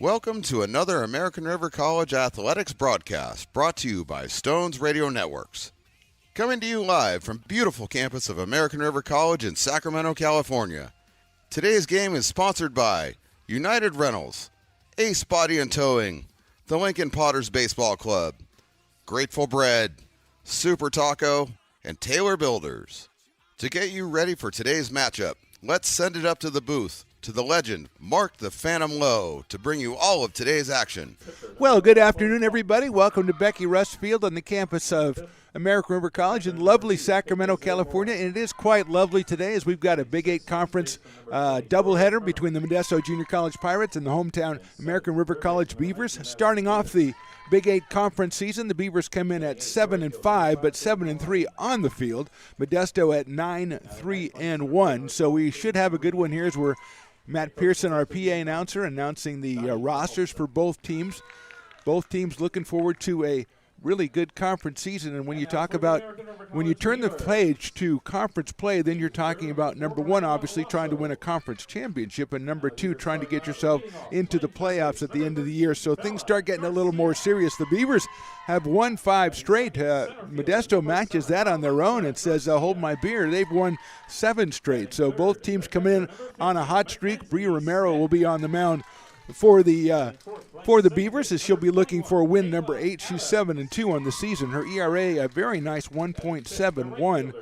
Welcome to another American River College athletics broadcast brought to you by Stone's Radio Networks. Coming to you live from beautiful campus of American River College in Sacramento, California. Today's game is sponsored by United Rentals, Ace Body and Towing, the Lincoln Potters Baseball Club, Grateful Bread, Super Taco, and Taylor Builders. To get you ready for today's matchup, let's send it up to the booth to the legend, Mark the Phantom Lowe, to bring you all of today's action. Well, good afternoon, everybody. Welcome to Becky Russ Field on the campus of American River College in lovely Sacramento, California. And it is quite lovely today as we've got a Big 8 conference doubleheader between the Modesto Junior College Pirates and the hometown American River College Beavers. Starting off the Big 8 conference season, the Beavers come in at 7-5, but 7-3 on the field. Modesto at 9-3-1. So we should have a good one here as we're Matt Pearson, our PA announcer, announcing the rosters for both teams. Both teams looking forward to a really good conference season. And when you talk about, when you turn the page to conference play, then you're talking about, number one, obviously trying to win a conference championship, and number two, trying to get yourself into the playoffs at the end of the year. So things start getting a little more serious. The Beavers have won 5 straight. Modesto matches that on their own and says, hold my beer. They've won 7 straight. So both teams come in on a hot streak. Bri Romero will be on the mound for the Beavers, as she'll be looking for a win number 8. She's 7-2 on the season. Her ERA, a very nice 1.71.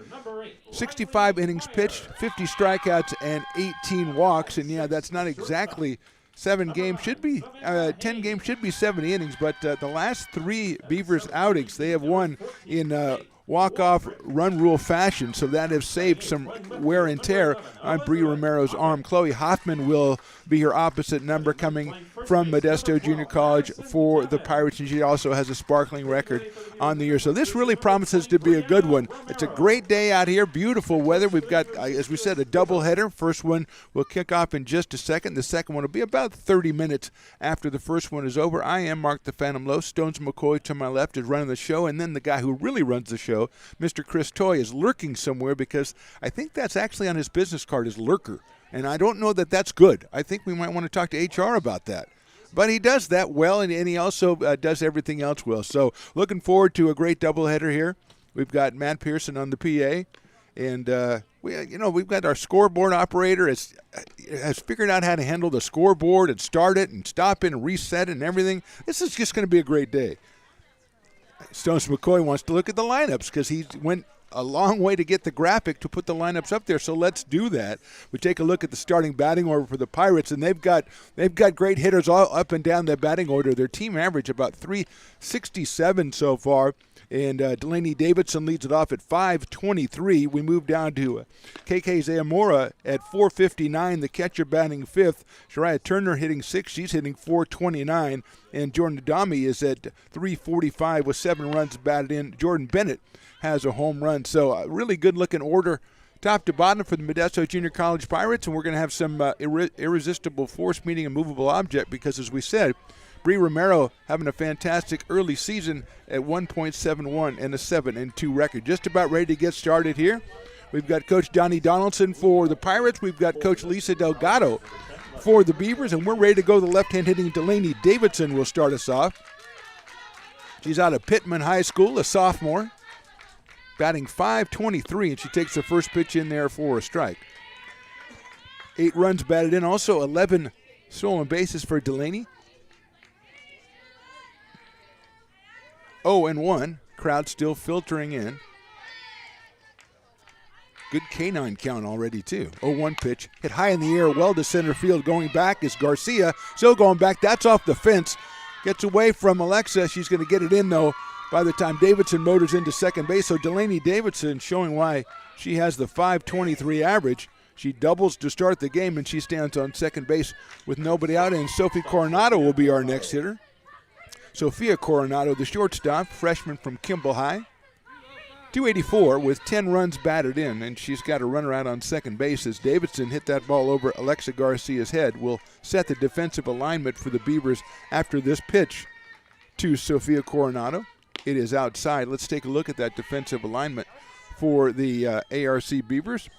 65 innings pitched, 50 strikeouts, and 18 walks. And yeah, that's not exactly 7 games. Should be 10 games. Should be 70 innings. But the last 3 Beavers outings, they have won in walk-off run rule fashion, so that has saved some wear and tear on Bri Romero's arm. Chloe Hoffman will be her opposite number, coming from Modesto Junior College for the Pirates, and she also has a sparkling record on the year. So this really promises to be a good one. It's a great day out here, beautiful weather. We've got, as we said, a doubleheader. First one will kick off in just a second. The second one will be about 30 minutes after the first one is over. I am Mark the Phantom Lowe. Stones McCoy to my left is running the show, and then the guy who really runs the show, Mr. Chris Toy, is lurking somewhere, because I think that's actually on his business card is lurker. And I don't know that that's good. I think we might want to talk to HR about that. But he does that well, and he also does everything else well. So looking forward to a great doubleheader here. We've got Matt Pearson on the PA, and we've got our scoreboard operator has figured out how to handle the scoreboard and start it and stop it and reset it and everything. This is just going to be a great day. Stones McCoy wants to look at the lineups because he went a long way to get the graphic to put the lineups up there, so let's do that. We take a look at the starting batting order for the Pirates, and they've got great hitters all up and down that batting order. Their team average about 367 so far, and Delaney Davidson leads it off at 523. We move down to KK Zamora at 459, the catcher batting 5th. Shariah Turner hitting 6th. She's hitting 429. And Jordan Adami is at 345 with 7 runs batted in. Jordan Bennett has a home run. So a really good-looking order top to bottom for the Modesto Junior College Pirates, and we're going to have some irresistible force meeting a movable object because, as we said, Bri Romero having a fantastic early season at 1.71 and a 7-2 record. Just about ready to get started here. We've got Coach Donnie Donaldson for the Pirates. We've got Coach Lisa Delgado for the Beavers, and we're ready to go. The left-hand hitting Delaney Davidson will start us off. She's out of Pittman High School, a sophomore, batting .523, and she takes the first pitch in there for a strike. 8 runs batted in, also 11 stolen bases for Delaney. 0-1, crowd still filtering in. Good canine count already, too. 0-1 pitch, hit high in the air, well to center field. Going back is Garcia, still going back. That's off the fence. Gets away from Alexa. She's going to get it in, though, by the time Davidson motors into second base. So Delaney Davidson showing why she has the .523 average. She doubles to start the game, and she stands on second base with nobody out. And Sophie Coronado will be our next hitter. Sophia Coronado, the shortstop, freshman from Kimball High. 284 with 10 runs batted in, and she's got a runner out on second base as Davidson hit that ball over Alexa Garcia's head. Will set the defensive alignment for the Beavers after this pitch to Sophia Coronado. It is outside. Let's take a look at that defensive alignment for the ARC Beavers.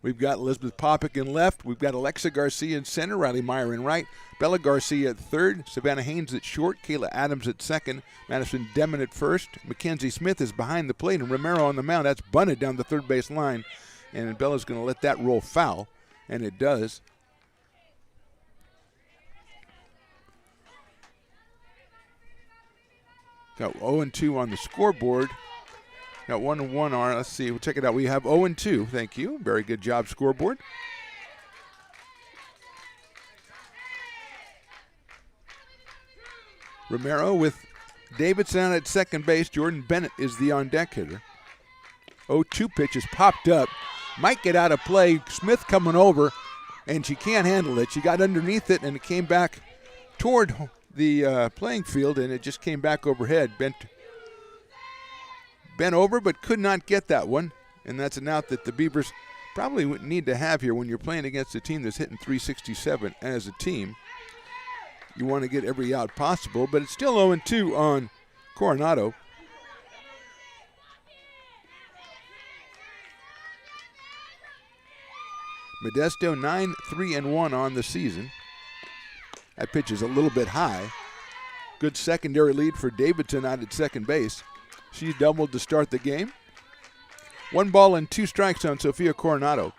We've got Elizabeth Popick in left. We've got Alexa Garcia in center, Riley Meyer in right, Bella Garcia at third, Savannah Haynes at short, Kayla Adams at second, Madison Demon at first. Mackenzie Smith is behind the plate, and Romero on the mound. That's bunted down the third base line, and Bella's going to let that roll foul, and it does. Got 0-2 on the scoreboard. Got 1-1 on. Let's see. We'll check it out. We have 0-2. Thank you. Very good job, scoreboard. Romero with Davidson out at second base. Jordan Bennett is the on-deck hitter. 0-2 pitch is popped up. Might get out of play. Smith coming over, and she can't handle it. She got underneath it, and it came back toward the playing field, and it just came back overhead. Bent over, but could not get that one, and that's an out that the Beavers probably need to have here when you're playing against a team that's hitting 367 as a team. You want to get every out possible, but it's still 0-2 on Coronado. Modesto 9-3-1 on the season. That pitch is a little bit high. Good secondary lead for Davidson out at second base. She doubled to start the game. 1 ball and 2 strikes on Sofia Coronado.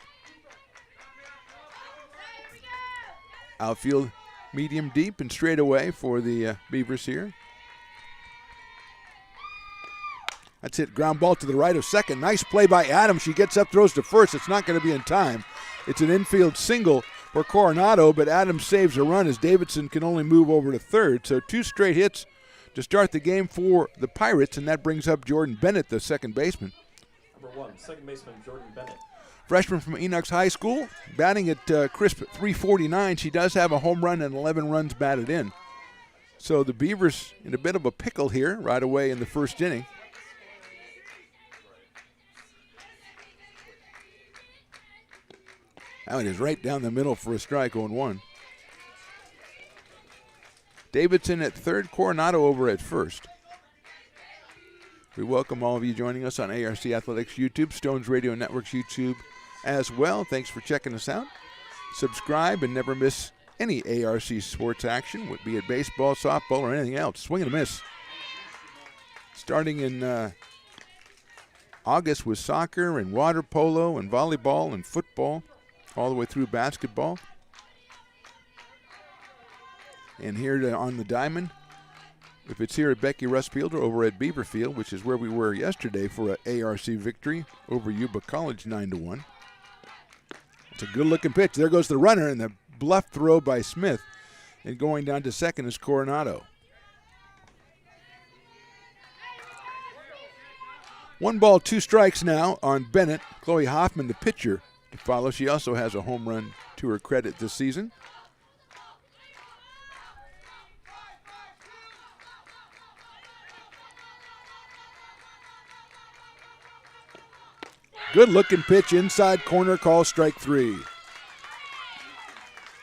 Outfield medium deep and straight away for the Beavers here. That's it. Ground ball to the right of second. Nice play by Adams. She gets up, throws to first. It's not going to be in time. It's an infield single for Coronado, but Adams saves a run as Davidson can only move over to third. So 2 straight hits to start the game for the Pirates, and that brings up Jordan Bennett, the second baseman. Number 1, second baseman Jordan Bennett. Freshman from Enochs High School, batting at crisp 349. She does have a home run and 11 runs batted in. So the Beavers in a bit of a pickle here right away in the first inning. Now it is right down the middle for a strike, 0-1. Davidson at third, Coronado over at first. We welcome all of you joining us on ARC Athletics YouTube, Stones Radio Network's YouTube as well. Thanks for checking us out. Subscribe and never miss any ARC sports action, be it baseball, softball, or anything else. Swing and a miss. Starting in August with soccer and water polo and volleyball and football, all the way through basketball. And here on the diamond, if it's here at Becky Russ Field or over at Beaver Field, which is where we were yesterday for an ARC victory over Yuba College 9-1. It's a good-looking pitch. There goes the runner, and the bluff throw by Smith. And going down to second is Coronado. 1 ball, 2 strikes now on Bennett. Chloe Hoffman, the pitcher, to follow. She also has a home run to her credit this season. Good looking pitch inside corner, call strike 3.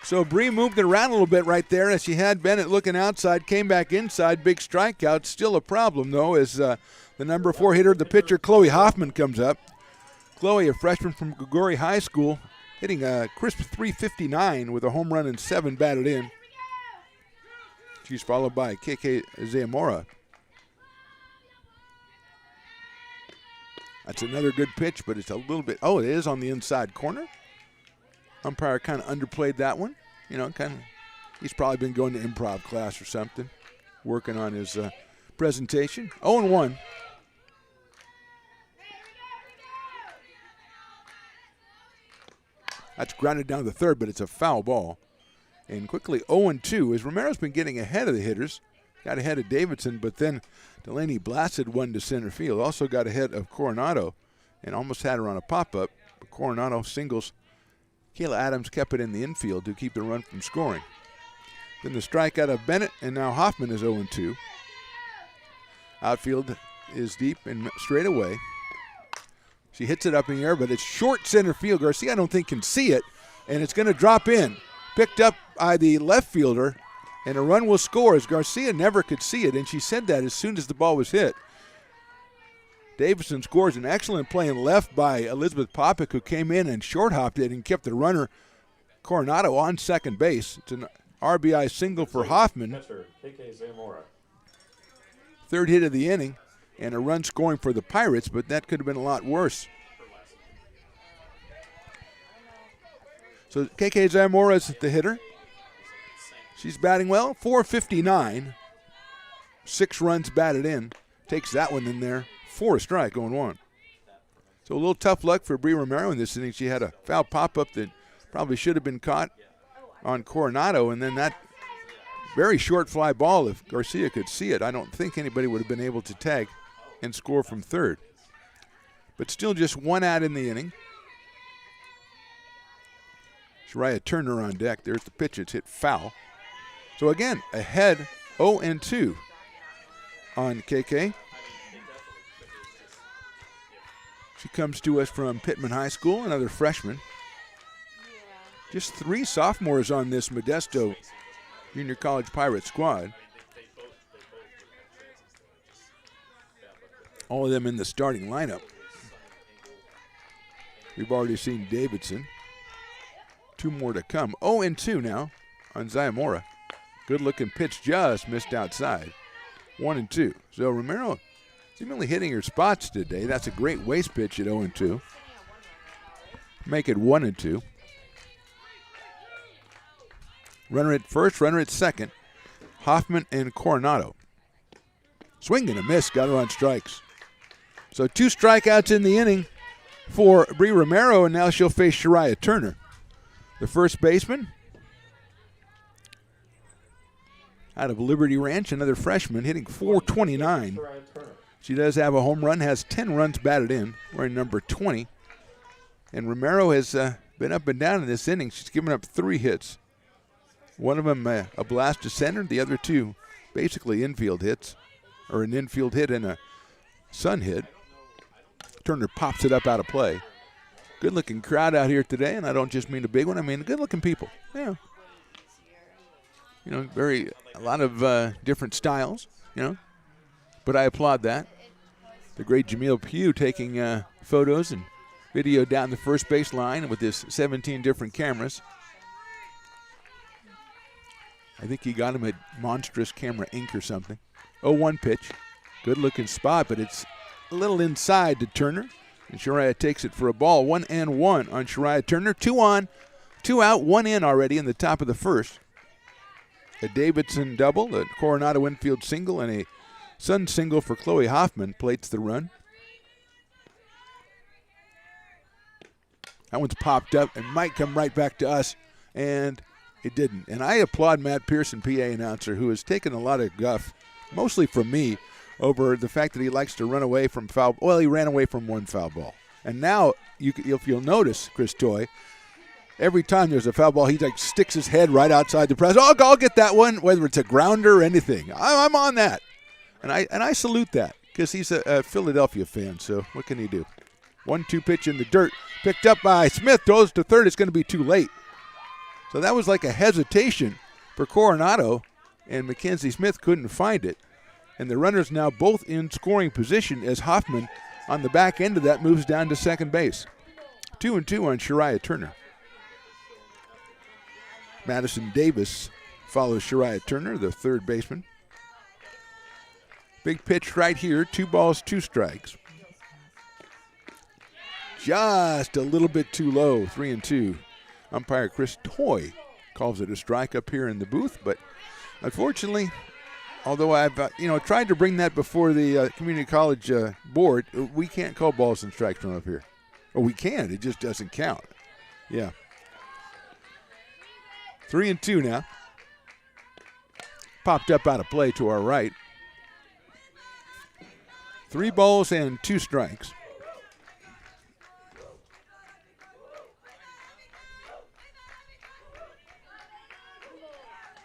So Bree moved it around a little bit right there as she had Bennett looking outside, came back inside, big strikeout. Still a problem though as the number 4 hitter, the pitcher Chloe Hoffman, comes up. Chloe, a freshman from Gregori High School, hitting a crisp 359 with a home run and 7 batted in. She's followed by KK Zamora. That's another good pitch, but it's a little bit, it is on the inside corner. Umpire kind of underplayed that one. He's probably been going to improv class or something, working on his presentation. 0-1. That's grounded down the third, but it's a foul ball. And quickly 0-2 as Romero's been getting ahead of the hitters. Got ahead of Davidson, but then Delaney blasted one to center field. Also got ahead of Coronado and almost had her on a pop-up. But Coronado singles. Kayla Adams kept it in the infield to keep the run from scoring. Then the strikeout of Bennett, and now Hoffman is 0-2. Outfield is deep and straight away. She hits it up in the air, but it's short center field. Garcia, I don't think, can see it, and it's going to drop in. Picked up by the left fielder, and a run will score as Garcia never could see it, and she said that as soon as the ball was hit. Davidson scores an excellent play in left by Elizabeth Popick, who came in and short-hopped it and kept the runner, Coronado, on second base. It's an RBI single for Hoffman. Catcher, KK Zamora. Third hit of the inning, and a run scoring for the Pirates, but that could have been a lot worse. So KK Zamora is the hitter. She's batting well, .459. 6 runs batted in. Takes that one in there. 4 a strike, 0-1. So a little tough luck for Bree Romero in this inning. She had a foul pop-up that probably should have been caught on Coronado, and then that very short fly ball, if Garcia could see it, I don't think anybody would have been able to tag and score from third. But still just 1 out in the inning. Shariah Turner on deck. There's the pitch. It's hit foul. So again, ahead 0-2 on KK. She comes to us from Pittman High School, another freshman. Just 3 sophomores on this Modesto Junior College Pirate squad. All of them in the starting lineup. We've already seen Davidson. 2 more to come. 0-2 now on Zamora. Good-looking pitch, just missed outside. 1-2. So Romero seemingly hitting her spots today. That's a great waste pitch at 0-2. Make it 1-2. Runner at first, runner at second. Hoffman and Coronado. Swing and a miss, got her on strikes. So 2 strikeouts in the inning for Bree Romero, and now she'll face Shariah Turner. The first baseman out of Liberty Ranch, another freshman, hitting .429. She does have a home run, has 10 runs batted in, wearing number 20. And Romero has been up and down in this inning. She's given up 3 hits. One of them a blast to center, the other 2 basically infield hits, or an infield hit and a sun hit. Turner pops it up out of play. Good-looking crowd out here today, and I don't just mean a big one. I mean good-looking people. Yeah. You know, a lot of different styles, you know. But I applaud that. The great Jamil Pugh taking photos and video down the first base line with his 17 different cameras. I think he got him at Monstrous Camera Inc. or something. 0-1 pitch. Good-looking spot, but it's a little inside to Turner. And Shariah takes it for a ball. 1-1 on Shariah Turner. 2 on, 2 out, 1 in already in the top of the first. A Davidson double, a Coronado infield single, and a Sun single for Chloe Hoffman plates the run. That one's popped up and might come right back to us, and it didn't. And I applaud Matt Pearson, PA announcer, who has taken a lot of guff, mostly from me, over the fact that he likes to run away from foul. Well, he ran away from 1 foul ball. And now, if you'll notice, Chris Toy, every time there's a foul ball, he like sticks his head right outside the press. Oh, I'll get that one, whether it's a grounder or anything. I'm on that. And I salute that because he's a Philadelphia fan, so what can he do? 1-2 pitch in the dirt. Picked up by Smith, throws to third. It's going to be too late. So that was like a hesitation for Coronado, and Mackenzie Smith couldn't find it. And the runners now both in scoring position as Hoffman on the back end of that moves down to second base. 2-2 on Shariah Turner. Madison Davis follows Shariah Turner, the third baseman. Big pitch right here, 2 balls, 2 strikes. Just a little bit too low, 3-2. Umpire Chris Toy calls it a strike up here in the booth, but unfortunately, although I've tried to bring that before the community college board, we can't call balls and strikes from up here. Or we can, it just doesn't count. Yeah. 3-2 now. Popped up out of play to our right. 3 balls and 2 strikes.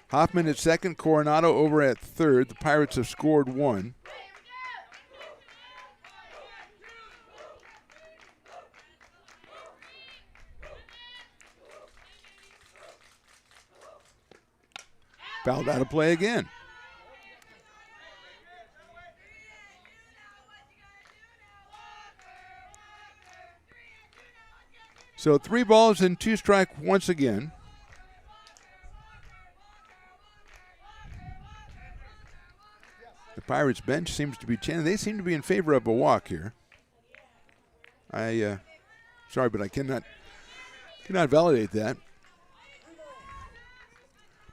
Hoffman at second, Coronado over at third. The Pirates have scored 1. Fouled out of play again. So 3 balls and 2 strikes once again. The Pirates bench seems to be chanting. They seem to be in favor of a walk here. Sorry, but I cannot validate that.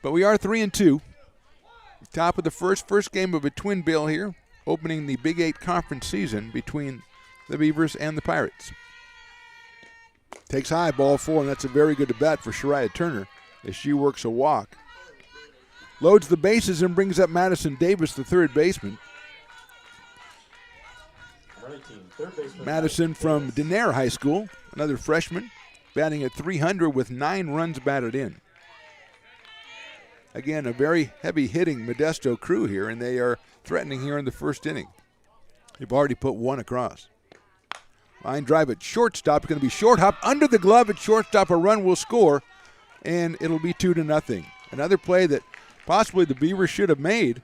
But we are 3-2. Top of the first game of a twin bill here, opening the Big 8 conference season between the Beavers and the Pirates. Takes high, ball 4, and that's a very good at bat for Shariah Turner as she works a walk. Loads the bases and brings up Madison Davis, the third baseman. Madison from Denair High School, another freshman, batting at .300 with 9 runs batted in. Again, a very heavy-hitting Modesto crew here, and they are threatening here in the first inning. They've already put 1 across. Line drive at shortstop. It's going to be short hop under the glove at shortstop. A run will score, and it'll be 2-0. Another play that possibly the Beavers should have made,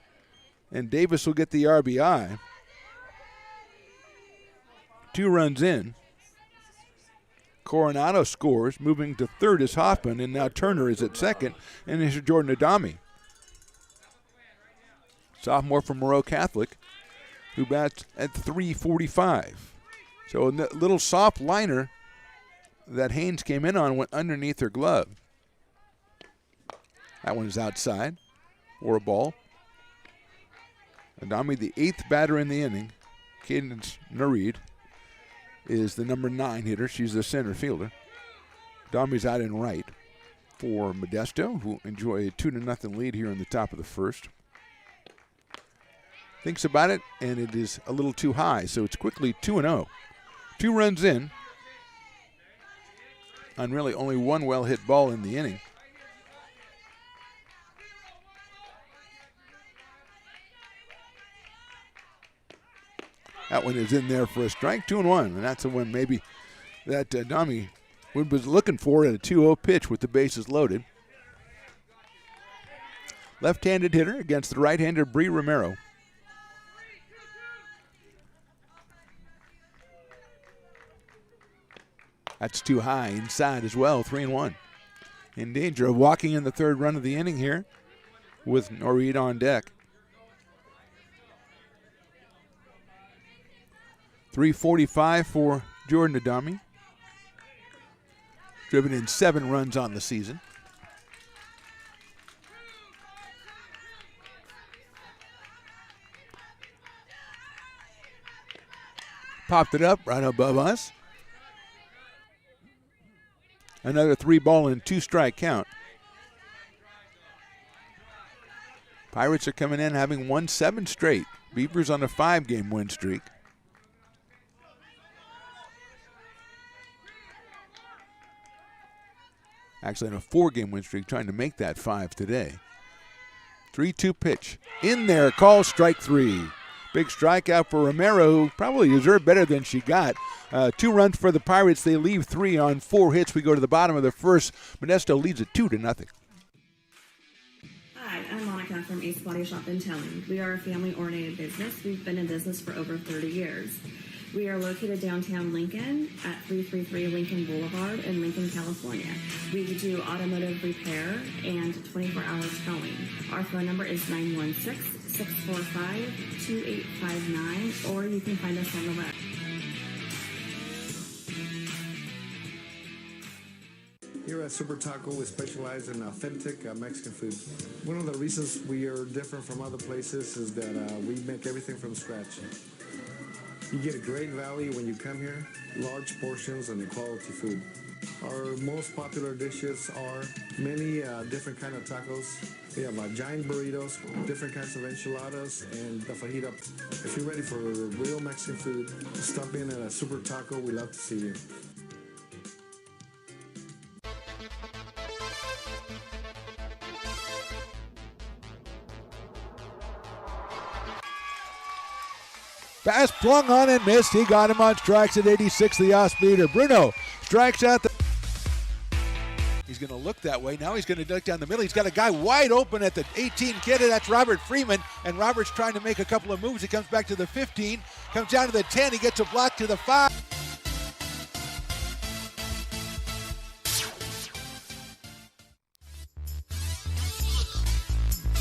and Davis will get the RBI. 2 runs in. Coronado scores, moving to third is Hoffman, and now Turner is at second, and this is Jordan Adami. Sophomore from Moreau Catholic, who bats at .345. So a little soft liner that Haynes came in on went underneath her glove. That one is outside for a ball. Adami, the 8th batter in the inning. Cadence Nareed is the number 9 hitter. She's the center fielder. Adami's out in right for Modesto, who enjoy a 2-0 lead here in the top of the first. Thinks about it, and it is a little too high, so it's quickly 2-0. 2 runs in on really only 1 well-hit ball in the inning. That one is in there for a strike, 2-1, and that's the one maybe that Adami was looking for at a 2-0 pitch with the bases loaded. Left-handed hitter against the right-hander Bree Romero. That's too high inside as well, 3-1. In danger of walking in the third run of the inning here with Nareed on deck. 345 for Jordan Adami. Driven in 7 runs on the season. Popped it up right above us. Another 3-ball and 2-strike count. Pirates are coming in having won 7 straight. Beavers on a 5-game win streak. Actually on a 4-game win streak, trying to make that 5 today. 3-2 pitch. In there, call strike 3. Big strikeout for Romero, who probably deserved better than she got. 2 runs for the Pirates. They leave 3 on 4 hits. We go to the bottom of the first. Modesto leads it 2-0. Hi, I'm Monica from Ace Body Shop in Towing. We are a family-oriented business. We've been in business for over 30 years. We are located downtown Lincoln at 333 Lincoln Boulevard in Lincoln, California. We do automotive repair and 24-hour towing. Our phone number is 916-645-2859, or you can find us on the web. Here at Super Taco, we specialize in authentic Mexican food. One of the reasons we are different from other places is that we make everything from scratch. You get a great value when you come here, large portions and quality food. Our most popular dishes are many different kind of tacos. We have giant burritos, different kinds of enchiladas, and the fajita. If you're ready for real Mexican food, stop in at a Super Taco. We love to see you. Pass flung on and missed. He got him on strikes at 86, the off-speeder. Bruno strikes out the... He's going to look that way. Now he's going to duck down the middle. He's got a guy wide open at the 18 kid, and that's Robert Freeman. And Robert's trying to make a couple of moves. He comes back to the 15, comes down to the 10. He gets a block to the 5.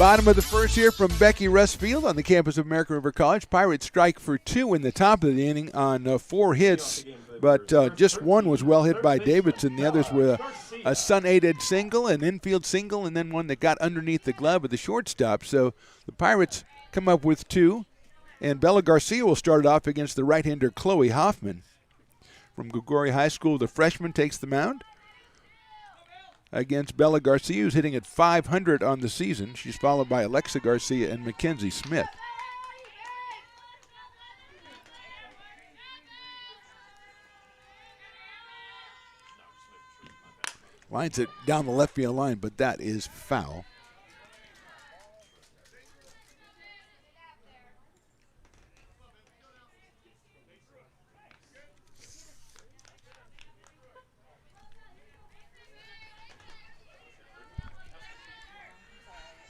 Bottom of the first here from Becky Rustfield on the campus of American River College. Pirates strike for 2 in the top of the inning on 4 hits, but just one was well hit by Davidson. The others were a sun-aided single, an infield single, and then one that got underneath the glove of the shortstop. So the Pirates come up with 2, and Bella Garcia will start it off against the right-hander Chloe Hoffman. From Gregory High School, the freshman takes the mound against Bella Garcia, who's hitting at .500 on the season. She's followed by Alexa Garcia and Mackenzie Smith. Lines it down the left field line, but that is foul.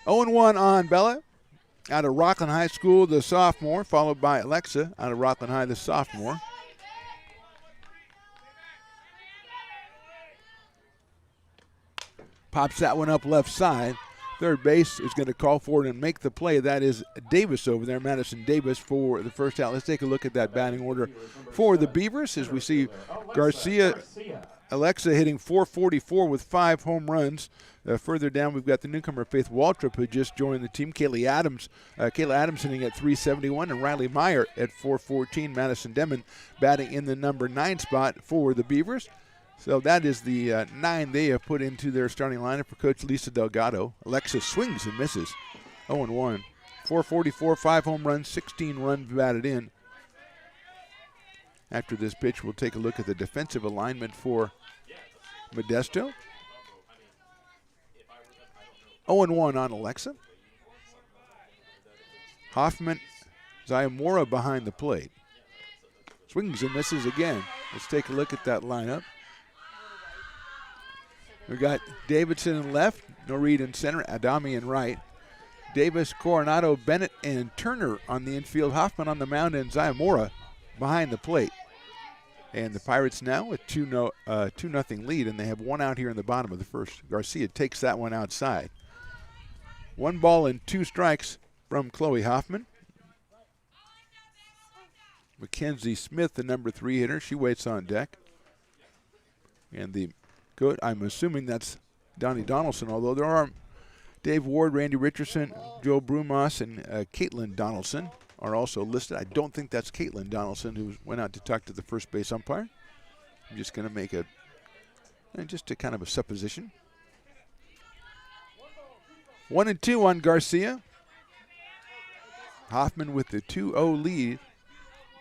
Oh and 1 on Bella. Out of Rockland High School, the sophomore, followed by Alexa out of Rockland High, the sophomore. Pops that one up left side. Third base is going to call for it and make the play. That is Davis over there, Madison Davis, for the first out. Let's take a look at that batting order for the Beavers as we see Garcia, Alexa hitting .444 with 5 home runs. Further down, we've got the newcomer Faith Waltrip, who just joined the team. Kayla Adams hitting at .371, and Riley Meyer at .414. Madison Demon batting in the number 9 spot for the Beavers. So that is the 9 they have put into their starting lineup for Coach Lisa Delgado. Alexa swings and misses. 0-1. .444, 5 home runs, 16 runs batted in. After this pitch, we'll take a look at the defensive alignment for Modesto. 0-1 on Alexa. Hoffman, Zayamura behind the plate. Swings and misses again. Let's take a look at that lineup. We've got Davidson in left, Norreed in center, Adami in right. Davis, Coronado, Bennett, and Turner on the infield. Hoffman on the mound, and Zayamura behind the plate. And the Pirates now with 2-0 lead, and they have 1 out here in the bottom of the first. Garcia takes that one outside. 1 ball and 2 strikes from Chloe Hoffman. Mackenzie Smith, the number 3 hitter, she waits on deck. And the good, I'm assuming that's Donnie Donaldson, although there are Dave Ward, Randy Richardson, Joe Brumas, and Caitlin Donaldson are also listed. I don't think that's Caitlin Donaldson, who went out to talk to the first base umpire. I'm just going to make just a kind of a supposition. 1-2 on Garcia. Hoffman with the 2-0 lead.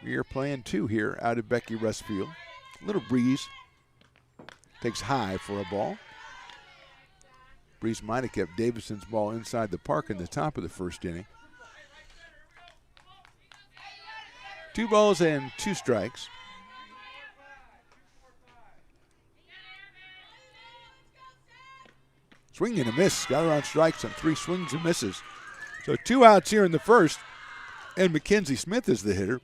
We are playing 2 here out of Becky Rustfield. Little breeze. Takes high for a ball. Breeze might have kept Davidson's ball inside the park in the top of the first inning. 2 balls and 2 strikes. Swing and a miss. Got her on strikes on 3 swings and misses. So 2 outs here in the first, and Mackenzie Smith is the hitter.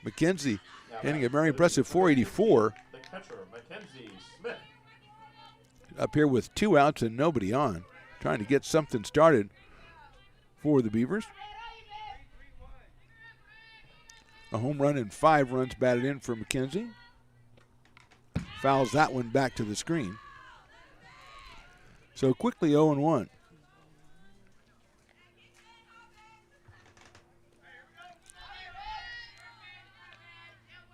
Mackenzie hitting a very impressive .484. The catcher, Mackenzie Smith. Up here with 2 outs and nobody on. Trying to get something started for the Beavers. A home run and 5 runs batted in for Mackenzie. Fouls that one back to the screen. So quickly 0-1.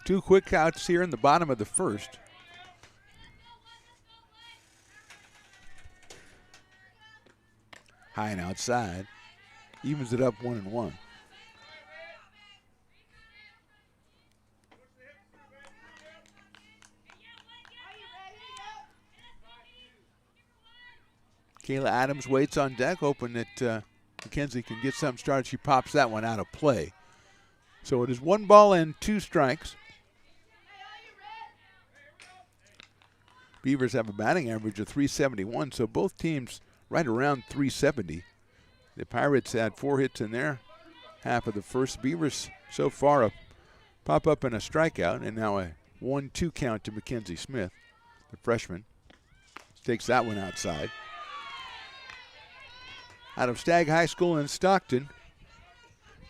Two quick outs here in the bottom of the first. High and outside. Evens it up 1-1. Kayla Adams waits on deck, hoping that Mackenzie can get something started. She pops that one out of play. So it is 1 ball and 2 strikes. Beavers have a batting average of .371, so both teams right around .370. The Pirates had 4 hits in their half of the first. Beavers so far a pop up and a strikeout, and now a 1-2 count to Mackenzie Smith, the freshman. Takes that one outside. out of Stagg High School in Stockton.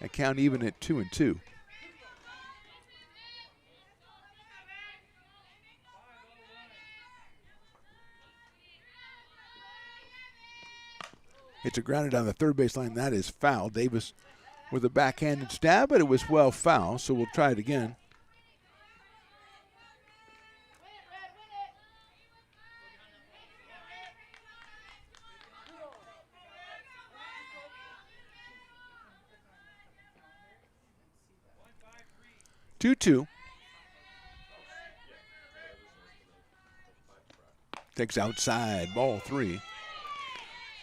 That count even at 2-2. It's a grounded on the third base line. That is foul. Davis with a backhanded stab, but it was well foul, so we'll try it again. Two. Takes outside, ball 3.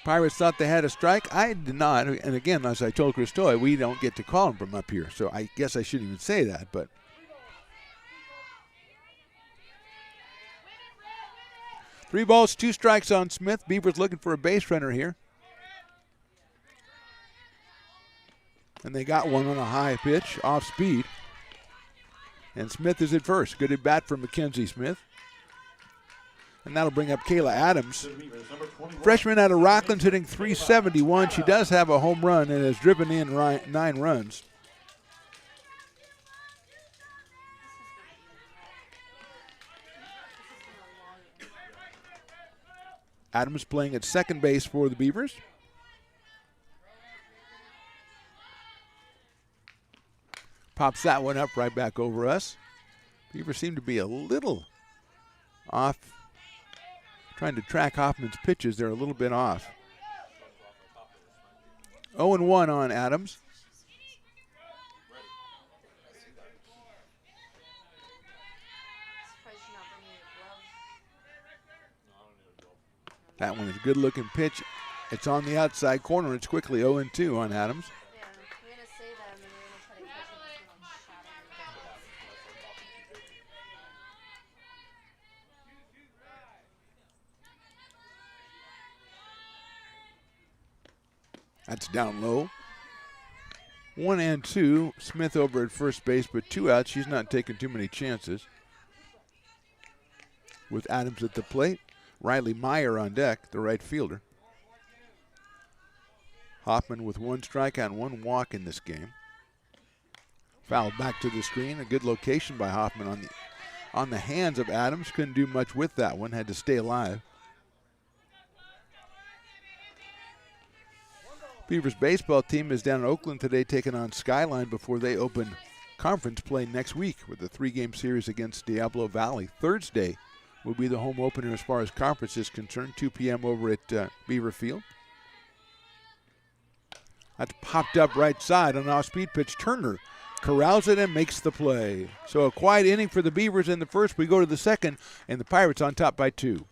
Pirates thought they had a strike. I did not. And again, as I told Chris Toy, we don't get to call him from up here. So I guess I shouldn't even say that. But 3 balls, 2 strikes on Smith. Beavers looking for a base runner here. And they got one on a high pitch, off speed. And Smith is at first. Good at bat for Mackenzie Smith. And that'll bring up Kayla Adams. Freshman out of Rockland's hitting .371. She does have a home run and has driven in 9 runs. Adams playing at second base for the Beavers. Pops that one up right back over us. Beavers seem to be a little off. Trying to track Hoffman's pitches. They're a little bit off. 0-1 on Adams. That one is a good-looking pitch. It's on the outside corner. It's quickly 0-2 on Adams. That's down low. 1-2. Smith over at first base, but 2 outs. She's not taking too many chances. With Adams at the plate. Riley Meyer on deck, the right fielder. Hoffman with 1 strikeout and 1 walk in this game. Fouled back to the screen. A good location by Hoffman on the hands of Adams. Couldn't do much with that one. Had to stay alive. Beavers baseball team is down in Oakland today taking on Skyline before they open conference play next week with a 3-game series against Diablo Valley. Thursday will be the home opener as far as conference is concerned, 2 p.m. over at Beaver Field. That's popped up right side on an off-speed pitch. Turner corrals it and makes the play. So a quiet inning for the Beavers in the first. We go to the second, and the Pirates on top by 2.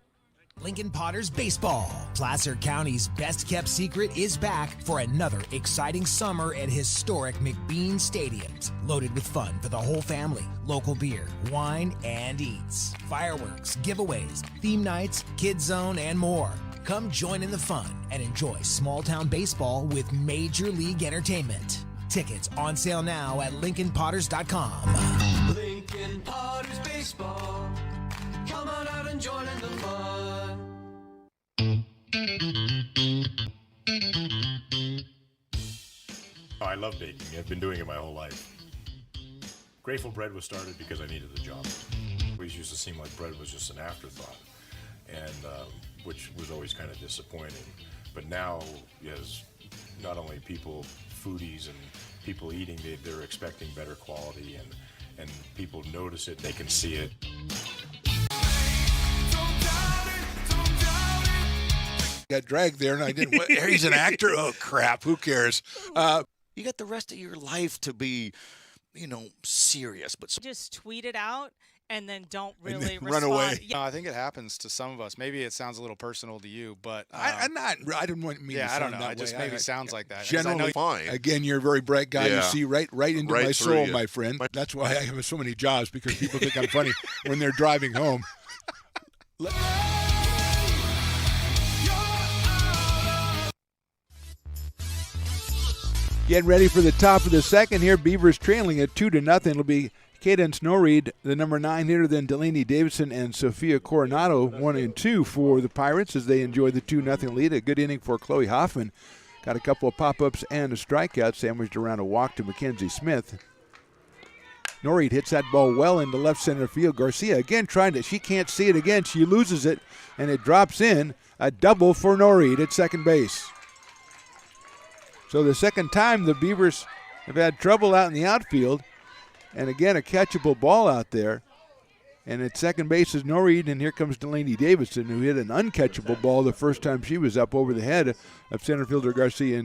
Lincoln Potters Baseball. Placer County's best-kept secret is back for another exciting summer at historic McBean Stadiums. Loaded with fun for the whole family, local beer, wine, and eats. Fireworks, giveaways, theme nights, kids zone, and more. Come join in the fun and enjoy small-town baseball with Major League Entertainment. Tickets on sale now at LincolnPotters.com. Lincoln Potters Baseball. Come on out and join in the fun. Oh, I love baking. I've been doing it my whole life. Grateful Bread was started because I needed a job. It always used to seem like bread was just an afterthought, and which was always kind of disappointing. But now, as not only people, foodies and people eating, they're expecting better quality, and people notice it, they can see it. Got dragged there, and I didn't. He's an actor? Oh, crap. Who cares? You got the rest of your life to be, serious. But just tweet it out and then don't really run away. Yeah. I think it happens to some of us. Maybe it sounds a little personal to you, but I didn't want me to I don't sound know. that It just way. maybe sounds like that. Generally, fine. Again, you're a very bright guy. Yeah. You see right into Right my through soul, you. my friend. That's why I have so many jobs, because people think I'm funny when they're driving home. Getting ready for the top of the second here. Beavers trailing at 2-0. It'll be Cadence Norreed, the number 9 hitter, then Delaney Davidson and Sophia Coronado, 1 and 2 for the Pirates as they enjoy the 2-0 lead. A good inning for Chloe Hoffman. Got a couple of pop-ups and a strikeout sandwiched around a walk to Mackenzie Smith. Norreed hits that ball well into left center field. Garcia again trying to, she can't see it again. She loses it, and it drops in. A double for Norreed at second base. So the second time the Beavers have had trouble out in the outfield, and again a catchable ball out there. And at second base is Norreed, and here comes Delaney Davidson, who hit an uncatchable ball the first time she was up over the head of center fielder Garcia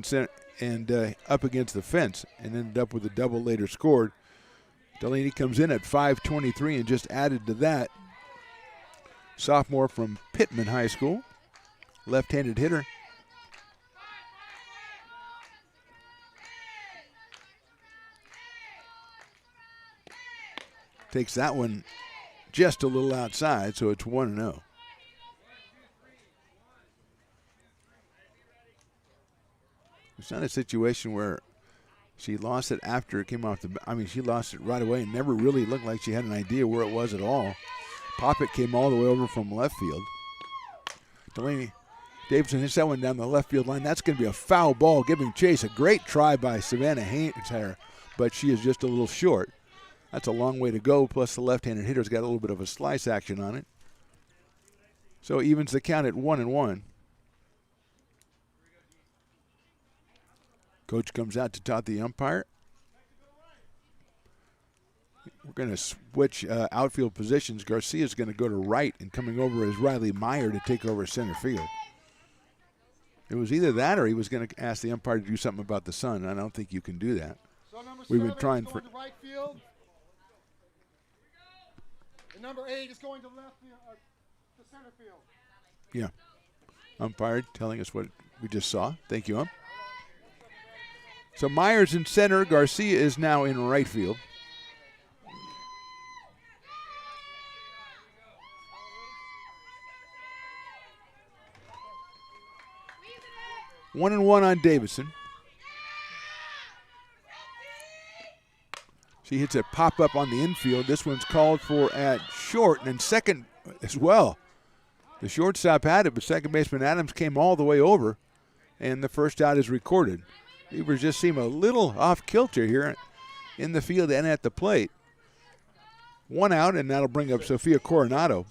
and up against the fence, and ended up with a double later scored. Delaney comes in at 5:23 and just added to that. Sophomore from Pittman High School, left-handed hitter. Takes that one just a little outside, so it's 1-0. It's not a situation where she lost it after it came off the, she lost it right away and never really looked like she had an idea where it was at all. Poppet came all the way over from left field. Delaney Davidson hits that one down the left field line. That's going to be a foul ball giving chase. A great try by Savannah Haynes, but she is just a little short. That's a long way to go, plus the left-handed hitter's got a little bit of a slice action on it. So evens the count at 1-1. Coach comes out to talk the umpire. We're going to switch outfield positions. Garcia's going to go to right, and coming over is Riley Meyer to take over center field. It was either that or he was going to ask the umpire to do something about the sun. I don't think you can do that. So We've been trying for. Right field. And number 8 is going to left field, to center field. Yeah. Umpire telling us what we just saw. Thank you, ump. So Myers in center. Garcia is now in right field. One and one on Davidson. She hits a pop-up on the infield. This one's called for at short, and second as well. The shortstop had it, but second baseman Adams came all the way over, and the first out is recorded. Beavers just seem a little off-kilter here in the field and at the plate. One out, and that'll bring up Sophia Coronado.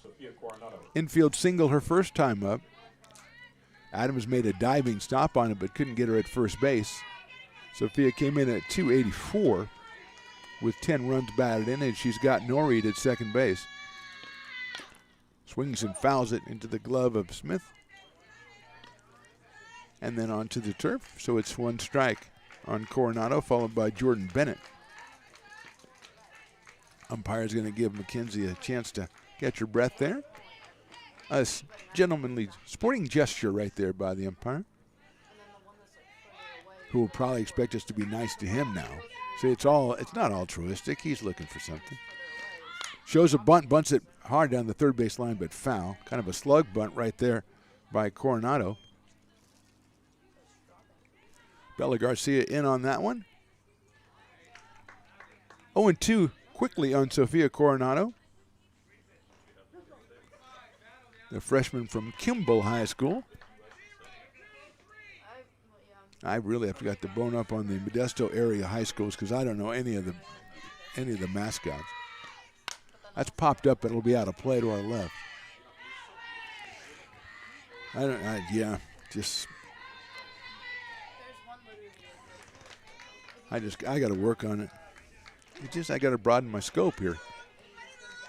Infield single her first time up. Adams made a diving stop on it, but couldn't get her at first base. Sophia came in at 284 with 10 runs batted in, and she's got Norreed at second base. Swings and fouls it into the glove of Smith. And then onto the turf, so it's one strike on Coronado, followed by Jordan Bennett. Umpire's going to give Mackenzie a chance to catch her breath there. A gentlemanly sporting gesture right there by the umpire, who will probably expect us to be nice to him now. See, it's not altruistic. He's looking for something. Shows a bunt, bunts it hard down the third base line, but foul. Kind of a slug bunt right there by Coronado. Bella Garcia in on that one. 0-2 quickly on Sophia Coronado, the freshman from Kimball High School. I really have got to bone up on the Modesto area high schools because I don't know any of the mascots. That's popped up, but it'll be out of play to our left. I got to work on it. I got to broaden my scope here.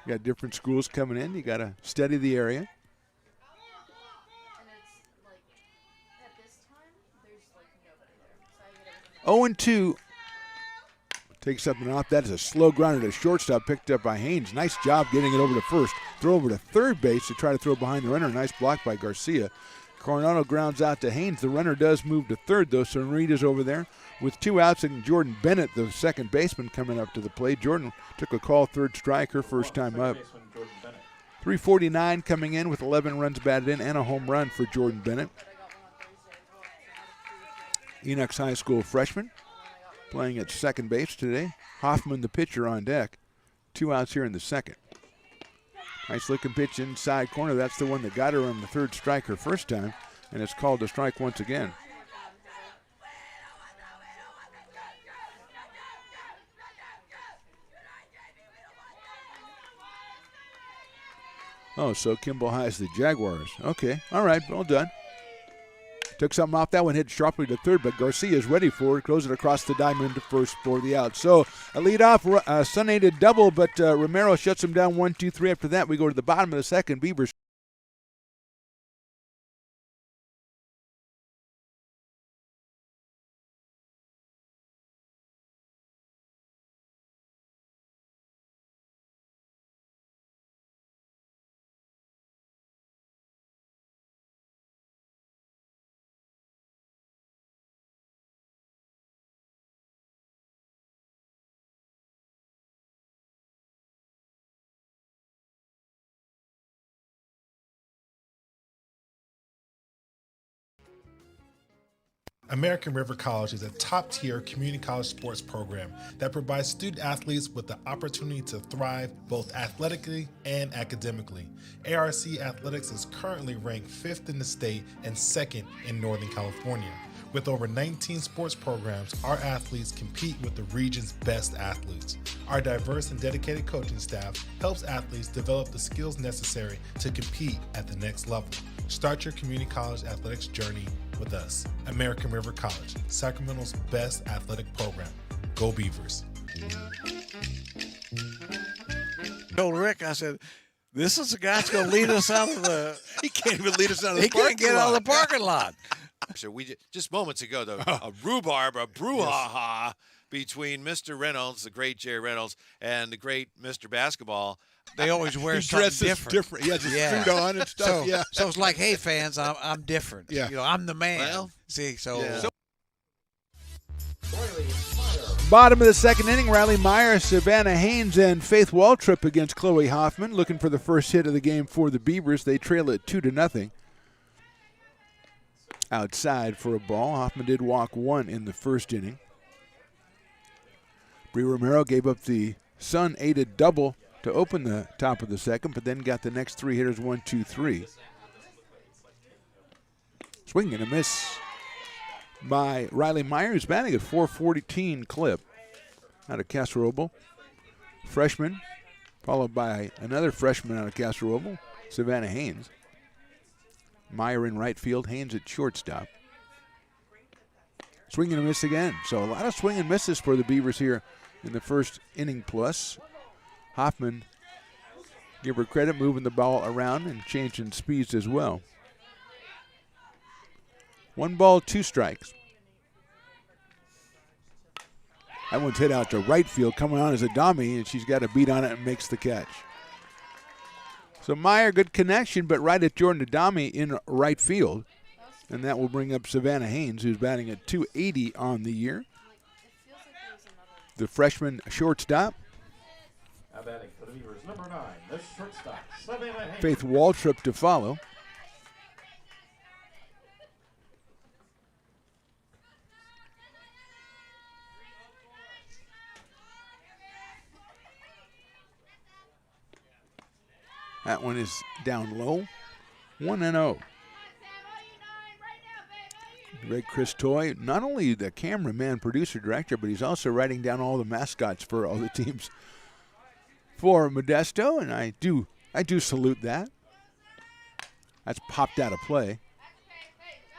You got different schools coming in. You got to study the area. 0-2. Takes up and off. That is a slow grounder to shortstop, picked up by Haynes. Nice job getting it over to first. Throw over to third base to try to throw behind the runner. Nice block by Garcia. Coronado grounds out to Haynes. The runner does move to third, though, so Reed is over there with 2 outs, and Jordan Bennett, the second baseman, coming up to the plate. Jordan took a call, third strike, her first time up. 349 coming in with 11 runs batted in and a home run for Jordan Bennett. Enoch's High School freshman, playing at second base today. Hoffman, the pitcher, on deck. 2 outs here in the second. Nice looking pitch inside corner. That's the one that got her on the third strike her first time, and it's called a strike once again. Oh, so Kimball has the Jaguars. Okay, all right, well done. Took something off that one, hit sharply to third, but Garcia's ready for it. Throws it across the diamond to first for the out. So a leadoff, Sun a double, but Romero shuts him down 1-2-3. After that, we go to the bottom of the second. Beavers. American River College is a top-tier community college sports program that provides student athletes with the opportunity to thrive both athletically and academically. ARC Athletics is currently ranked 5th in the state and 2nd in Northern California. With over 19 sports programs, our athletes compete with the region's best athletes. Our diverse and dedicated coaching staff helps athletes develop the skills necessary to compete at the next level. Start your community college athletics journey with us. American River College, Sacramento's best athletic program. Go Beavers. I told Rick, I said, this is the guy that's going to lead us out of the... He can't even lead us out of the parking lot. He can't get out of the parking lot. So just moments ago, though, a rhubarb, a brouhaha between Mr. Reynolds, the great Jerry Reynolds, and the great Mr. Basketball. They always wear something different. He has his suit on and stuff. So it's like, hey, fans, I'm different. Yeah. You know, I'm the man. Well, see, so Bottom of the second inning, Riley Meyer, Savannah Haynes, and Faith Waltrip against Chloe Hoffman, looking for the first hit of the game for the Beavers. They trail it 2-0. Outside for a ball. Hoffman did walk one in the first inning. Bree Romero gave up the Sun-aided double to open the top of the second, but then got the next three hitters 1-2-3. Swing and a miss by Riley Meyer, who's batting at .414 clip out of Castro Roble. Freshman, followed by another freshman out of Castro Roble, Savannah Haynes. Meyer in right field, Haynes at shortstop. Swing and a miss again. So a lot of swing and misses for the Beavers here in the first inning plus. Hoffman, give her credit, moving the ball around and changing speeds as well. 1 ball, 2 strikes. That one's hit out to right field, coming on as a dummy, and she's got a beat on it and makes the catch. So Meyer, good connection, but right at Jordan Adami in right field. And that will bring up Savannah Haynes, who's batting at .280 on the year. The freshman shortstop. Now batting for the Beavers, number 9, the shortstop, Savannah Haynes. Faith Waltrip to follow. That one is down low. 1-0. Greg Christoy, not only the cameraman, producer, director, but he's also writing down all the mascots for all the teams for Modesto, and I do salute that. That's popped out of play.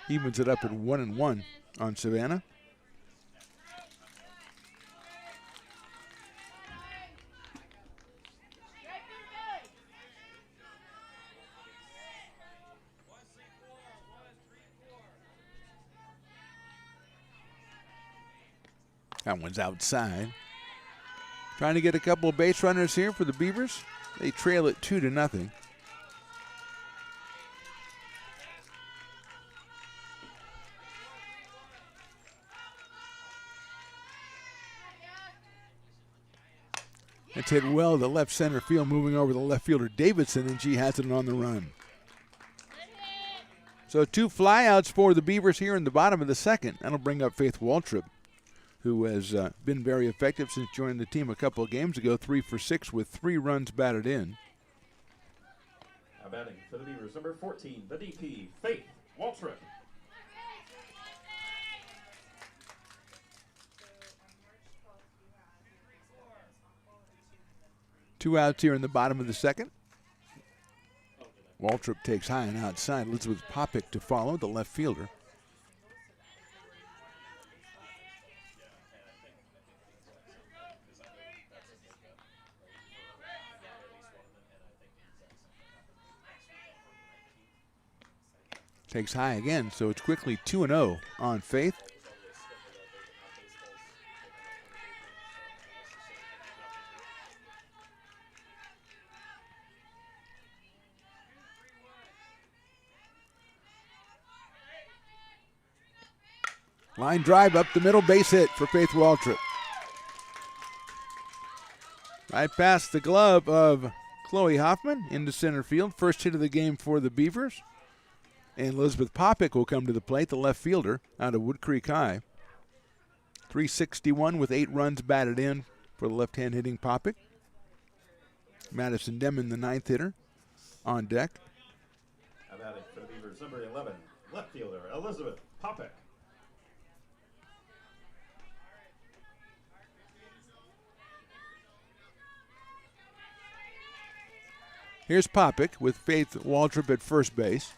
Evens it up at 1-1 on Savannah. That one's outside. Trying to get a couple of base runners here for the Beavers. They trail it 2-0. It's hit well to left center field, moving over the left fielder Davidson, and she has it on the run. So 2 flyouts for the Beavers here in the bottom of the second. That'll bring up Faith Waltrip, who has been very effective since joining the team a couple of games ago, 3 for 6 with 3 runs batted in. Now batting for the Beavers, number 14, the DP, Faith Waltrip. Two outs here in the bottom of the second. Waltrip takes high and outside. Elizabeth Popick to follow, the left fielder. Takes high again, so it's quickly 2-0 on Faith. Line drive up the middle, base hit for Faith Waltrip. Right past the glove of Chloe Hoffman into center field. First hit of the game for the Beavers. And Elizabeth Popick will come to the plate, the left fielder out of Wood Creek High. 361 with 8 runs batted in for the left-hand hitting Popick. Madison Demon, the 9th hitter, on deck. How about it for the Beavers, number 11, left fielder Elizabeth Popick. Here's Popick with Faith Waltrip at first base.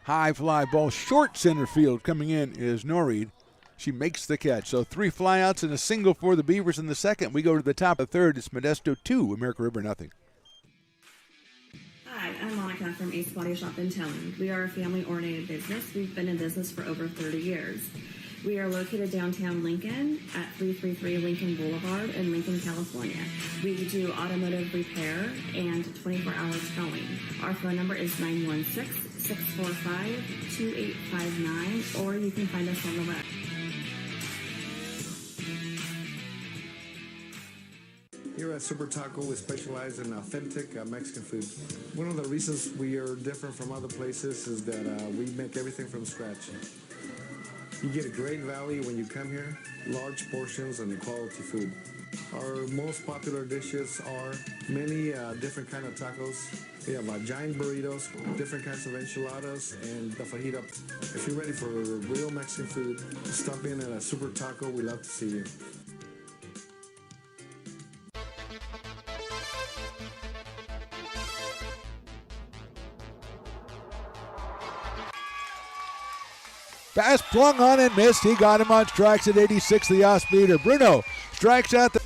High fly ball, short center field. Coming in is Norreed. She makes the catch. So 3 flyouts and a single for the Beavers in the second. We go to the top of the third. It's Modesto 2, American River nothing. Hi, I'm Monica from Ace Body Shop and Towing. We are a family-oriented business. We've been in business for over 30 years. We are located downtown Lincoln at 333 Lincoln Boulevard in Lincoln, California. We do automotive repair and 24-hour towing. Our phone number is 916-645-2859, or you can find us on the web. Here at Super Taco, we specialize in authentic Mexican food. One of the reasons we are different from other places is that we make everything from scratch. You get a great value when you come here, large portions and quality food. Our most popular dishes are many different kind of tacos. We have giant burritos, different kinds of enchiladas, and the fajita. If you're ready for real Mexican food, stop in at a Super Taco. We'd love to see you. Pass flung on and missed. He got him on strikes at 86, the off-speeder. Bruno strikes out the...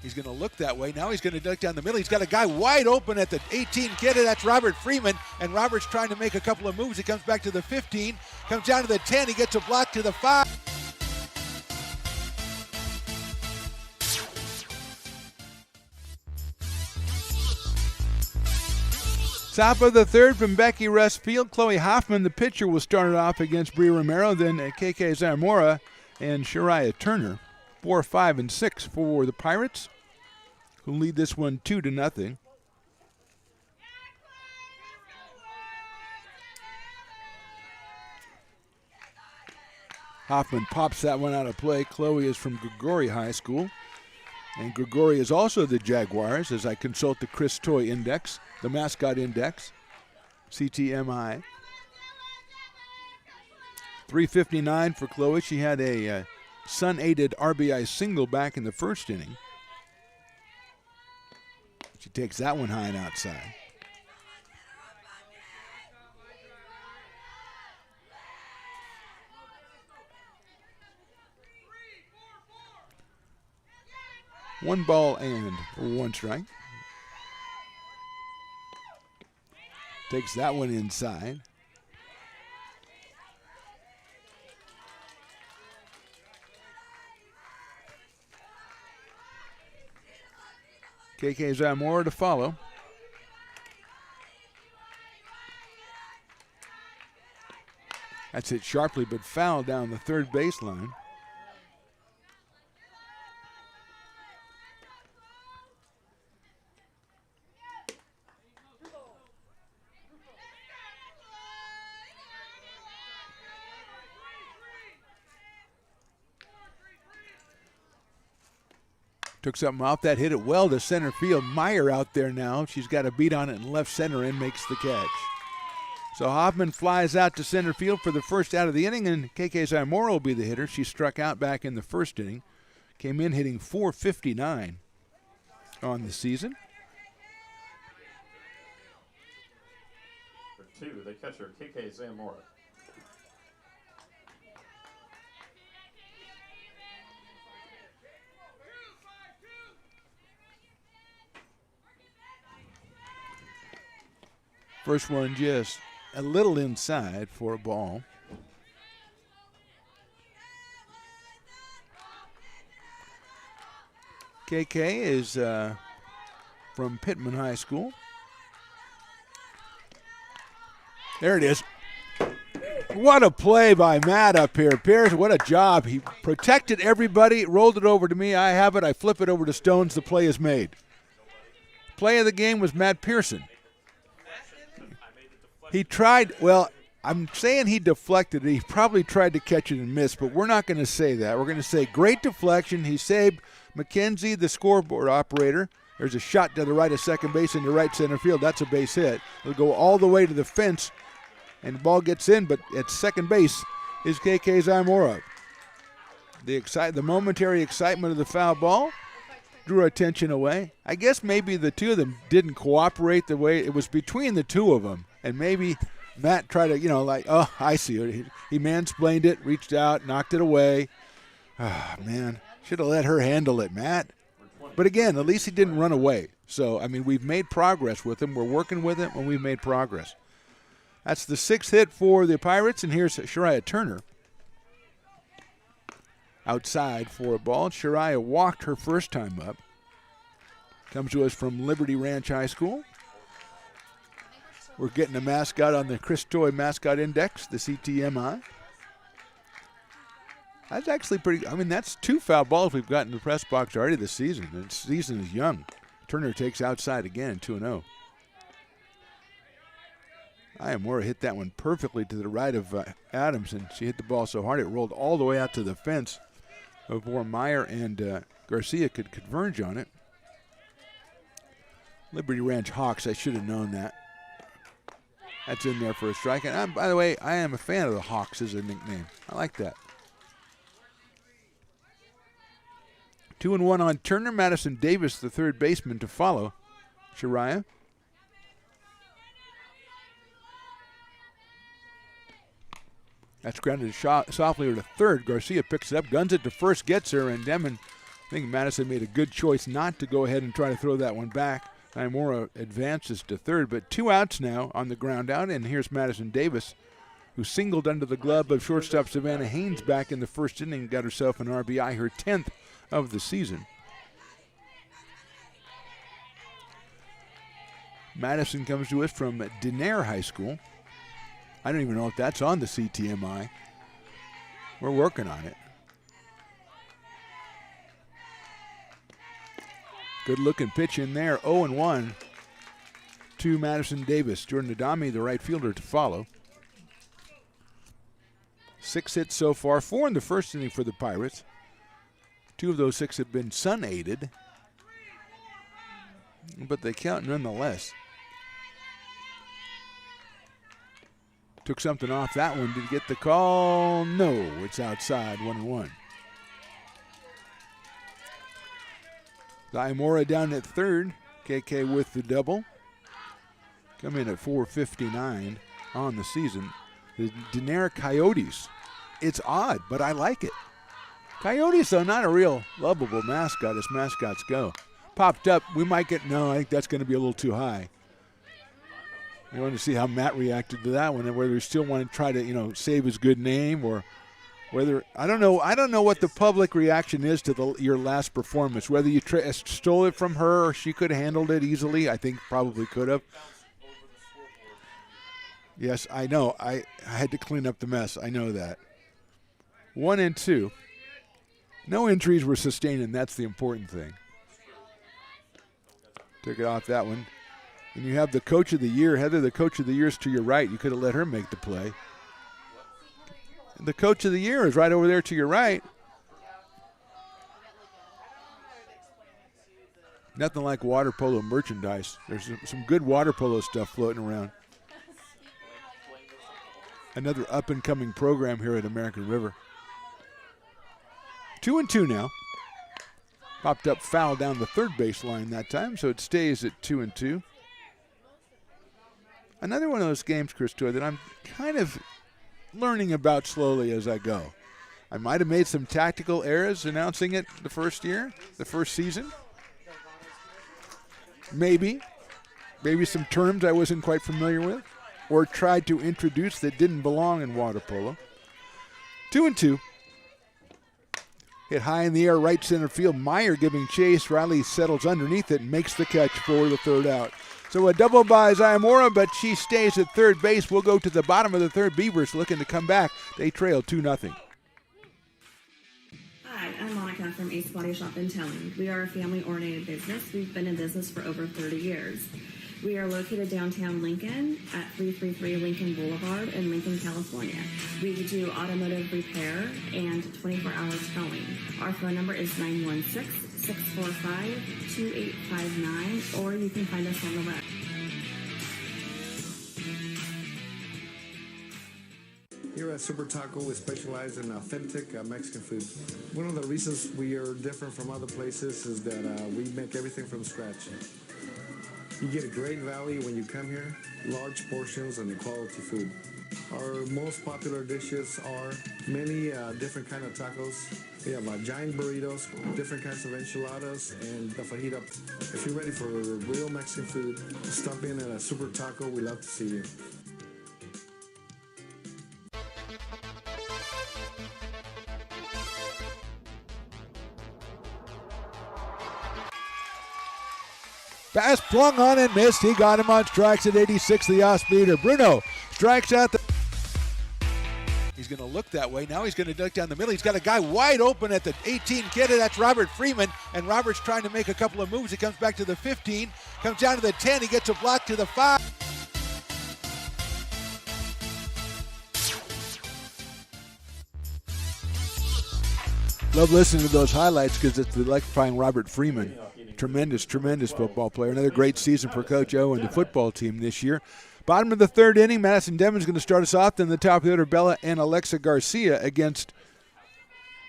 He's going to look that way. Now he's going to duck down the middle. He's got a guy wide open at the 18 kid. That's Robert Freeman. And Robert's trying to make a couple of moves. He comes back to the 15, comes down to the 10. He gets a block to the 5. Top of the third from Becky Russ Field. Chloe Hoffman, the pitcher, will start it off against Brie Romero. Then KK Zamora and Shariah Turner. 4, 5, and 6 for the Pirates, who lead this one 2-0. Hoffman pops that one out of play. Chloe is from Grigori High School. And Grigori is also the Jaguars, as I consult the Chris Toy Index, the mascot index, CTMI. 359 for Chloe. She had a sun-aided RBI single back in the first inning. She takes that one high and outside. One ball and 1 strike. Takes that one inside. KK Zamora to follow. That's hit sharply but foul down the third baseline. Took something off that, hit it well to center field. Meyer out there now. She's got a beat on it in left center and makes the catch. So Hoffman flies out to center field for the first out of the inning, and KK Zamora will be the hitter. She struck out back in the first inning. Came in hitting .459 on the season. For 2, the catcher, KK Zamora. First one just a little inside for a ball. KK is from Pittman High School. There it is. What a play by Matt up here. Pierce, what a job. He protected everybody, rolled it over to me. I have it. I flip it over to Stones. The play is made. Play of the game was Matt Pearson. He tried, well, I'm saying he deflected it. He probably tried to catch it and miss, but we're not going to say that. We're going to say great deflection. He saved McKenzie, the scoreboard operator. There's a shot to the right of second base in the right center field. That's a base hit. It'll go all the way to the fence, and the ball gets in, but at second base is KK Zamora. The momentary excitement of the foul ball drew attention away. I guess maybe the two of them didn't cooperate the way it was between the two of them. And maybe Matt tried to, oh, I see it. He mansplained it, reached out, knocked it away. Ah, man, should have let her handle it, Matt. But again, at least he didn't run away. So, I mean, we've made progress with him. We're working with him, and we've made progress. That's the 6th hit for the Pirates, and here's Shariah Turner. Outside for a ball. Shariah walked her first time up. Comes to us from Liberty Ranch High School. We're getting a mascot on the Chris Toy Mascot Index, the CTMI. That's actually pretty, that's 2 foul balls we've got in the press box already this season. The season is young. Turner takes outside again, 2-0. Iamora hit that one perfectly to the right of Adams, and she hit the ball so hard it rolled all the way out to the fence before Meyer and Garcia could converge on it. Liberty Ranch Hawks, I should have known that. That's in there for a strike. And by the way, I am a fan of the Hawks as a nickname. I like that. 2-1 on Turner. Madison Davis, the third baseman, to follow Shariah. That's grounded softly to third. Garcia picks it up, guns it to first, gets her, and Demon, I think Madison made a good choice not to go ahead and try to throw that one back. Imora advances to third, but 2 outs now on the ground out, and here's Madison Davis, who singled under the glove of shortstop Savannah Haynes back in the first inning and got herself an RBI, her 10th of the season. Madison comes to us from Denair High School. I don't even know if that's on the CTMI. We're working on it. Good looking pitch in there, 0-1 to Madison Davis. Jordan Adami, the right fielder, to follow. 6 hits so far, 4 in the first inning for the Pirates. 2 of those 6 have been sun-aided, but they count nonetheless. Took something off that one. Did he get the call? No, it's outside, 1-1. Imora down at third. KK with the double. Come in at .459 on the season. The Denair Coyotes. It's odd, but I like it. Coyotes, though, not a real lovable mascot as mascots go. Popped up. We might get, no, I think that's going to be a little too high. I want to see how Matt reacted to that one and whether he still want to try to, save his good name or whether, I don't know what the public reaction is to your last performance. Whether you stole it from her or she could have handled it easily. I think probably could have. Yes, I know. I had to clean up the mess. I know that. 1-2. No injuries were sustained, and that's the important thing. Took it off that one. And you have the Coach of the Year. Heather, the Coach of the Year is to your right. You could have let her make the play. The Coach of the Year is right over there to your right. Nothing like water polo merchandise. There's some good water polo stuff floating around. Another up-and-coming program here at American River. 2-2 now. Popped up foul down the third baseline that time, so it stays at 2-2. Another one of those games, Chris Toy, that I'm kind of learning about slowly as I go. I might have made some tactical errors announcing it the first season. Maybe some terms I wasn't quite familiar with or tried to introduce that didn't belong in water polo. 2-2. Hit high in the air, right center field. Meyer giving chase. Riley settles underneath it and makes the catch for the third out. So a double by Zayamura, but she stays at third base. We'll go to the bottom of the third. Beavers looking to come back. They trail 2-0. Hi, I'm Monica from Ace Body Shop in Telling. We are a family-oriented business. We've been in business for over 30 years. We are located downtown Lincoln at 333 Lincoln Boulevard in Lincoln, California. We do automotive repair and 24-hour towing. Our phone number is 916-645-2859, or you can find us on the web. Here at Super Taco, we specialize in authentic Mexican food. One of the reasons we are different from other places is that we make everything from scratch. You get a great value when you come here, large portions and quality food. Our most popular dishes are many different kind of tacos. We have giant burritos, different kinds of enchiladas, and the fajita. If you're ready for real Mexican food, stop in at a Super Taco. We love to see you. Pass swung on and missed. He got him on strikes at 86, the off-speeder. Bruno strikes out the... He's going to look that way. Now he's going to duck down the middle. He's got a guy wide open at the 18 kid. That's Robert Freeman. And Robert's trying to make a couple of moves. He comes back to the 15, comes down to the 10. He gets a block to the 5. Love listening to those highlights because it's electrifying. Robert Freeman. Tremendous football player. Another great season for Coach O and the football team this year. Bottom of the third inning, Madison Devon's going to start us off. Then the top of the order, Bella and Alexa Garcia against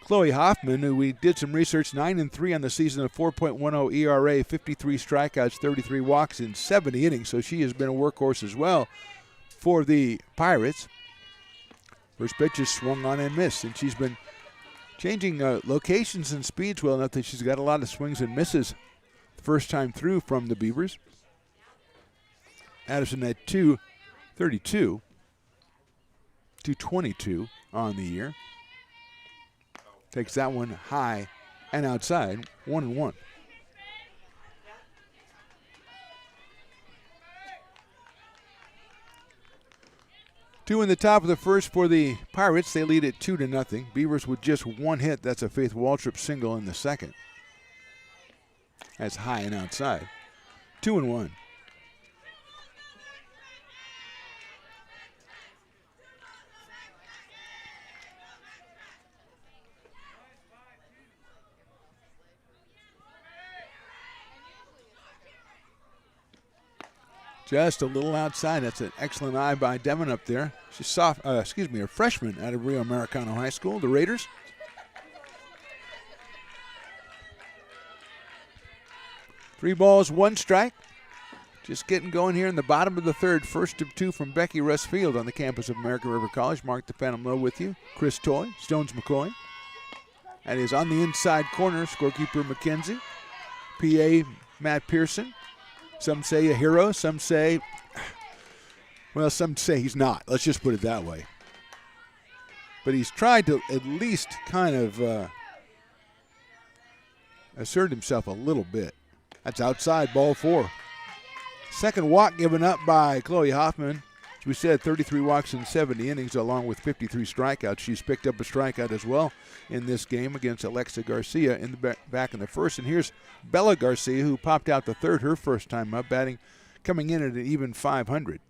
Chloe Hoffman, who we did some research, 9-3 on the season, a 4.10 ERA, 53 strikeouts, 33 walks in 70 innings. So she has been a workhorse as well for the Pirates. First pitch is swung on and missed, and she's been changing locations and speeds well enough that she's got a lot of swings and misses first time through from the Beavers. Addison at 232, 222 on the year. Takes that one high and outside, 1-1. Two in the top of the first for the Pirates. They lead at 2-0. Beavers with just one hit. That's a Faith Waltrip single in the second. That's high and outside. 2-1. Just a little outside. That's an excellent eye by Devon up there. She's a freshman out of Rio Americano High School, the Raiders. Three balls, one strike. Just getting going here in the bottom of the third. First of two from Becky Russfield on the campus of American River College. Mark the Phantom Low with you. Chris Toy, Stones McCoy. That is on the inside corner, scorekeeper McKenzie. PA, Matt Pearson. Some say a hero, some say he's not. Let's just put it that way. But he's tried to at least kind of assert himself a little bit. That's outside, ball 4. Second walk given up by Chloe Hoffman. As we said, 33 walks in 70 innings along with 53 strikeouts. She's picked up a strikeout as well in this game against Alexa Garcia in the back in the first. And here's Bella Garcia, who popped out the third, her first time up, coming in at an even 500.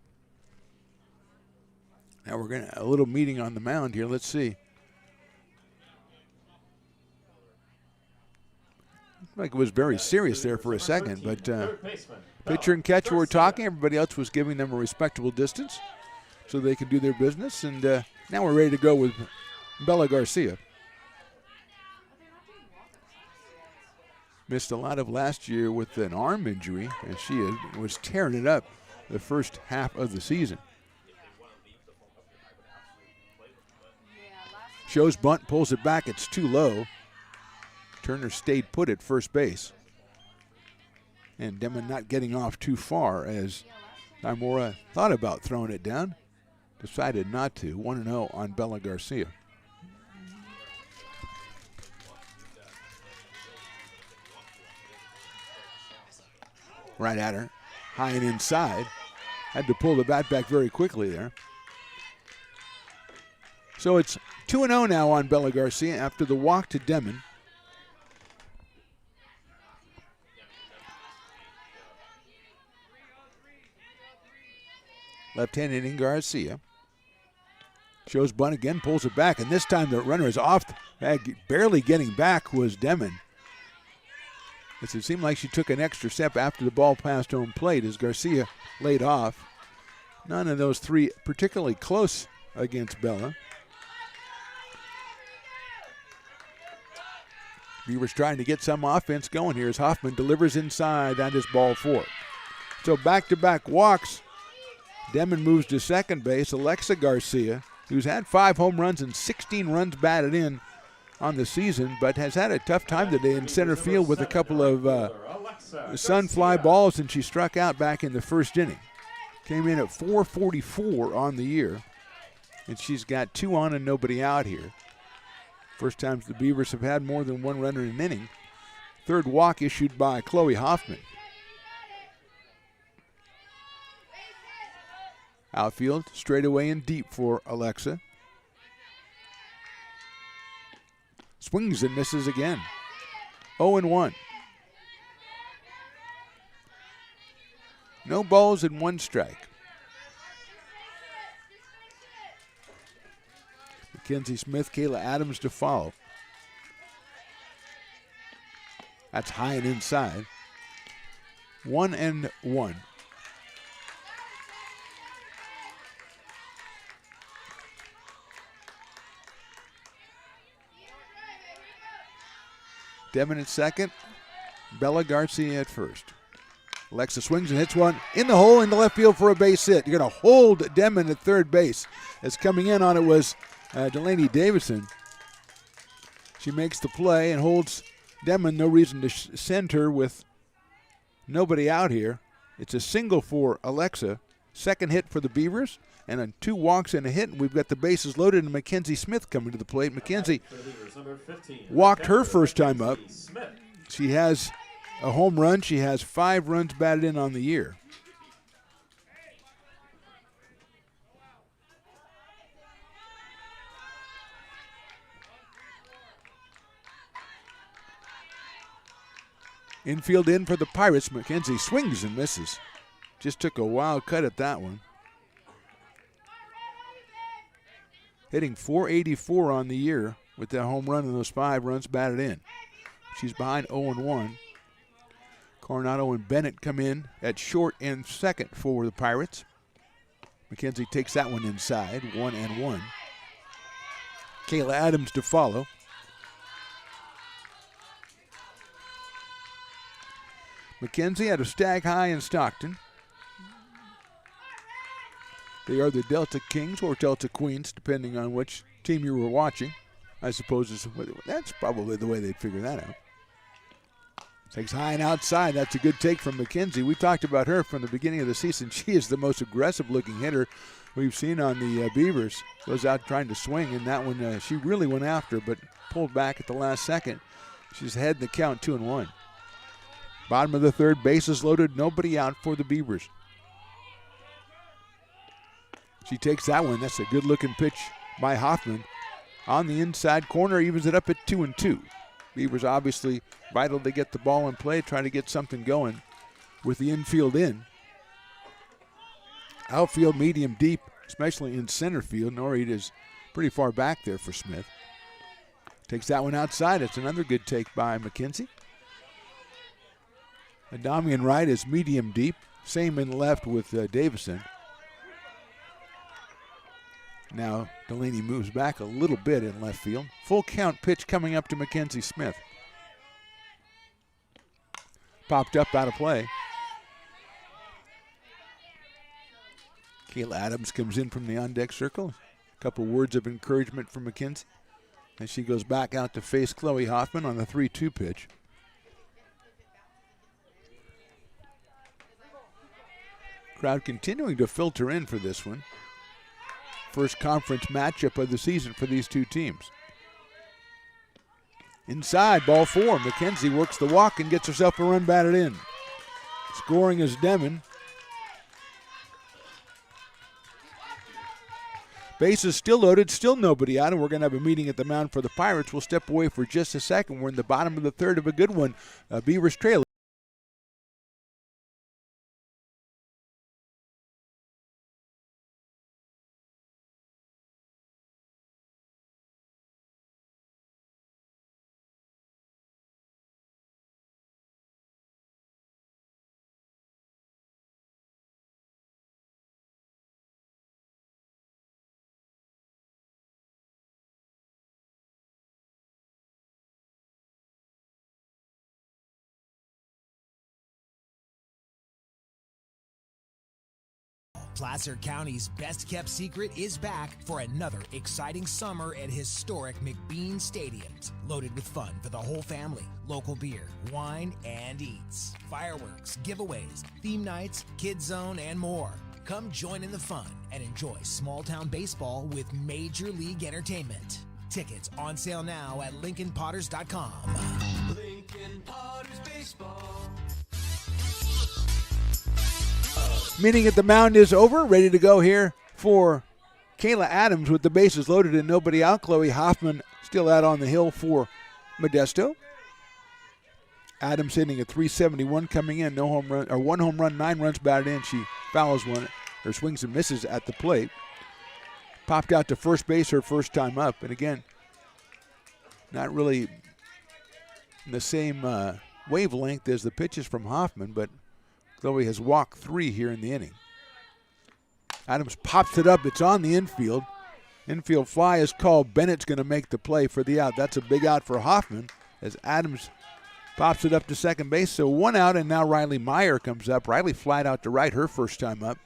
Now we're going to a little meeting on the mound here. Let's see. Like it was very serious there for a second, but pitcher and catcher were talking. Everybody else was giving them a respectable distance so they could do their business. And now we're ready to go with Bella Garcia. missed a lot of last year with an arm injury, and she was tearing it up the first half of the season. Shows bunt, pulls it back. It's too low. Turner stayed put at first base. And Demon not getting off too far as Naimura thought about throwing it down. Decided not to. 1-0 on Bella Garcia. Right at her. High and inside. Had to pull the bat back very quickly there. So it's 2-0 now on Bella Garcia after the walk to Demon. Left-hand inning Garcia. Shows bunt again, pulls it back, and this time the runner is off. Barely getting back was Demon. It seemed like she took an extra step after the ball passed home plate as Garcia laid off. None of those three particularly close against Bella. Beavers trying to get some offense going here as Hoffman delivers inside. That is ball 4. So back-to-back walks. Demon moves to second base. Alexa Garcia, who's had 5 home runs and 16 runs batted in on the season, but has had a tough time today in center field with a couple of sunfly balls, and she struck out back in the first inning. Came in at .444 on the year, and she's got 2 on and nobody out here. First times the Beavers have had more than 1 runner in an inning. Third walk issued by Chloe Hoffman. Outfield, straightaway and deep for Alexa. Swings and misses again. 0-1. No balls and 1 strike. Mackenzie Smith, Kayla Adams to follow. That's high and inside. 1-1. Demon at second, Bella Garcia at first. Alexa swings and hits one in the hole into left field for a base hit. You're going to hold Demon at third base. As coming in on it was Delaney Davison. She makes the play and holds Demon. No reason to send her with nobody out here. It's a single for Alexa. Second hit for the Beavers. And on 2 walks and a hit, and we've got the bases loaded, and Mackenzie Smith coming to the plate. Mackenzie walked her first time up. She has a home run. She has 5 runs batted in on the year. Infield in for the Pirates. Mackenzie swings and misses. Just took a wild cut at that one. Hitting .484 on the year with that home run and those 5 runs batted in. She's behind 0-1. Coronado and Bennett come in at short and second for the Pirates. Mackenzie takes that one inside, 1-1. Kayla Adams to follow. Mackenzie out of Stag High in Stockton. They are the Delta Kings or Delta Queens, depending on which team you were watching. I suppose that's probably the way they'd figure that out. Takes high and outside. That's a good take from Mackenzie. We talked about her from the beginning of the season. She is the most aggressive-looking hitter we've seen on the Beavers. Goes out trying to swing, and that one she really went after, but pulled back at the last second. She's ahead in the count, 2-1. Bottom of the third, bases loaded, nobody out for the Beavers. She takes that one. That's a good-looking pitch by Hoffman. On the inside corner, evens it up at 2-2. Beavers obviously vital to get the ball in play, trying to get something going with the infield in. Outfield medium deep, especially in center field. Norreed is pretty far back there for Smith. Takes that one outside. It's another good take by McKenzie. Adamian right is medium deep. Same in left with Davison. Now Delaney moves back a little bit in left field. Full count pitch coming up to Mackenzie Smith. popped up out of play. Kayla Adams comes in from the on-deck circle. A couple words of encouragement from McKenzie. And she goes back out to face Chloe Hoffman on the 3-2 pitch. Crowd continuing to filter in for this one. First conference matchup of the season for these two teams. Inside, ball 4. McKenzie works the walk and gets herself a run batted in. Scoring is Demon. Bases still loaded, still nobody out, and we're going to have a meeting at the mound for the Pirates. We'll step away for just a second. We're in the bottom of the third of a good one. Beavers trail. Placer County's best-kept secret is back for another exciting summer at historic McBean Stadiums. Loaded with fun for the whole family, local beer, wine, and eats. Fireworks, giveaways, theme nights, kids zone, and more. Come join in the fun and enjoy small-town baseball with Major League Entertainment. Tickets on sale now at LincolnPotters.com. Lincoln Potters Baseball. Meeting at the mound is over. Ready to go here for Kayla Adams with the bases loaded and nobody out. Chloe Hoffman still out on the hill for Modesto. Adams hitting a .371 coming in. No home run, or 1 home run, 9 runs batted in. She fouls one, or swings and misses at the plate. Popped out to first base her first time up. And again, not really in the same wavelength as the pitches from Hoffman, but Chloe has walked 3 here in the inning. Adams pops it up. It's on the infield. Infield fly is called. Bennett's going to make the play for the out. That's a big out for Hoffman as Adams pops it up to second base. So 1 out, and now Riley Meyer comes up. Riley flied out to right her first time up.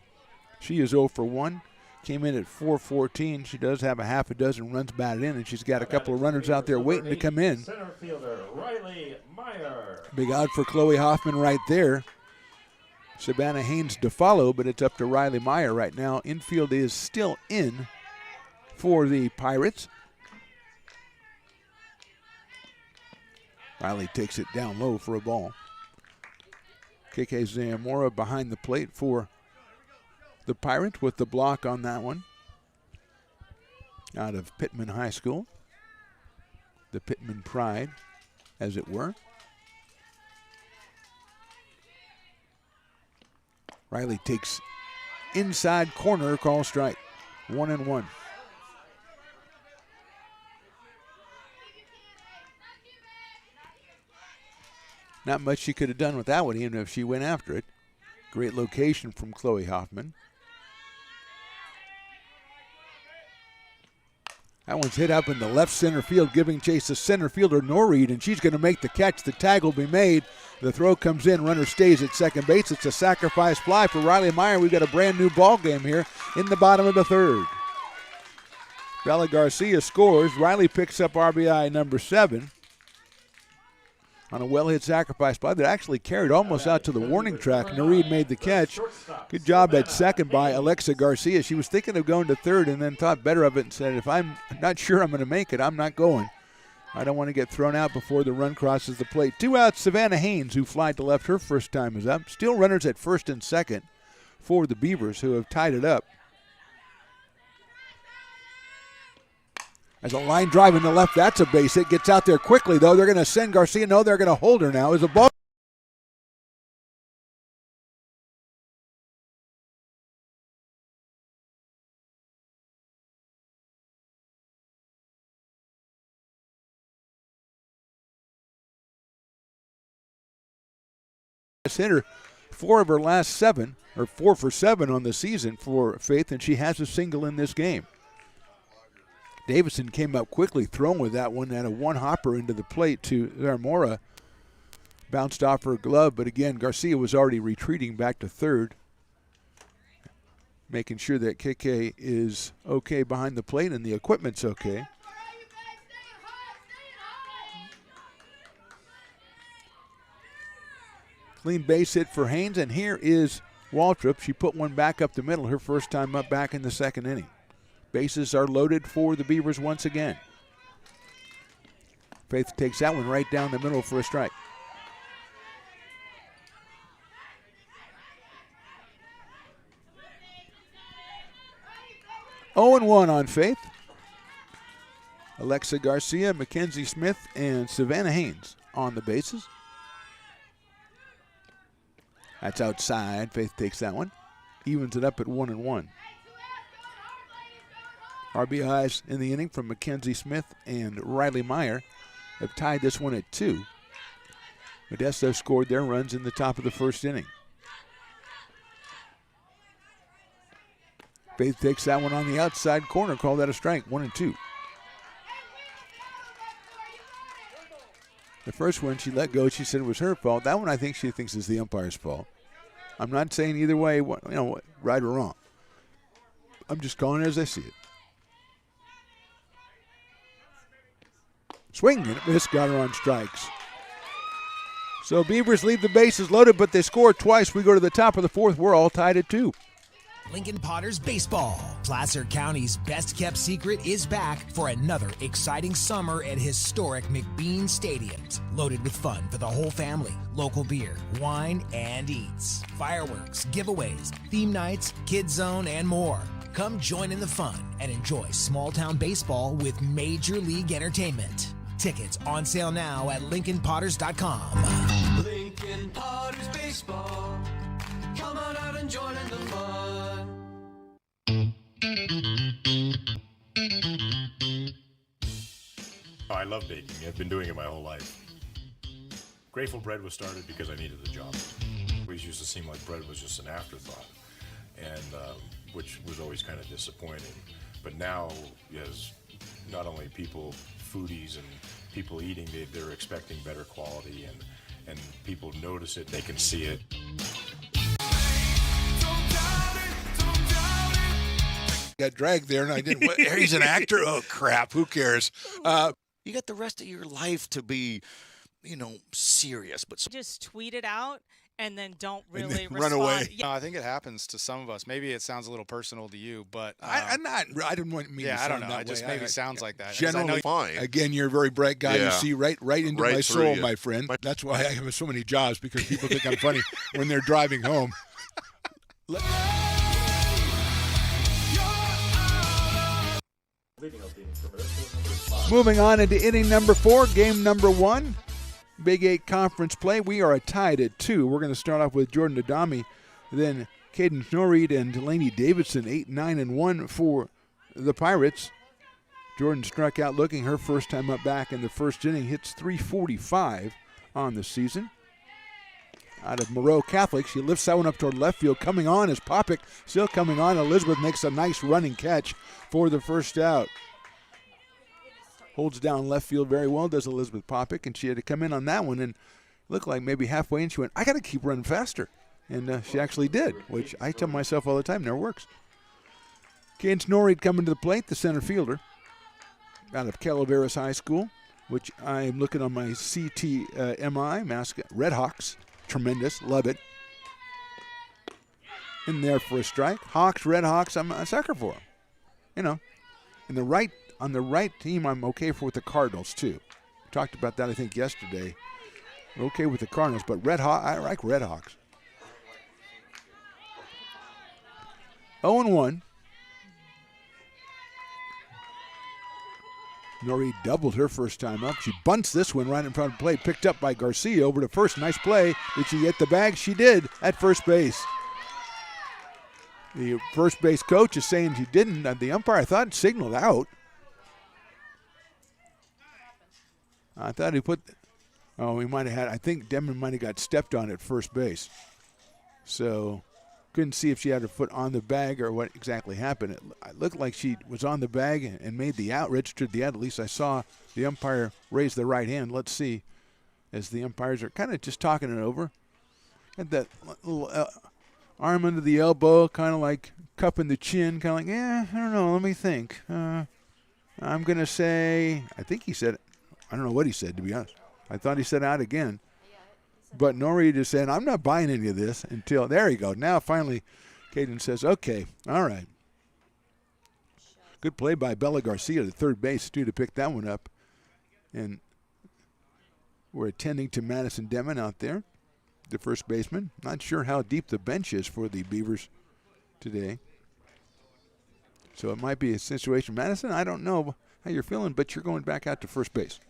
She is 0 for 1. Came in at .414. She does have a half a dozen runs batted in, and she's got a couple of runners out there waiting to come in. Center fielder Riley Meyer. Big out for Chloe Hoffman right there. Savannah Haynes to follow, but it's up to Riley Meyer right now. Infield is still in for the Pirates. Riley takes it down low for a ball. KK Zamora behind the plate for the Pirates with the block on that one. Out of Pittman High School. The Pittman Pride, as it were. Riley takes inside corner, call strike. 1-1. Not much she could have done with that one, even if she went after it. Great location from Chloe Hoffman. That one's hit up in the left center field, giving chase to center fielder Norreed, and she's going to make the catch. The tag will be made. The throw comes in. Runner stays at second base. It's a sacrifice fly for Riley Meyer. We've got a brand new ball game here in the bottom of the third. Bella Garcia scores. Riley picks up RBI number 7 on a well-hit sacrifice fly that actually carried almost out to the warning track. Norreed made the catch. Good job at second by Alexa Garcia. She was thinking of going to third and then thought better of it and said, if I'm not sure I'm going to make it, I'm not going. I don't want to get thrown out before the run crosses the plate. 2 outs, Savannah Haynes, who flied to left her first time, is up. Still runners at first and second for the Beavers, who have tied it up. As a line drive in the left, that's a base hit. Gets out there quickly, though. They're going to send Garcia. No, they're going to hold her now. As a ball. Hitter, 4 of her last 7, or 4 for 7 on the season for Faith, and she has a single in this game. Davison came up quickly, thrown with that one, and a one-hopper into the plate to Zamora. Bounced off her glove, but again, Garcia was already retreating back to third, making sure that Keke is okay behind the plate and the equipment's okay. Clean base hit for Haynes, and here is Waltrip. She put one back up the middle, her first time up back in the second inning. Bases are loaded for the Beavers once again. Faith takes that one right down the middle for a strike. Oh and 1 on Faith. Alexa Garcia, Mackenzie Smith, and Savannah Haynes on the bases. That's outside. Faith takes that one. Evens it up at 1 and 1. RBIs in the inning from Mackenzie Smith and Riley Meyer have tied this one at 2. Modesto scored their runs in the top of the first inning. Faith takes that one on the outside corner. Call that a strike. 1 and 2. The first one she let go, she said it was her fault. That one I think she thinks is the umpire's fault. I'm not saying either way, right or wrong. I'm just calling it as I see it. Swing and a miss, got her on strikes. So Beavers leave the bases loaded, but they score twice. We go to the top of the fourth. We're all tied at 2. Lincoln Potters Baseball. Placer County's best-kept secret is back for another exciting summer at historic McBean Stadiums. Loaded with fun for the whole family, local beer, wine, and eats. Fireworks, giveaways, theme nights, kids zone, and more. Come join in the fun and enjoy small-town baseball with Major League Entertainment. Tickets on sale now at LincolnPotters.com. Lincoln Potters Baseball. Come on out and join in the fun. I love baking. I've been doing it my whole life. Grateful Bread was started because I needed the job. It always used to seem like bread was just an afterthought, and which was always kind of disappointing. But now, as not only people, foodies and people eating, they're expecting better quality, and people notice it, they can see it. Got dragged there, and I didn't. He's an actor? Oh, crap. Who cares? You got the rest of your life to be, serious. But just tweet it out and then don't really run away. Yeah. I think it happens to some of us. Maybe it sounds a little personal to you, but I didn't want me. Yeah, to I sound don't know. that It just way. maybe sounds like that. Generally, fine. Again, you're a very bright guy. Yeah. You see right into Right my through soul, you. my friend. That's why I have so many jobs, because people think I'm funny when they're driving home. Moving on into inning number 4, game number 1. Big 8 conference play. We are tied at 2. We're going to start off with Jordan Adami, then Caden Norreed and Delaney Davidson, 8, 9, and 1 for the Pirates. Jordan struck out looking, her first time up back in the first inning, hits .345 on the season. Out of Moreau Catholic, she lifts that one up toward left field. Coming on is Popick, still coming on. Elizabeth makes a nice running catch for the first out. Holds down left field very well, does Elizabeth Popick, and she had to come in on that one and looked like maybe halfway in she went, I got to keep running faster. And she actually did, which I tell myself all the time, never works. Caden Norreed coming to the plate, the center fielder, out of Calaveras High School, which I'm looking on my CTMI mascot, Red Hawks. Tremendous, love it. In there for a strike. Hawks, Red Hawks, I'm a sucker for them. On the right team, I'm okay for with the Cardinals too. We talked about that, I think, yesterday. We're okay with the Cardinals, but I like Red Hawks. 0-1. Norrie doubled her first time up. She bunts this one right in front of the plate. Picked up by Garcia over to first. Nice play. Did she get the bag? She did at first base. The first base coach is saying she didn't. The umpire, I thought, signaled out. I thought he put. Oh, he might have had. I think Denman might have got stepped on at first base. So couldn't see if she had her foot on the bag or what exactly happened. It looked like she was on the bag and made the out, registered the out. At least I saw the umpire raise the right hand. Let's see as the umpires are kind of just talking it over. Had that little arm under the elbow, kind of like cupping the chin, kind of like, yeah, I don't know, let me think. I'm going to say, I think he said, I don't know what he said, to be honest. I thought he said out again. But Nori just said, I'm not buying any of this until, there you go. Now finally, Caden says, okay, all right. Good play by Bella Garcia, the third base, too, to pick that one up. And we're attending to Madison Demon out there, the first baseman. Not sure how deep the bench is for the Beavers today. So it might be a situation. Madison, I don't know how you're feeling, but you're going back out to first base.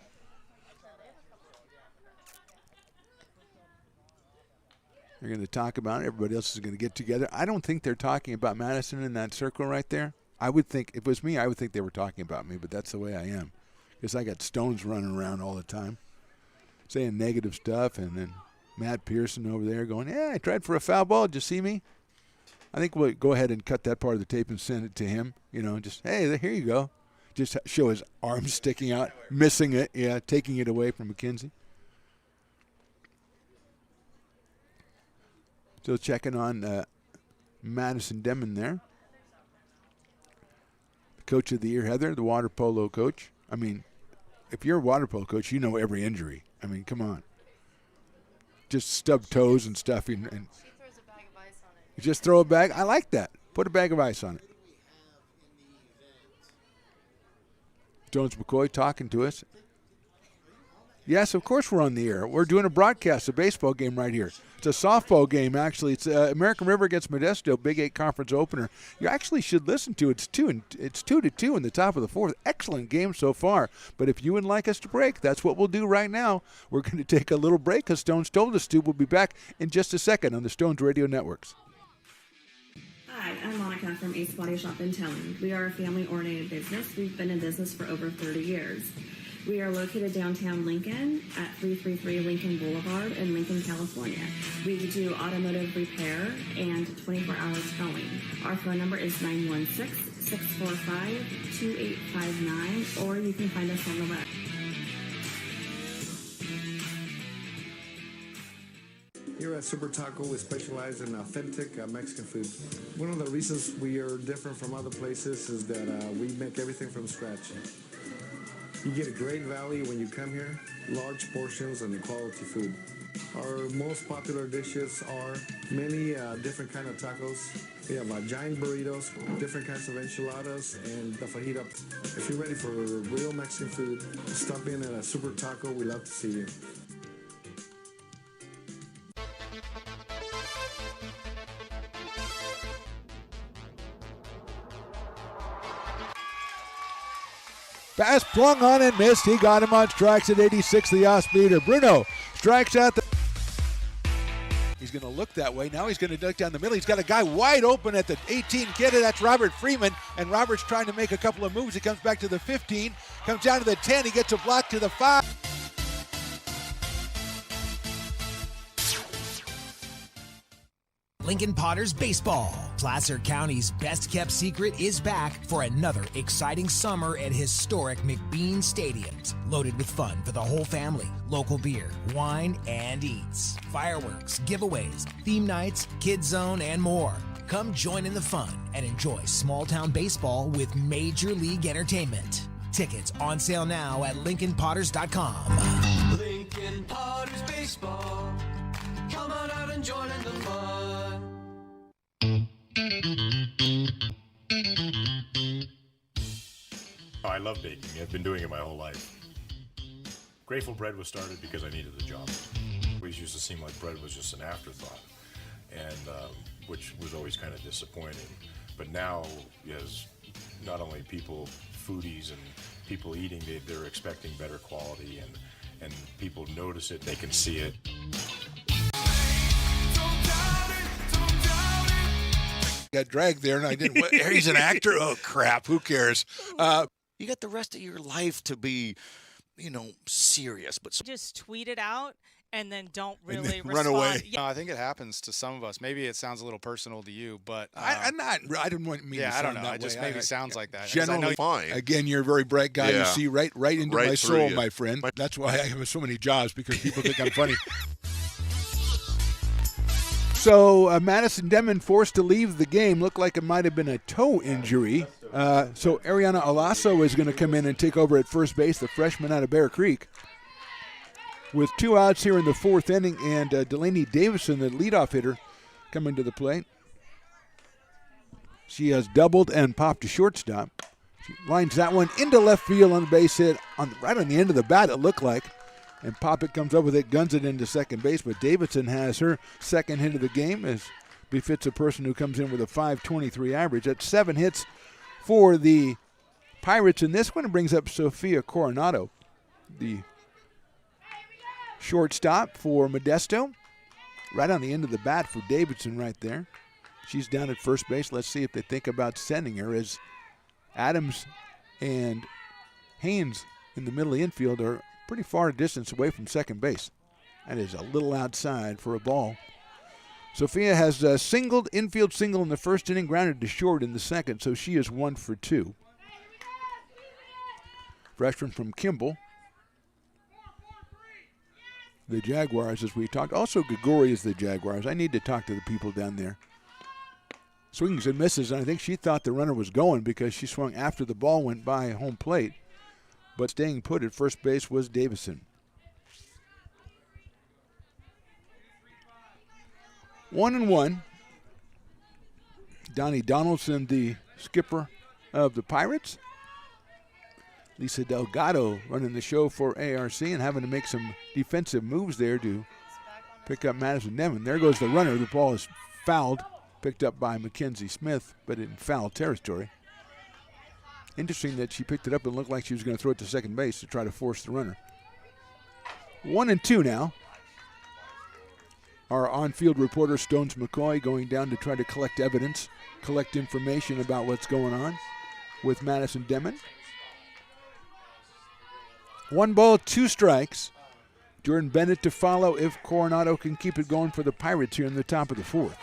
They're going to talk about it. Everybody else is going to get together. I don't think they're talking about Madison in that circle right there. I would think, if it was me, I would think they were talking about me, but that's the way I am. Because I got Stones running around all the time, saying negative stuff, and then Matt Pearson over there going, yeah, I tried for a foul ball. Did you see me? I think we'll go ahead and cut that part of the tape and send it to him. You know, just, hey, here you go. Just show his arms sticking out, missing it, yeah, taking it away from McKenzie. Still checking on Madison Demon there. Coach of the year, Heather, the water polo coach. I mean, if you're a water polo coach, you know every injury. I mean, come on. Just stub toes and stuff. And She throws a bag of ice on it. you just throw a bag. I like that. Put a bag of ice on it. Jones McCoy talking to us. Yes, of course we're on the air. We're doing a broadcast, a baseball game right here. It's a softball game, actually. It's American River against Modesto, Big 8 conference opener. You actually should listen to it. It's 2-2 in the top of the fourth. Excellent game so far. But if you would like us to break, that's what we'll do right now. We're going to take a little break because Stones told us to. We'll be back in just a second on the Stones Radio Networks. Hi, I'm Monica from Ace Body Shop and Towing. We are a family-oriented business. We've been in business for over 30 years. We are located downtown Lincoln at 333 Lincoln Boulevard in Lincoln, California. We do automotive repair and 24-hour towing. Our phone number is 916-645-2859, or you can find us on the web. Here at Super Taco, we specialize in authentic Mexican food. One of the reasons we are different from other places is that we make everything from scratch. You get a great value when you come here, large portions and quality food. Our most popular dishes are many different kind of tacos. We have giant burritos, different kinds of enchiladas, and the fajita. If you're ready for real Mexican food, stop in at a Super Taco. We love to see you. Pass flung on and missed. He got him on strikes at 86, the off-speeder. Bruno strikes out the... He's going to look that way. Now he's going to duck down the middle. He's got a guy wide open at the 18 kid. That's Robert Freeman. And Robert's trying to make a couple of moves. He comes back to the 15. Comes down to the 10. He gets a block to the 5. Lincoln Potters Baseball. Placer County's best-kept secret is back for another exciting summer at historic McBean Stadiums. Loaded with fun for the whole family, local beer, wine, and eats. Fireworks, giveaways, theme nights, kids zone, and more. Come join in the fun and enjoy small-town baseball with Major League Entertainment. Tickets on sale now at LincolnPotters.com. Lincoln Potters Baseball. Come on out and join in the fun. Oh, I love baking. I've been doing it my whole life. Grateful Bread was started because I needed a job. It always used to seem like bread was just an afterthought, and which was always kind of disappointing. But now, as not only people, foodies and people eating, they're expecting better quality, and people notice it, they can see it. Got dragged there, and I didn't. He's an actor? Oh, crap. Who cares? You got the rest of your life to be, serious. But just tweet it out and then don't And really then run respond. away. Yeah. No, I think it happens to some of us. Maybe it sounds a little personal to you, but I didn't want me to yeah, I don't sound know. that It just way. maybe sounds like that. 'Cause Generally, I know fine. Again, you're a very bright guy. You Yeah. see right into Right my through soul, you. my friend. That's why I have so many jobs, because people think I'm funny. So Madison Demon forced to leave the game. Looked like it might have been a toe injury. So Ariana Alasso is going to come in and take over at first base, the freshman out of Bear Creek. With 2 outs here in the 4th inning, and Delaney Davison, the leadoff hitter, coming to the plate. She has doubled and popped to shortstop. She lines that one into left field on the base hit, right on the end of the bat, it looked like. And Poppett comes up with it, guns it into second base. But Davidson has her second hit of the game, as befits a person who comes in with a .523 average. That's 7 hits for the Pirates in this one. It brings up Sophia Coronado, the shortstop for Modesto. Right on the end of the bat for Davidson right there. She's down at first base. Let's see if they think about sending her, as Adams and Haynes in the middle of the infield are pretty far distance away from second base. That is a little outside for a ball. Sophia has a infield single in the first inning, grounded to short in the second, so she is 1 for 2. Freshman from Kimball. The Jaguars, as we talked. Also, Gagori is the Jaguars. I need to talk to the people down there. Swings and misses, and I think she thought the runner was going because she swung after the ball went by home plate. But staying put at first base was Davison. 1-1. Donnie Donaldson, the skipper of the Pirates. Lisa Delgado running the show for ARC and having to make some defensive moves there to pick up Madison Demon. There goes the runner. The ball is fouled, picked up by Mackenzie Smith, but in foul territory. Interesting that she picked it up and looked like she was going to throw it to second base to try to force the runner. 1-2 now. Our on-field reporter, Stones McCoy, going down to try to collect evidence, collect information about what's going on with Madison Demon. 1 ball, 2 strikes. Jordan Bennett to follow if Coronado can keep it going for the Pirates here in the top of the 4th.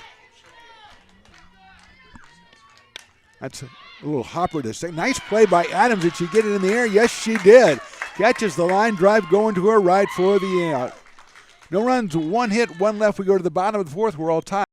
That's a little hopper to say. Nice play by Adams. Did she get it in the air? Yes, she did. Catches the line drive going to her right for the out. No runs, 1 hit, 1 left. We go to the bottom of the 4th. We're all tied.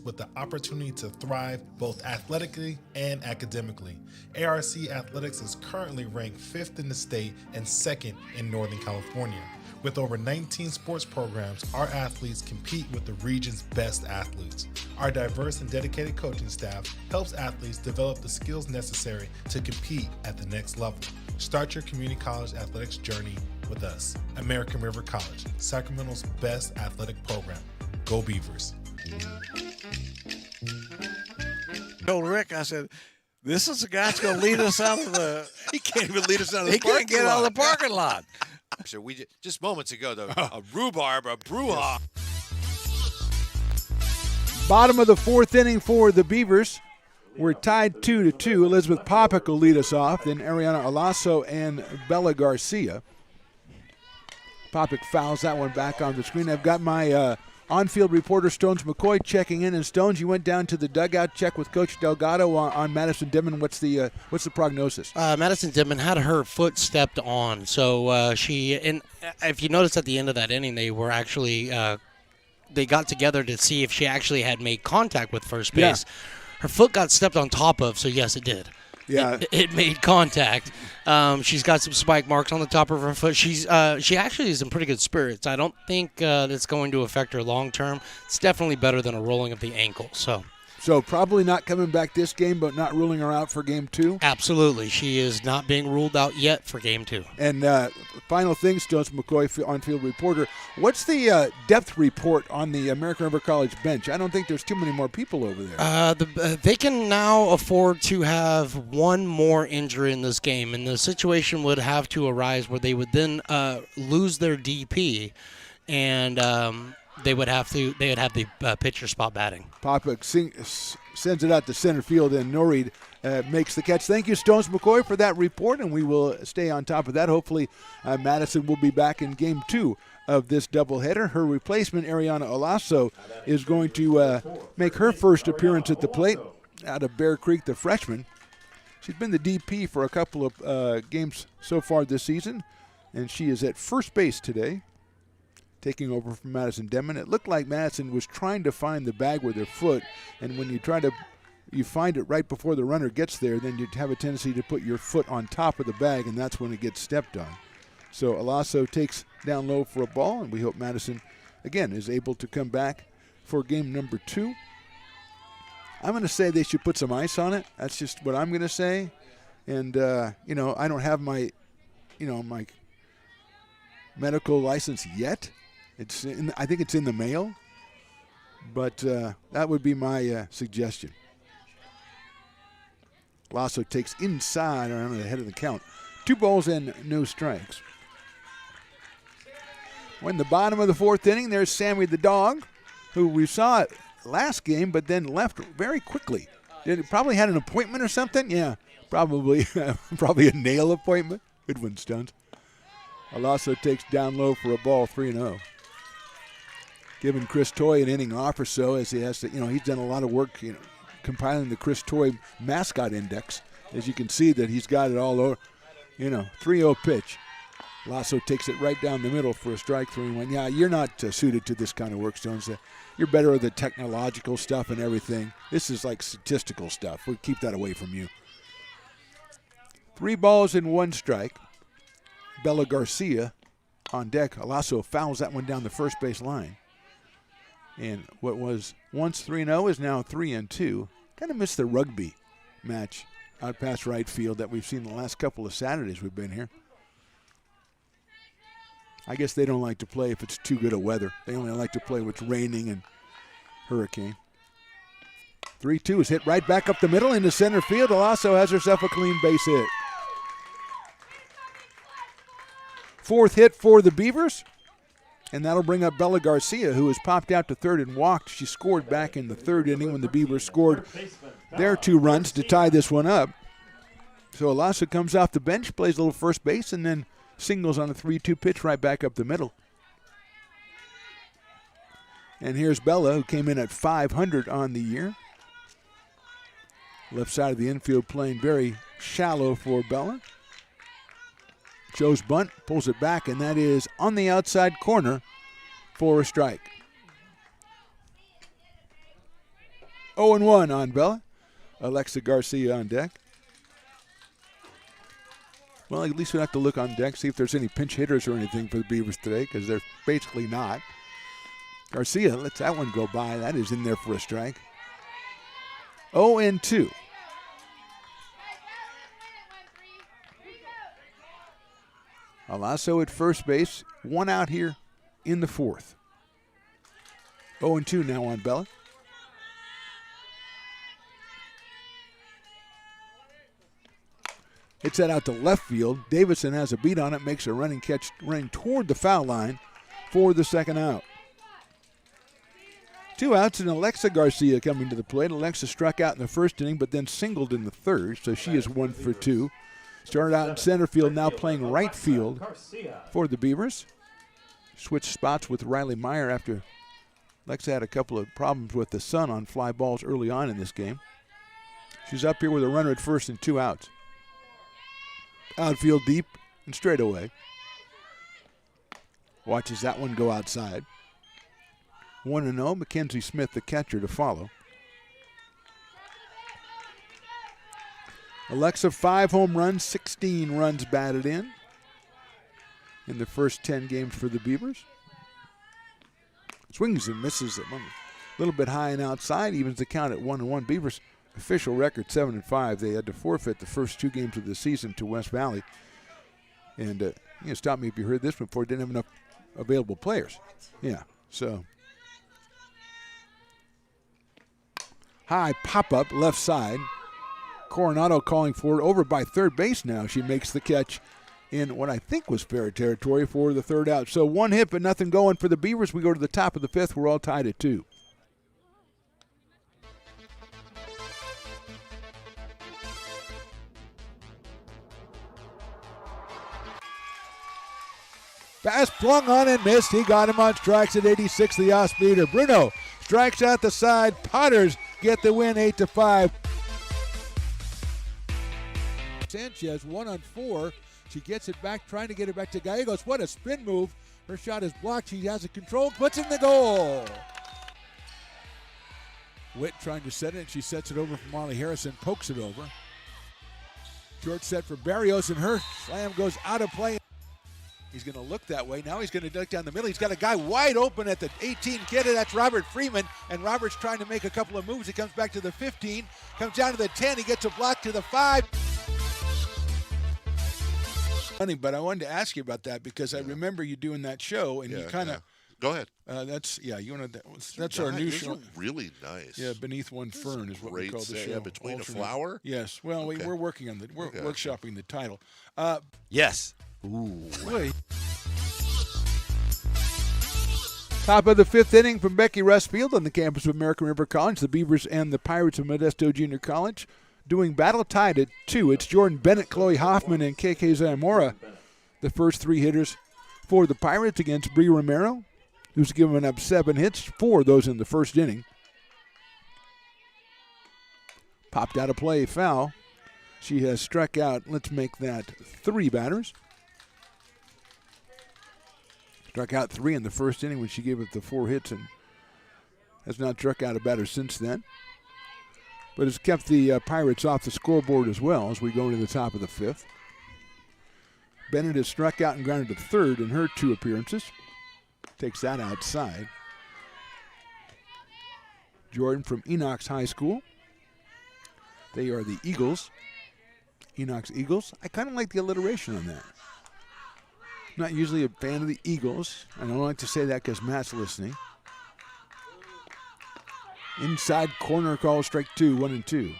With the opportunity to thrive both athletically and academically. ARC Athletics is currently ranked 5th in the state and 2nd in Northern California. With over 19 sports programs, our athletes compete with the region's best athletes. Our diverse and dedicated coaching staff helps athletes develop the skills necessary to compete at the next level. Start your community college athletics journey with us. American River College, Sacramento's best athletic program. Go Beavers. Told Rick, I said, this is the guy that's going to lead us out of the. He can't even lead us out of the He parking can't get lot. out of the parking lot. So we just moments ago, a rhubarb, a brouhaha. Bottom of the 4th inning for the Beavers. We're tied 2-2. Elizabeth Popick will lead us off. Then Ariana Alasso and Bella Garcia. Popick fouls that one back on the screen. I've got my on-field reporter Stones McCoy checking in. And Stones, you went down to the dugout, check with Coach Delgado on Madison Dimon. What's the prognosis? Madison Dimon had her foot stepped on, so if you notice at the end of that inning, they were actually they got together to see if she actually had made contact with first base. Yeah. Her foot got stepped on top of, so yes, it did. Yeah, it made contact. She's got some spike marks on the top of her foot. She actually is in pretty good spirits. I don't think that's going to affect her long term. It's definitely better than a rolling of the ankle. So So probably not coming back this game, but not ruling her out for game 2? Absolutely. She is not being ruled out yet for game 2. And final thing, Stones McCoy, on-field reporter, what's the depth report on the American River College bench? I don't think there's too many more people over there. They can now afford to have one more injury in this game, and the situation would have to arise where they would then lose their DP, and they would have the pitcher spot batting. Papa sends it out to center field, and Norrid makes the catch. Thank you, Stones McCoy, for that report, and we will stay on top of that. Hopefully, Madison will be back in game 2 of this doubleheader. Her replacement, Ariana Olaso, is going to make her first appearance at the plate out of Bear Creek, the freshman. She's been the DP for a couple of games so far this season, and she is at first base today, taking over from Madison Denman. It looked like Madison was trying to find the bag with her foot, and when you find it right before the runner gets there, then you have a tendency to put your foot on top of the bag, and that's when it gets stepped on. So Alasso takes down low for a ball, and we hope Madison, again, is able to come back for game number 2. I'm going to say they should put some ice on it. That's just what I'm going to say. And, I don't have my medical license yet. I think it's in the mail, but that would be my suggestion. Lasso takes inside around the head of the count. 2 balls and no strikes. We're in the bottom of the 4th inning. There's Sammy the dog, who we saw last game, but then left very quickly. Probably had an appointment or something. Yeah, probably a nail appointment. Good one, Stones. Alasso takes down low for a ball, 3-0. Giving Chris Toy an inning off or so, as he has to, he's done a lot of work, compiling the Chris Toy mascot index. As you can see that he's got it all over, 3-0 pitch. Lasso takes it right down the middle for a strike, 3-1. Yeah, you're not suited to this kind of work, Stones. You're better with the technological stuff and everything. This is like statistical stuff. We'll keep that away from you. 3 balls and 1 strike. Bella Garcia on deck. Alasso fouls that one down the first base line. And what was once 3-0 is now 3-2. Kind of missed the rugby match out past right field that we've seen the last couple of Saturdays we've been here. I guess they don't like to play if it's too good of weather. They only like to play when it's raining and hurricane. 3-2 is hit right back up the middle into center field. Alasso has herself a clean base hit. 4th hit for the Beavers. And that'll bring up Bella Garcia, who has popped out to third and walked. She scored back in the 3rd inning when the Beavers scored their 2 runs to tie this one up. So Alasso comes off the bench, plays a little first base, and then singles on a 3-2 pitch right back up the middle. And here's Bella, who came in at .500 on the year. Left side of the infield playing very shallow for Bella. Joe's bunt, pulls it back, and that is on the outside corner for a strike. 0-1 on Bella. Alexa Garcia on deck. Well, at least we have to look on deck, see if there's any pinch hitters or anything for the Beavers today, because there's basically not. Garcia lets that one go by. That is in there for a strike. 0-2. Alasso at first base, 1 out here in the 4th. 0-2 now on Bella. Hits that out to left field. Davison has a beat on it, makes a running catch, running toward the foul line for the 2nd out. 2 outs and Alexa Garcia coming to the plate. Alexa struck out in the 1st inning, but then singled in the 3rd, so she is 1 for 2. Started out in center field, now playing right field for the Beavers. Switched spots with Riley Meyer after Alexa had a couple of problems with the sun on fly balls early on in this game. She's up here with a runner at first and 2 outs. Outfield deep and straight away. Watches that one go outside. 1-0, Mackenzie Smith, the catcher, to follow. Alexa, 5 home runs, 16 runs batted in the first 10 games for the Beavers. Swings and misses at one. little bit high and outside, evens the count at 1-1. Beavers official record 7-5. They had to forfeit the first 2 games of the season to West Valley. And stop me if you heard this before. Didn't have enough available players. Yeah, so high pop up left side. Coronado calling for it over by third base now. She makes the catch in what I think was fair territory for the third out. So 1 hit but nothing going for the Beavers. We go to the top of the 5th. We're all tied at 2. Pass flung on and missed. He got him on strikes at 86, the off-speeder. Bruno strikes out the side. Potters get the win 8-5. Sanchez 1 on 4. She gets it back, trying to get it back to Gallegos. What a spin move. Her shot is blocked. She has it controlled, puts in the goal. Witt trying to set it. She sets it over for Marley Harrison, pokes it over. Short set for Barrios, and her slam goes out of play. He's going to look that way. Now he's going to duck down the middle. He's got a guy wide open at the 18 kid, and that's Robert Freeman. And Robert's trying to make a couple of moves. He comes back to the 15, comes down to the 10. He gets a block to the 5. Funny, but I wanted to ask you about that because I remember you doing that show, and you kind of. Go ahead. That's our new show. Really nice. Yeah, Beneath One Fern is what we call the show. Yeah, Between a Flower. Yes. Well, we're working on we're workshopping the title. Yes. Ooh. Wait. Top of the 5th inning from Becky Rustfield on the campus of American River College. The Beavers and the Pirates of Modesto Junior College doing battle tied at 2. It's Jordan Bennett, Chloe Hoffman, and KK Zamora, the first 3 hitters for the Pirates against Bree Romero, who's given up 7 hits, 4 of those in the first inning. Popped out of play, foul. She has struck out, let's make that 3 batters. Struck out 3 in the first inning when she gave up the 4 hits and has not struck out a batter since then. But has kept the Pirates off the scoreboard as well as we go into the top of the 5th. Bennett has struck out and grounded to third in her 2 appearances. Takes that outside. Jordan from Enox High School. They are the Eagles. Enox Eagles. I kind of like the alliteration on that. Not usually a fan of the Eagles. I don't like to say that because Matt's listening. Inside corner call, strike 2, 1-2.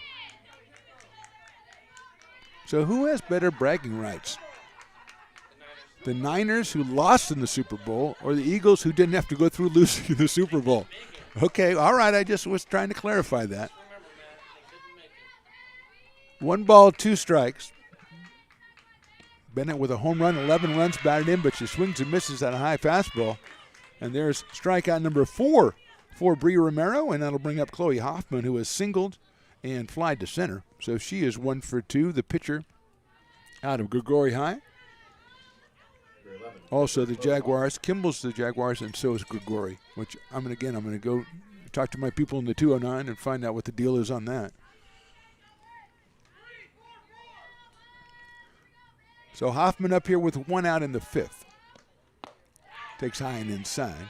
So who has better bragging rights? The Niners, who lost in the Super Bowl, or the Eagles, who didn't have to go through losing the Super Bowl? Okay, all right, I just was trying to clarify that. 1 ball, 2 strikes. Bennett with a home run, 11 runs batted in, but she swings and misses at a high fastball. And there's strikeout number 4 for Bree Romero, and that'll bring up Chloe Hoffman, who has singled and flied to center. So she is 1 for 2, the pitcher out of Grigori High. Also the Jaguars, Kimball's the Jaguars, and so is Grigori, which I'm going to go talk to my people in the 209 and find out what the deal is on that. So Hoffman up here with 1 out in the 5th. Takes high and inside.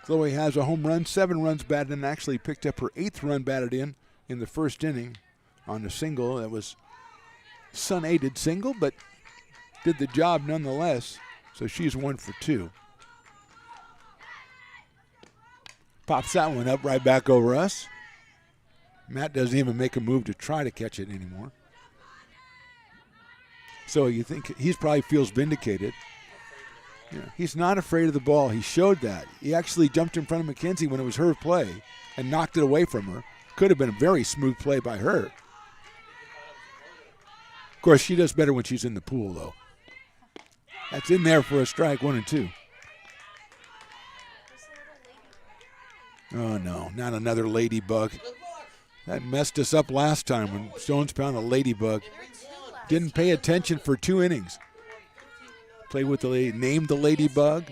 Chloe has a home run, 7 runs batted in, actually picked up her 8th run batted in the first inning on a single. That was sun-aided single, but did the job nonetheless. So she's 1 for 2. Pops that one up right back over us. Matt doesn't even make a move to try to catch it anymore. So you think he probably feels vindicated. Yeah, he's not afraid of the ball. He showed that. He actually jumped in front of McKenzie when it was her play and knocked it away from her. Could have been a very smooth play by her. Of course, she does better when she's in the pool, though. That's in there for a strike, 1-2. Oh, no, not another ladybug. That messed us up last time when Stones found a ladybug. Didn't pay attention for 2 innings. Played with the lady, named the ladybug.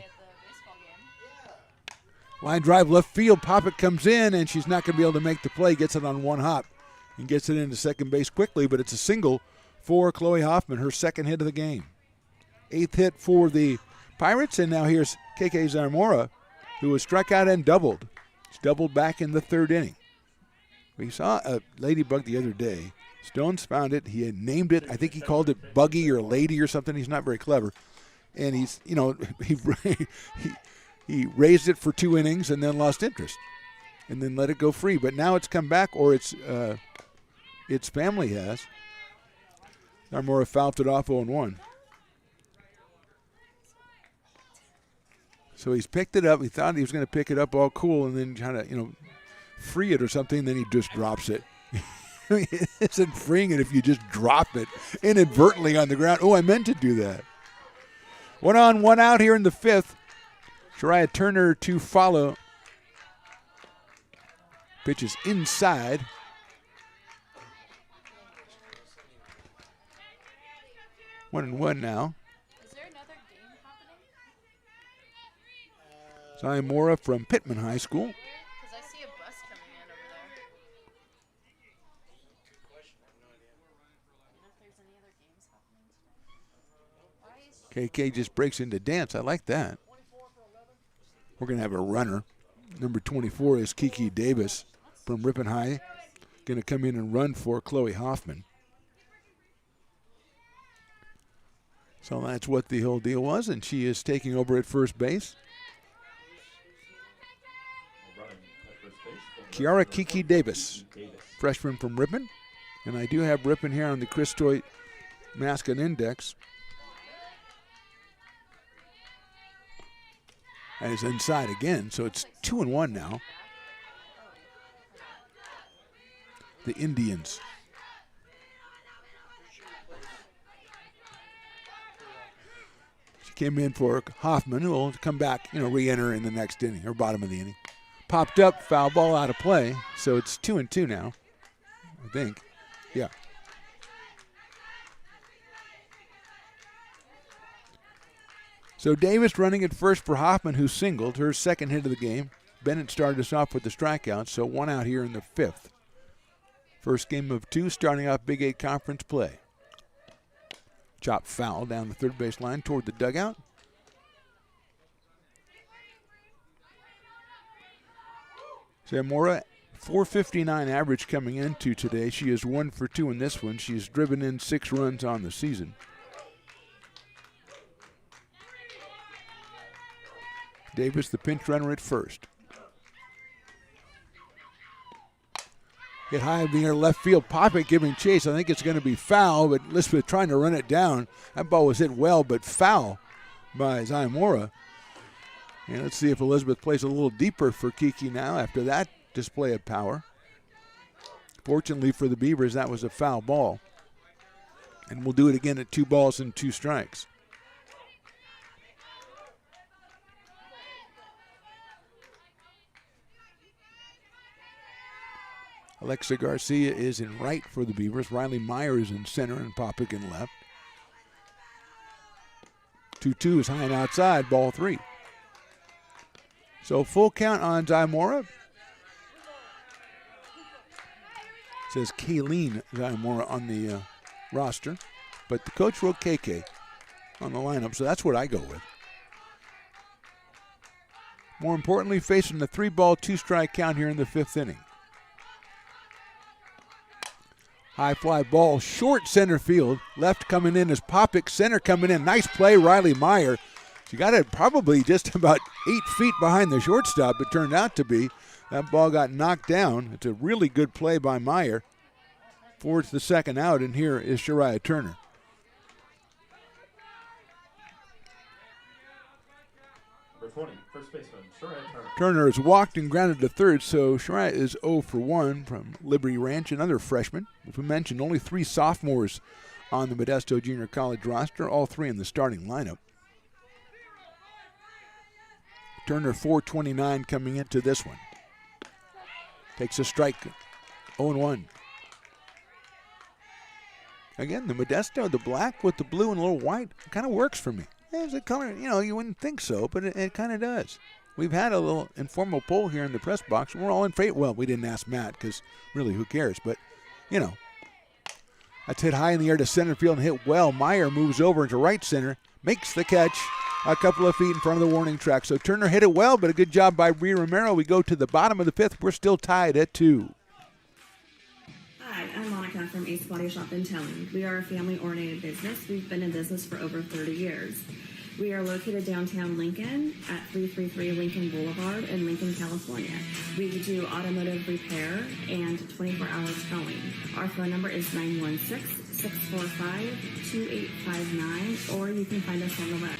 Line drive left field. Poppet comes in, and she's not going to be able to make the play. Gets it on 1 hop and gets it into second base quickly, but it's a single for Chloe Hoffman, her 2nd hit of the game. 8th hit for the Pirates, and now here's KK Zamora, who was struck out and doubled. It's doubled back in the third inning. We saw a ladybug the other day. Stones found it. He had named it. I think he called it Buggy or Lady or something. He's not very clever. And he's, you know, he raised it for 2 innings and then lost interest and then let it go free. But now it's come back, or its family has. Zamora fouled it off 0-1. So he's picked it up. He thought he was going to pick it up all cool and then kind of, you know, free it or something. Then he just drops it. It isn't freeing it if you just drop it inadvertently on the ground. Oh, I meant to do that. 1 on, 1 out here in the 5th. Shariah Turner to follow. Pitches inside. One and one now. Is there another game happening? Zamora from Pittman High School. Because I see a bus coming in over there. I don't know if there's any other games happening today. KK just breaks into dance. I like that. We're going to have a runner. Number 24 is Kiki Davis from Ripon High. Going to come in and run for Chloe Hoffman. So that's what the whole deal was, and she is taking over at first base. Kiara Kiki Davis, freshman from Ripon. And I do have Ripon here on the Chris Toy Mascot Index. And it's inside again, so it's 2-1 now. The Indians. She came in for Hoffman, who will come back, you know, re-enter in the next inning, or bottom of the inning. Popped up, foul ball out of play, so it's 2-2 now, I think. Yeah. So Davis running at first for Hoffman, who singled her second hit of the game. Bennett started us off with the strikeout, so 1 out here in the 5th. First game of 2, starting off Big 8 conference play. Chop foul down the third base line toward the dugout. Zamora, 459 average coming into today. She is 1 for 2 in this one. She's driven in 6 runs on the season. Davis, the pinch runner at first. Hit high near left field. Popick giving chase. I think it's going to be foul, but Elizabeth trying to run it down. That ball was hit well, but foul by Zamora. And let's see if Elizabeth plays a little deeper for Kiki now after that display of power. Fortunately for the Beavers, that was a foul ball. And we'll do it again at 2 balls and 2 strikes. Alexa Garcia is in right for the Beavers. Riley Meyer is in center and Popick in left. 2-2 is high and outside, ball 3. So full count on Zamora. Says Kayleen Zamora on the roster. But the coach wrote KK on the lineup, so that's what I go with. More importantly, facing the 3-ball, 2-strike count here in the 5th inning. High fly ball, short center field. Left coming in is Popick. Center coming in. Nice play, Riley Meyer. She got it probably just about 8 feet behind the shortstop, it turned out to be. That ball got knocked down. It's a really good play by Meyer. Forwards the second out, and here is Shariah Turner. Number 20, first baseman, Shariah Turner. Turner has walked and grounded to third, so Shariah is 0 for 1 from Liberty Ranch, another freshman. As we mentioned, only 3 sophomores on the Modesto Junior College roster, all 3 in the starting lineup. Turner 429 coming into this one. Takes a strike, 0-1. Again, the Modesto, the black with the blue and a little white, kind of works for me. It's a color, you know, you wouldn't think so, but it kind of does. We've had a little informal poll here in the press box. We're all in favor. Well, we didn't ask Matt because really, who cares? But, you know, that's hit high in the air to center field and hit well. Meyer moves over into right center, makes the catch, a couple of feet in front of the warning track. So Turner hit it well, but a good job by Bree Romero. We go to the bottom of the fifth. We're still tied at 2. Hi, I'm Monica from Ace Body Shop and Towing. We are a family-oriented business. We've been in business for over 30 years. We are located downtown Lincoln at 333 Lincoln Boulevard in Lincoln, California. We do automotive repair and 24-hour towing. Our phone number is 916-645-2859, or you can find us on the web.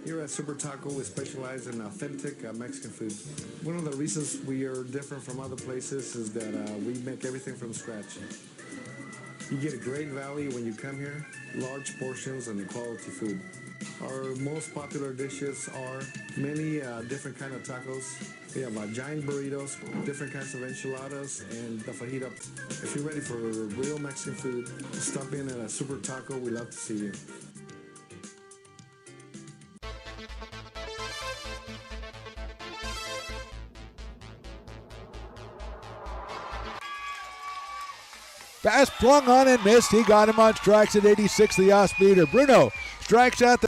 Here at Super Taco, we specialize in authentic Mexican food. One of the reasons we are different from other places is that we make everything from scratch. You get a great value when you come here, large portions and quality food. Our most popular dishes are many different kind of tacos. We have giant burritos, different kinds of enchiladas, and the fajita. If you're ready for real Mexican food, stop in at a Super Taco. We love to see you. Fast flung on and missed. He got him on strikes at 86, the off-speeder. Bruno strikes out the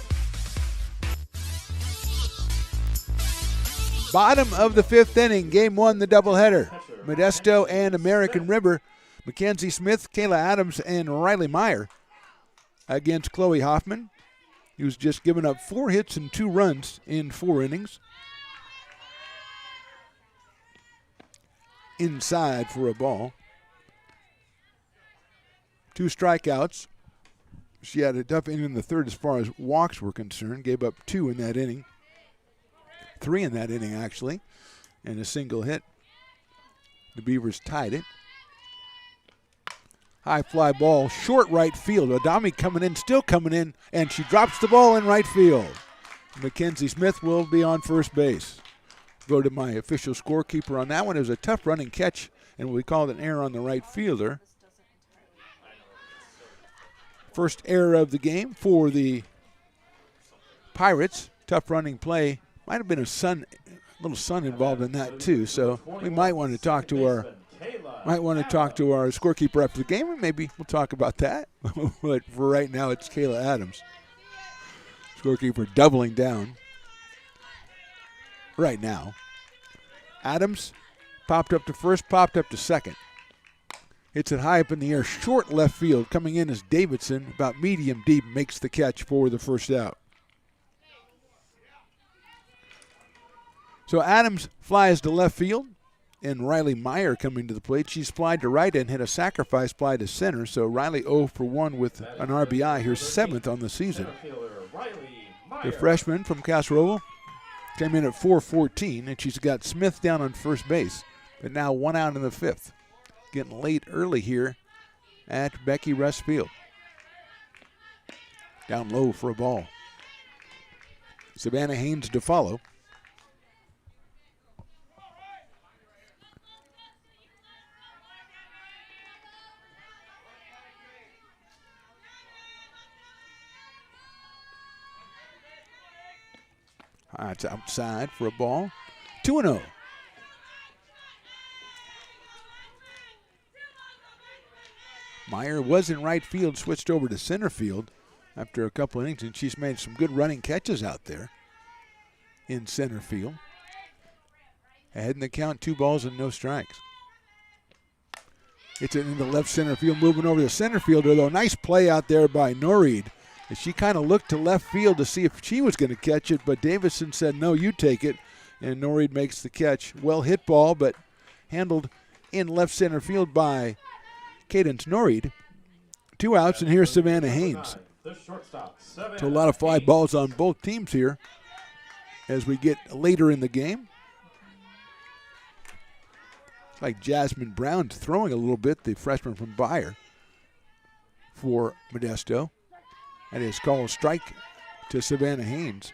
bottom of the fifth inning. Game 1, the doubleheader. Modesto and American River. Mackenzie Smith, Kayla Adams, and Riley Meyer against Chloe Hoffman, who's just given up 4 hits and 2 runs in 4 innings. Inside for a ball. 2 strikeouts. She had a tough inning in the third as far as walks were concerned. Gave up 2 in that inning. 3 in that inning, actually, and a single hit. The Beavers tied it. High fly ball, short right field. Adami coming in, still coming in, and she drops the ball in right field. Mackenzie Smith will be on first base. Go to my official scorekeeper on that one. It was a tough running catch, and we called an error on the right fielder. First error of the game for the Pirates. Tough running play. Might have been a little sun involved in that too. So we might want to talk to our scorekeeper after the game, and maybe we'll talk about that. But for right now, it's Kayla Adams, scorekeeper, doubling down. Right now, Adams popped up to first, popped up to second. Hits it high up in the air, short left field. Coming in is Davidson, about medium deep, makes the catch for the first out. So Adams flies to left field, and Riley Meyer coming to the plate. She's flied to right and hit a sacrifice fly to center. So Riley 0 for 1 with an RBI, her 7th on the season. The freshman from Castle Roval came in at 4:14, and she's got Smith down on first base, but now 1 out in the 5th. Getting late early here at Becky Russ Field. Down low for a ball. Savannah Haynes to follow. It's outside for a ball. 2-0. Meyer was in right field, switched over to center field after a couple innings, and she's made some good running catches out there in center field. Ahead in the count, 2 balls and no strikes. It's in the left center field, moving over the center fielder, though. Nice play out there by Norreed. She kind of looked to left field to see if she was going to catch it, but Davison said, no, you take it, and Norreed makes the catch. Well hit ball, but handled in left center field by Cadence Norreed. 2 outs, and here's Savannah Haynes. So a lot of fly balls on both teams here as we get later in the game. It's like Jasmine Brown's throwing a little bit, the freshman from Bayer for Modesto. That is called a strike to Savannah Haynes,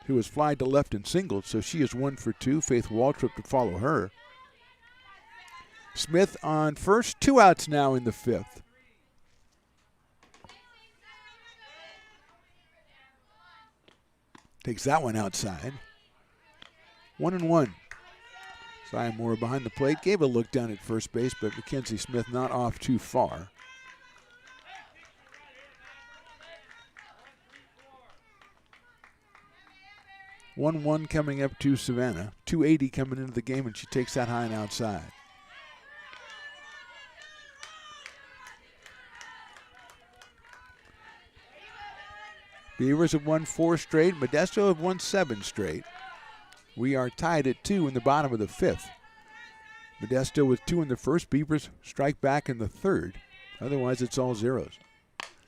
who was flied to left and singled, so she is 1 for 2. Faith Waltrip to follow her. Smith on first, 2 outs now in the 5th. Takes that one outside. 1-1. Zion Moore behind the plate, gave a look down at first base, but Mackenzie Smith not off too far. 1-1 coming up to Savannah. 280 coming into the game, and she takes that high and outside. Beavers have won 4 straight. Modesto have won 7 straight. We are tied at 2 in the bottom of the 5th. Modesto with 2 in the first. Beavers strike back in the 3rd. Otherwise, it's all zeros.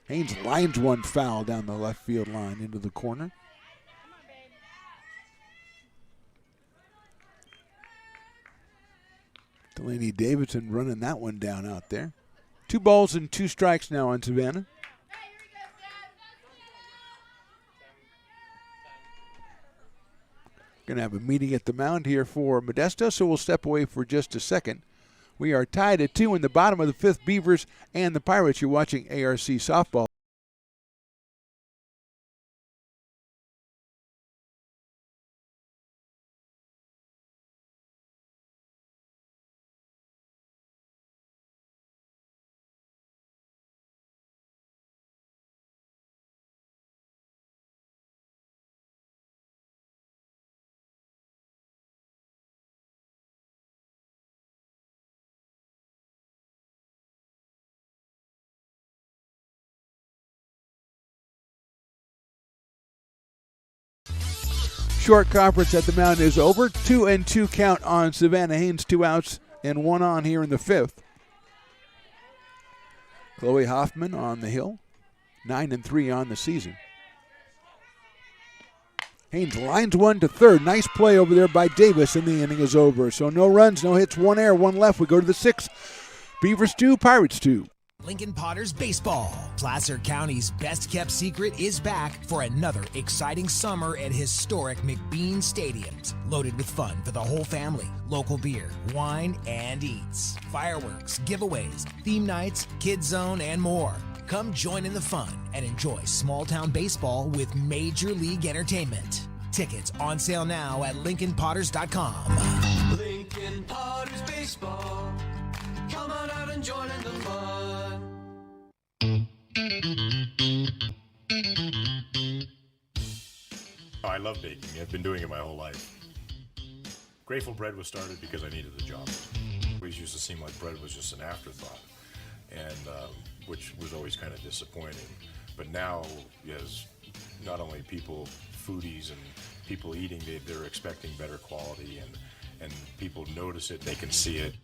Haynes lines one foul down the left field line into the corner. Delaney Davidson running that one down out there. 2 balls and 2 strikes now on Savannah. Going to have a meeting at the mound here for Modesto, so we'll step away for just a second. We are tied at 2 in the bottom of the 5th. Beavers and the Pirates. You're watching ARC Softball. Short conference at the mound is over. 2-2 count on Savannah Haynes. 2 outs and 1 on here in the 5th. Chloe Hoffman on the hill. 9-3 on the season. Haynes lines one to third. Nice play over there by Davis, and the inning is over. So no runs, no hits, 1 error, 1 left. We go to the 6th. Beavers 2, Pirates 2. Lincoln Potters Baseball. Placer County's best-kept secret is back for another exciting summer at historic McBean Stadiums. Loaded with fun for the whole family. Local beer, wine, and eats. Fireworks, giveaways, theme nights, kids zone, and more. Come join in the fun and enjoy small-town baseball with Major League Entertainment. Tickets on sale now at LincolnPotters.com. Lincoln Potters Baseball. Come on out and join in the fun. I love baking. I've been doing it my whole life. Grateful Bread was started because I needed the job. It always used to seem like bread was just an afterthought, and which was always kind of disappointing. But now, as not only people, foodies and people eating, they're expecting better quality, and people notice it, they can see it.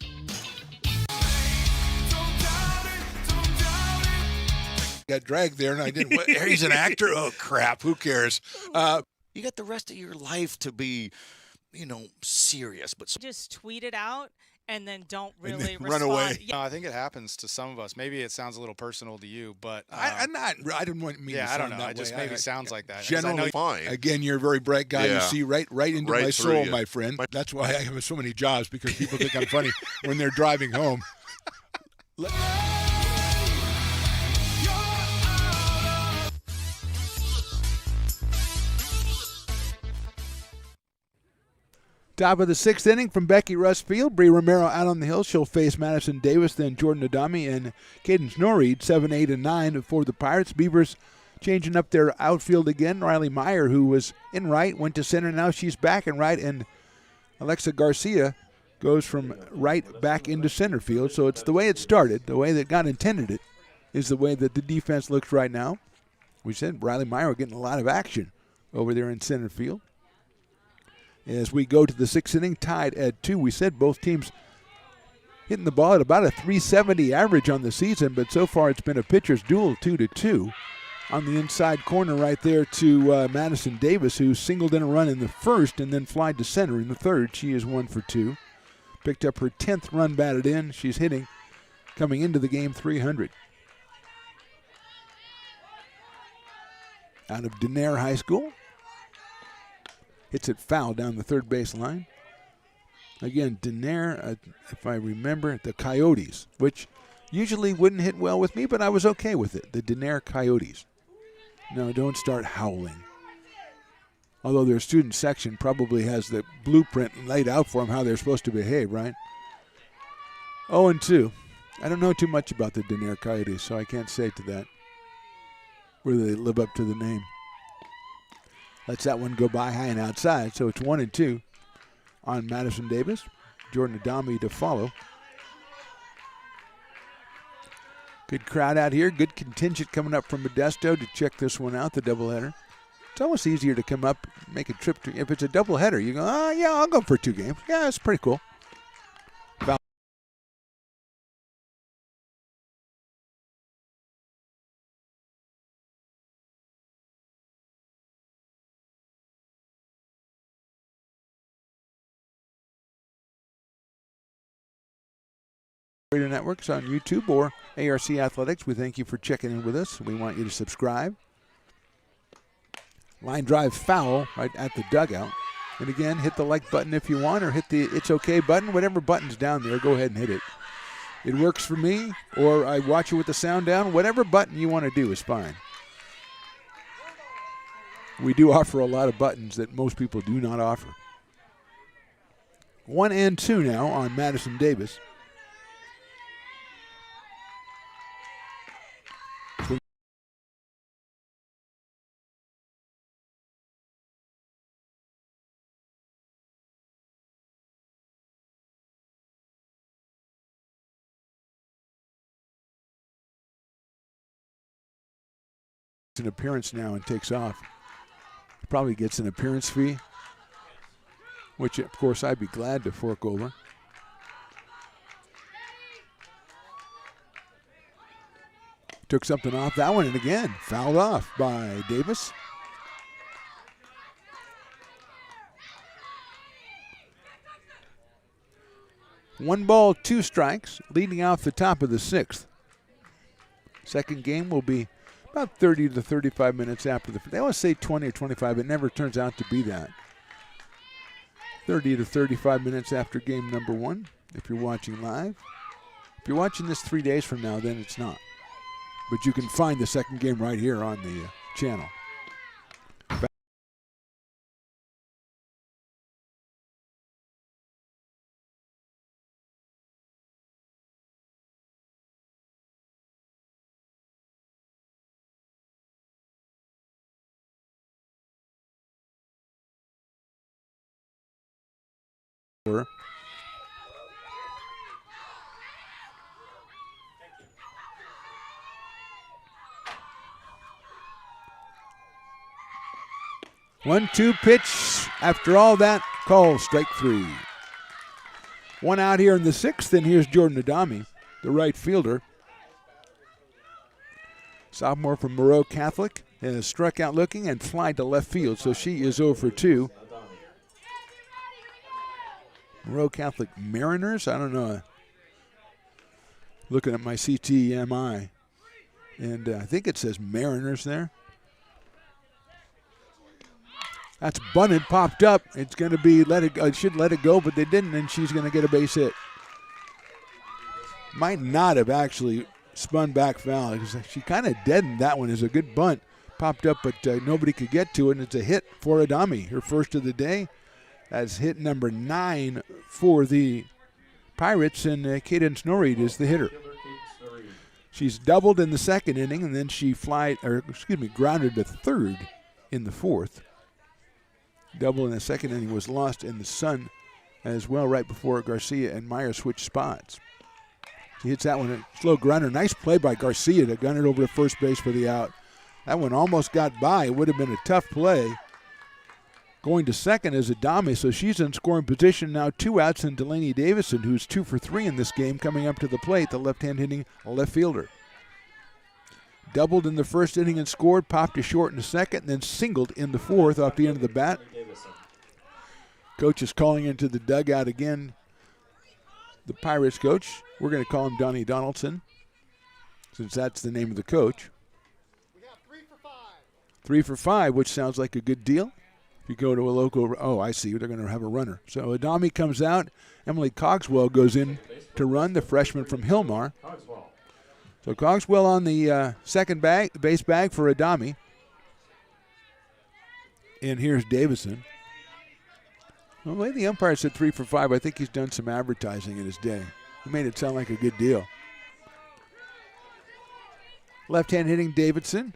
Got dragged there, and I didn't. He's an actor? Oh, crap. Who cares? You got the rest of your life to be, serious. But just tweet it out and then don't really run away. No, I think it happens to some of us. Maybe it sounds a little personal to you, but I didn't want me. Yeah, to I don't sound know. that It just way. maybe sounds like that. Generally, fine. Again, you're a very bright guy. Yeah. You see right into Right my through soul, you. my friend. That's why I have so many jobs, because people think I'm funny when they're driving home. Top of the 6th inning from Becky Russ Field. Bree Romero out on the hill. She'll face Madison Davis, then Jordan Adami and Cadence Norreed, 7, 8, and 9 for the Pirates. Beavers changing up their outfield again. Riley Meyer, who was in right, went to center. Now she's back in right, and Alexa Garcia goes from right back into center field. So it's the way it started, the way that God intended it, is the way that the defense looks right now. We said Riley Meyer getting a lot of action over there in center field. As we go to the 6th inning, tied at 2. We said both teams hitting the ball at about a 370 average on the season, but so far it's been a pitcher's duel, 2-2. On the inside corner right there to Madison Davis, who singled in a run in the first and then flied to center in the third. She is 1 for 2. Picked up her 10th run batted in. She's hitting, coming into the game, 300. Out of Denair High School. Hits it foul down the third base line. Again, Denair, if I remember, the Coyotes, which usually wouldn't hit well with me, but I was okay with it. The Denair Coyotes. No, don't start howling. Although their student section probably has the blueprint laid out for them how they're supposed to behave, right? 0-2. I don't know too much about the Denair Coyotes, so I can't say to that whether they live up to the name. Lets that one go by high and outside. So it's 1-2 on Madison Davis. Jordan Adami to follow. Good crowd out here. Good contingent coming up from Modesto to check this one out, the doubleheader. It's almost easier to come up, make a trip to. If it's a doubleheader, you go, oh, yeah, I'll go for 2 games. Yeah, that's pretty cool. Radio Networks on YouTube or ARC Athletics. We thank you for checking in with us. We want you to subscribe. Line drive foul right at the dugout. And again, hit the like button if you want, or hit the it's okay button. Whatever button's down there, go ahead and hit it. It works for me, or I watch it with the sound down. Whatever button you want to do is fine. We do offer a lot of buttons that most people do not offer. 1-2 now on Madison Davis. An appearance now and takes off. Probably gets an appearance fee, which of course I'd be glad to fork over. Took something off that one, and again fouled off by Davis. One ball, 2 strikes, leading off the top of the 6th. Second game will be about 30 to 35 minutes after they always say 20 or 25. It never turns out to be that. 30 to 35 minutes after game number 1, if you're watching live. If you're watching this 3 days from now, then it's not. But you can find the second game right here on the channel. One-two pitch. After all that, call strike 3. One out here in the 6th, and here's Jordan Adami, the right fielder. Sophomore from Moreau Catholic has struck out looking and flied to left field, so she is 0 for 2. Moreau Catholic Mariners, I don't know. Looking at my CTMI, and I think it says Mariners there. That's bunted, popped up. It's going to be should let it go, but they didn't, and she's going to get a base hit. Might not have actually spun back foul because she kind of deadened that one. It's a good bunt, popped up, but nobody could get to it, and it's a hit for Adami, her first of the day. That's hit number 9 for the Pirates, and Kaden Snorreed is the hitter. She's doubled in the 2nd inning, and then she grounded to 3rd in the 4th. Double in the 2nd inning was lost in the sun as well right before Garcia and Meyer switched spots. She hits that one, a slow grounder. Nice play by Garcia to gun it over to first base for the out. That one almost got by. It would have been a tough play. Going to 2nd is Adami, so she's in scoring position now. 2 outs, and Delaney Davison, who's 2 for 3 in this game, coming up to the plate, the left-hand hitting left fielder. Doubled in the 1st inning and scored, popped to short in the 2nd, and then singled in the 4th off the end of the bat. Coach is calling into the dugout again. The Pirates coach, we're going to call him Donnie Donaldson, since that's the name of the coach. 3 for 5, which sounds like a good deal. If you go to a local, I see, they're going to have a runner. So Adami comes out. Emily Cogswell goes in to run, the freshman from Hillmar. So Cogswell on the second base bag for Adami. And here's Davison. Well, the way the umpire said 3 for 5, I think he's done some advertising in his day. He made it sound like a good deal. Left-hand hitting Davidson.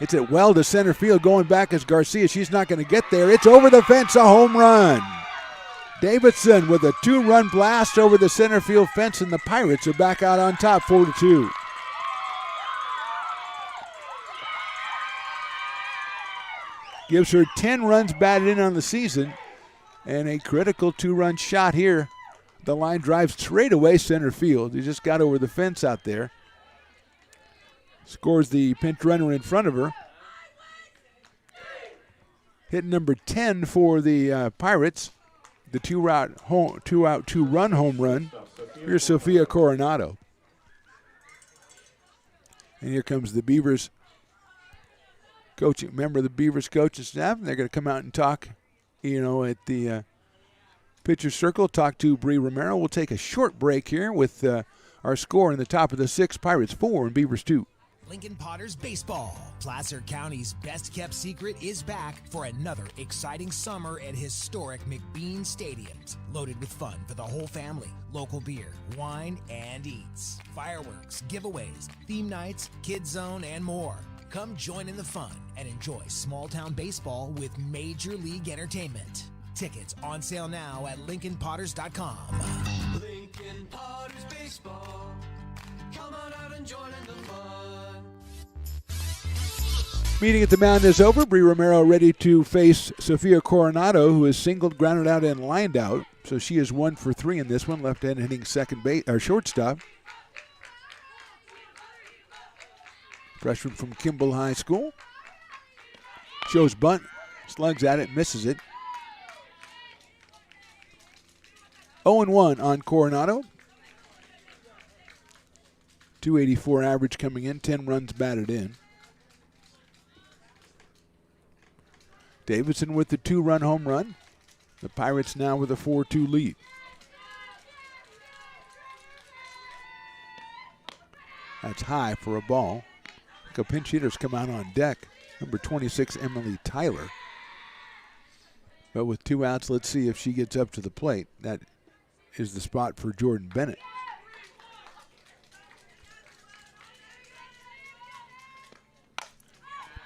It's at well to center field. Going back is Garcia. She's not going to get there. It's over the fence, a home run. Davidson with a 2-run blast over the center field fence, and the Pirates are back out on top, 4-2. Gives her 10 runs batted in on the season, and a critical 2-run shot here. The line drives straight away center field. He just got over the fence out there. Scores the pinch runner in front of her. Hit number 10 for the Pirates. The two-run home run. Here's Sophia Coronado. And here comes the Beavers coaching, member of the Beavers coaching staff, and they're going to come out and talk, at the pitcher's circle, talk to Bree Romero. We'll take a short break here with our score in the top of the 6, Pirates 4 and Beavers 2. Lincoln Potters Baseball. Placer County's best-kept secret is back for another exciting summer at historic McBean Stadiums. Loaded with fun for the whole family, local beer, wine, and eats. Fireworks, giveaways, theme nights, kids zone, and more. Come join in the fun and enjoy small-town baseball with Major League Entertainment. Tickets on sale now at LincolnPotters.com. Lincoln Potters Baseball. Come on out and join in the fun. Meeting at the mound is over. Bree Romero ready to face Sophia Coronado, who is singled, grounded out, and lined out. So she is 1 for 3 in this one. Left-hand hitting shortstop. Freshman from Kimball High School. Shows bunt, slugs at it, misses it. 0-1 on Coronado. 284 average coming in, 10 runs batted in. Davidson with the 2-run home run. The Pirates now with a 4-2 lead. That's high for a ball. A pinch hitter's come out on deck. Number 26, Emily Tyler. But with 2 outs, let's see if she gets up to the plate. That is the spot for Jordan Bennett.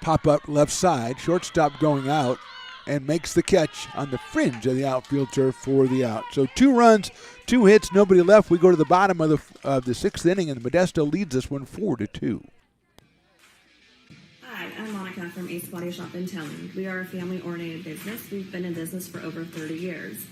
Pop up left side, shortstop going out, and makes the catch on the fringe of the outfield turf for the out. So 2 runs, 2 hits, nobody left. We go to the bottom of the 6th inning, and Modesto leads this one 4-2. Hi, I'm Monica from Ace Body Shop and Towing. We are a family-oriented business. We've been in business for over 30 years.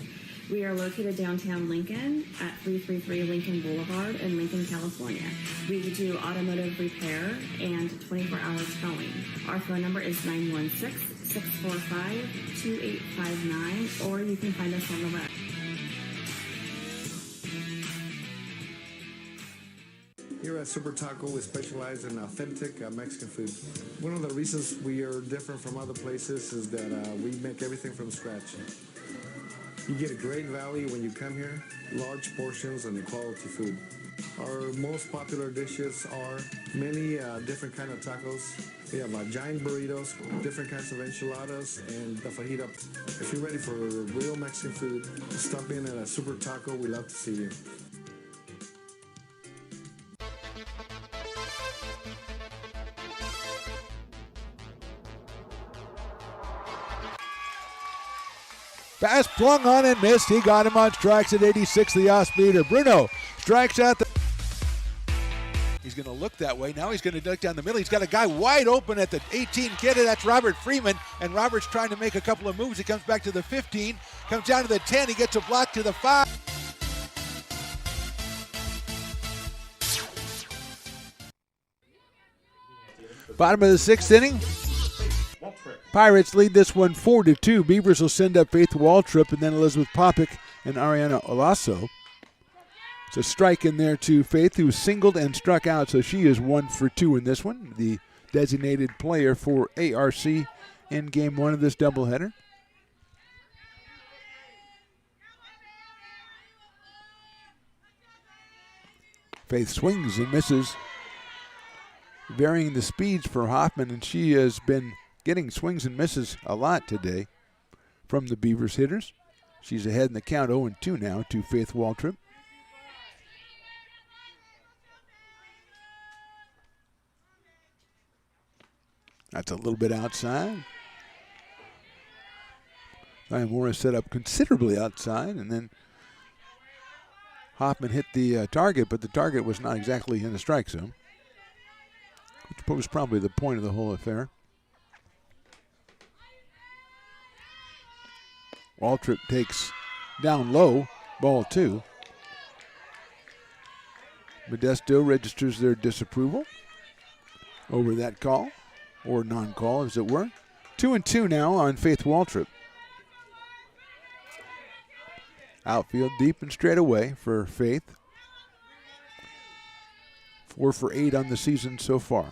We are located downtown Lincoln at 333 Lincoln Boulevard in Lincoln, California. We do automotive repair and 24-hour towing. Our phone number is 916-645-2859, or you can find us on the web. Here at Super Taco, we specialize in authentic Mexican food. One of the reasons we are different from other places is that we make everything from scratch. You get a great value when you come here, large portions and quality food. Our most popular dishes are many different kind of tacos. We have giant burritos, different kinds of enchiladas, and the fajita. If you're ready for real Mexican food, stop in at a Super Taco. We love to see you. Fast flung on and missed. He got him on strikes at 86, the off-speeder. Bruno strikes out the... He's going to look that way. Now he's going to duck down the middle. He's got a guy wide open at the 18 kid. That's Robert Freeman. And Robert's trying to make a couple of moves. He comes back to the 15. Comes down to the 10. He gets a block to the 5. Bottom of the 6th inning. Pirates lead this one 4-2. Beavers will send up Faith Waltrip and then Elizabeth Popick and Ariana Olaso. It's a strike in there to Faith, who singled and struck out, so she is 1 for 2 in this one. The designated player for ARC in game 1 of this doubleheader. Faith swings and misses, varying the speeds for Hoffman, and she has been getting swings and misses a lot today from the Beavers hitters. She's ahead in the count 0-2 now to Faith Waltrip. That's a little bit outside. Morris set up considerably outside, and then Hoffman hit the target, but the target was not exactly in the strike zone, which was probably the point of the whole affair. Waltrip takes down low, ball 2. Modesto registers their disapproval over that call, or non-call as it were. 2-2 now on Faith Waltrip. Outfield deep and straight away for Faith. 4 for 8 on the season so far.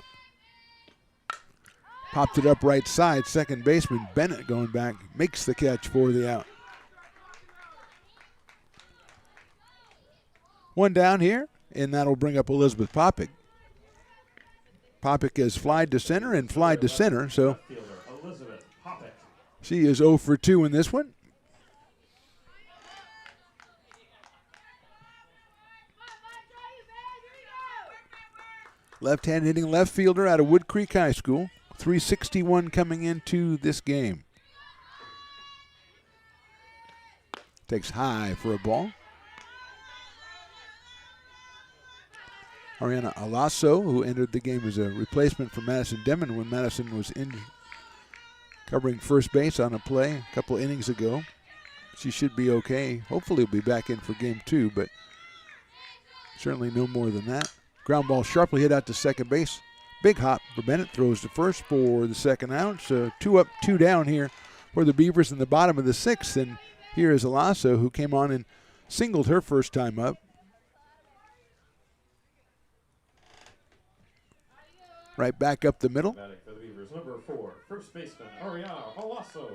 Popped it up right side. Second baseman Bennett going back makes the catch for the out. One down here, and that'll bring up Elizabeth Popick. Popick has flied to center and flied to center, so she is 0 for 2 in this one. Left-hand hitting left fielder out of Wood Creek High School. 361 coming into this game. Takes high for a ball. Ariana Alasso, who entered the game as a replacement for Madison Demon when Madison was covering first base on a play a couple innings ago. She should be okay. Hopefully will be back in for game 2, but certainly no more than that. Ground ball sharply hit out to second base. Big hop for Bennett. Throws to first for the second out. So 2 up, 2 down here for the Beavers in the bottom of the 6th. And here is Alasso, who came on and singled her first time up. Right back up the middle. Batting for the Beavers, number 4, first baseman Ariana Alasso.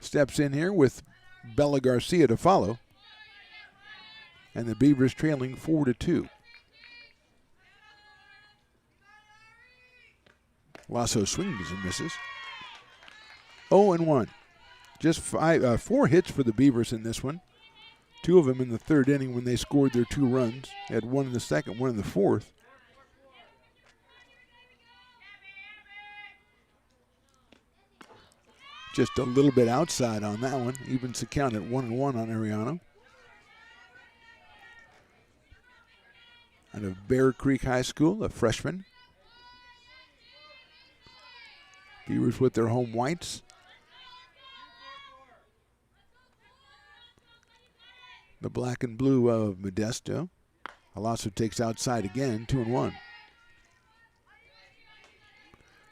Steps in here with Bella Garcia to follow. And the Beavers trailing 4-2. Lasso swings and misses. 0-1. Just 4 hits for the Beavers in this one. 2 of them in the 3rd inning when they scored their 2 runs. They had 1 in the 2nd, 1 in the 4th. Just a little bit outside on that one. Evens the count at 1-1 on Ariano. Out of Bear Creek High School, a freshman. Beavers with their home whites. The black and blue of Modesto. Alasso takes outside again, 2-1.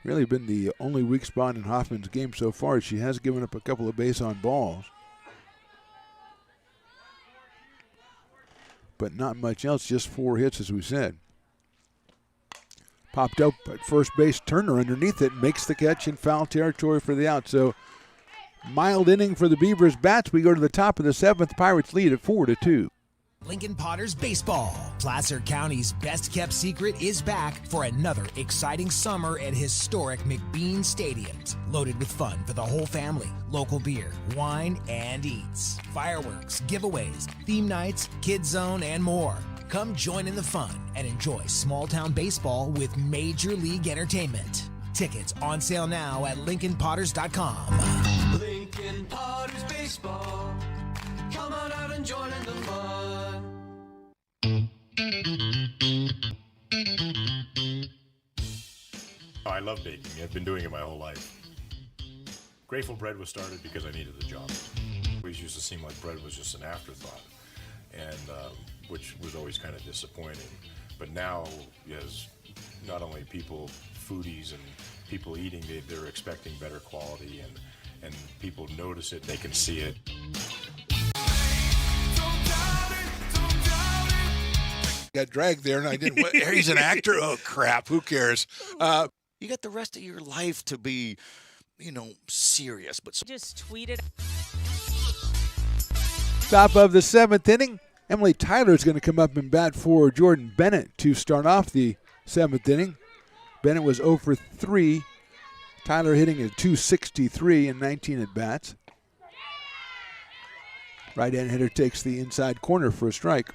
Really been the only weak spot in Hoffman's game so far. She has given up a couple of base on balls, but not much else, just 4 hits as we said. Popped up at first base, Turner underneath it, makes the catch in foul territory for the out. So mild inning for the Beavers bats. We go to the top of the 7th. Pirates lead at 4-2. Lincoln Potters Baseball. Placer County's best-kept secret is back for another exciting summer at historic McBean Stadiums. Loaded with fun for the whole family, local beer, wine, and eats. Fireworks, giveaways, theme nights, kids zone, and more. Come join in the fun and enjoy small-town baseball with Major League Entertainment. Tickets on sale now at LincolnPotters.com. Lincoln Potters Baseball. Come on out and join in the fun. I love baking. I've been doing it my whole life. Grateful Bread was started because I needed a job. It always used to seem like bread was just an afterthought, and which was always kind of disappointing. But now, as not only people, foodies and people eating, they're expecting better quality, and people notice it, they can see it. Got dragged there, and I didn't. He's an actor? Oh, crap. Who cares? You got the rest of your life to be, serious. But just tweeted. Top of the 7th inning. Emily Tyler is going to come up and bat for Jordan Bennett to start off the 7th inning. Bennett was 0 for 3. Tyler hitting at .263 in 19 at-bats. Right-hand hitter takes the inside corner for a strike.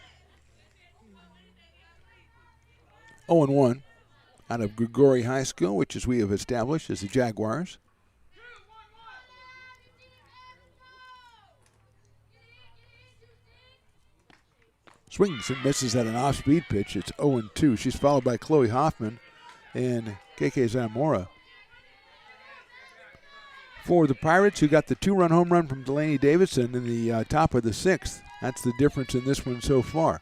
0-1. out of Grigori High School, which, as we have established, is the Jaguars. Swings and misses at an off-speed pitch. It's 0-2. She's followed by Chloe Hoffman and KK Zamora. For the Pirates, who got the 2-run home run from Delaney Davidson in the top of the 6th. That's the difference in this one so far.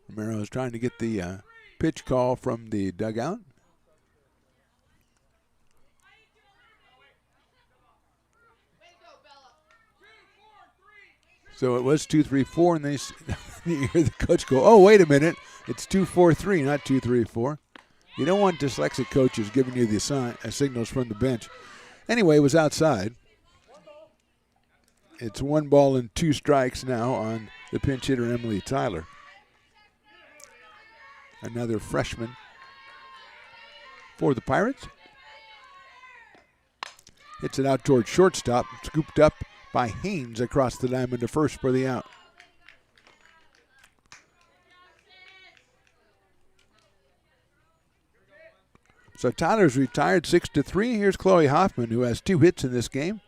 Romero is trying to get the pitch call from the dugout. So it was 2-3-4, and they you hear the coach go, "Oh, wait a minute, it's 2-4-3, not 2-3-4." You don't want dyslexic coaches giving you the signals from the bench. Anyway, it was outside. It's 1 ball and 2 strikes now on the pinch hitter Emily Tyler. Another freshman for the Pirates. Hits it out toward shortstop, scooped up by Haynes across the diamond to first for the out. So Tyler's retired 6-3. Here's Chloe Hoffman, who has 2 hits in this game.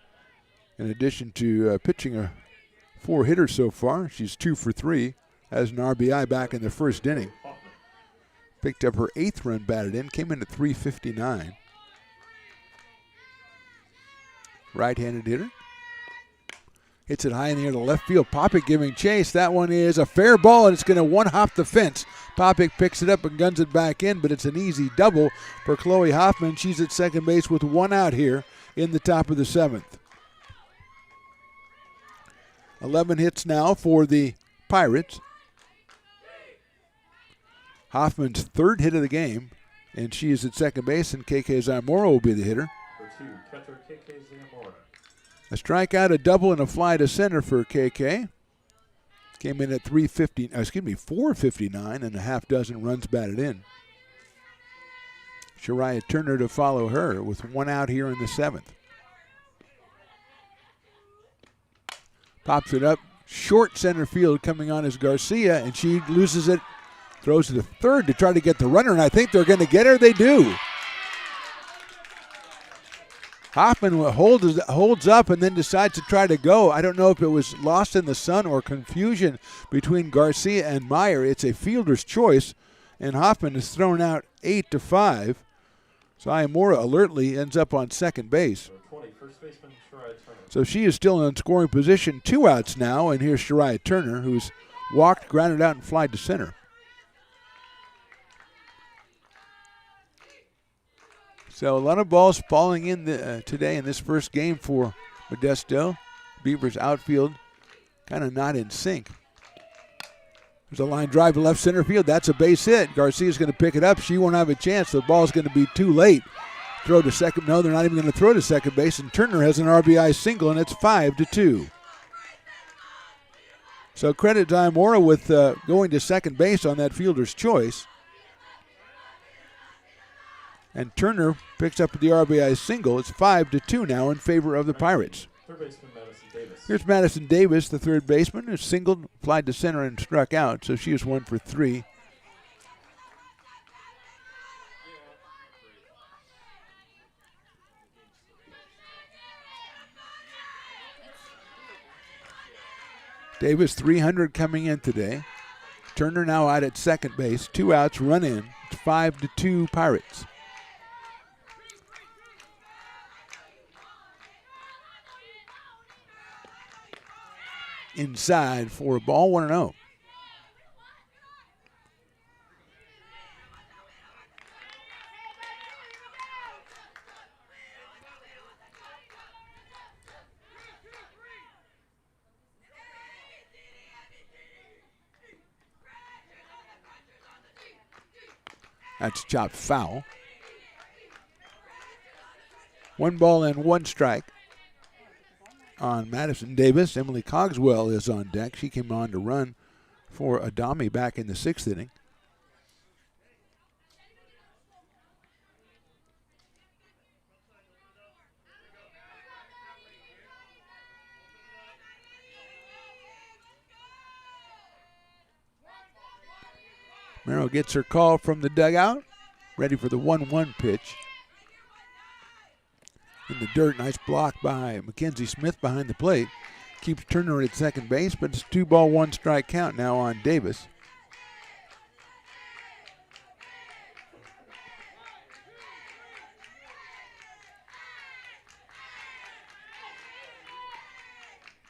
In addition to pitching a 4 hitters so far, she's 2 for 3. Has an RBI back in the first inning. Picked up her 8th run batted in, came in at 359. Right-handed hitter. Hits it high in the air to left field. Popick giving chase. That one is a fair ball, and it's going to one-hop the fence. Popick picks it up and guns it back in, but it's an easy double for Chloe Hoffman. She's at second base with 1 out here in the top of the 7th. 11 hits now for the Pirates. Hoffman's 3rd hit of the game, and she is at second base, and KK Zamora will be the hitter. For 2, catcher KK Zamora. A strikeout, a double, and a fly to center for KK. Came in at 459 and a half dozen runs batted in. Shariah Turner to follow her with 1 out here in the 7th. Pops it up, short center field coming on is Garcia, and she loses it. Throws to the third to try to get the runner, and I think they're going to get her. They do. Hoffman holds up and then decides to try to go. I don't know if it was lost in the sun or confusion between Garcia and Meyer. It's a fielder's choice, and Hoffman is thrown out 8-5. Sayamura alertly ends up on second base. 20, first baseman Shariah Turner. So she is still in scoring position. 2 outs now, and here's Shariah Turner, who's walked, grounded out, and flied to center. So a lot of balls falling in today in this first game for Modesto. Beavers outfield kind of not in sync. There's a line drive to left center field. That's a base hit. Garcia's going to pick it up. She won't have a chance. The ball's going to be too late. Throw to second. No, they're not even going to throw to second base. And Turner has an RBI single, and it's 5-2. So credit Zamora with going to second base on that fielder's choice. And Turner picks up the RBI single. It's 5-2 now in favor of the Pirates. Third baseman Madison Davis. Here's Madison Davis, the third baseman, who singled, flied to center, and struck out. So she is 1 for 3. Davis 300 coming in today. Turner now out at second base. 2 outs, run in. It's 5-2 Pirates. Inside for a ball, 1-0. That's chopped foul. 1 ball and 1 strike on Madison Davis. Emily Cogswell is on deck. She came on to run for Adami back in the 6th inning. Merrill gets her call from the dugout. Ready for the 1-1 pitch. In the dirt, nice block by Mackenzie Smith behind the plate. Keeps Turner at second base, but it's 2-ball, 1-strike count now on Davis.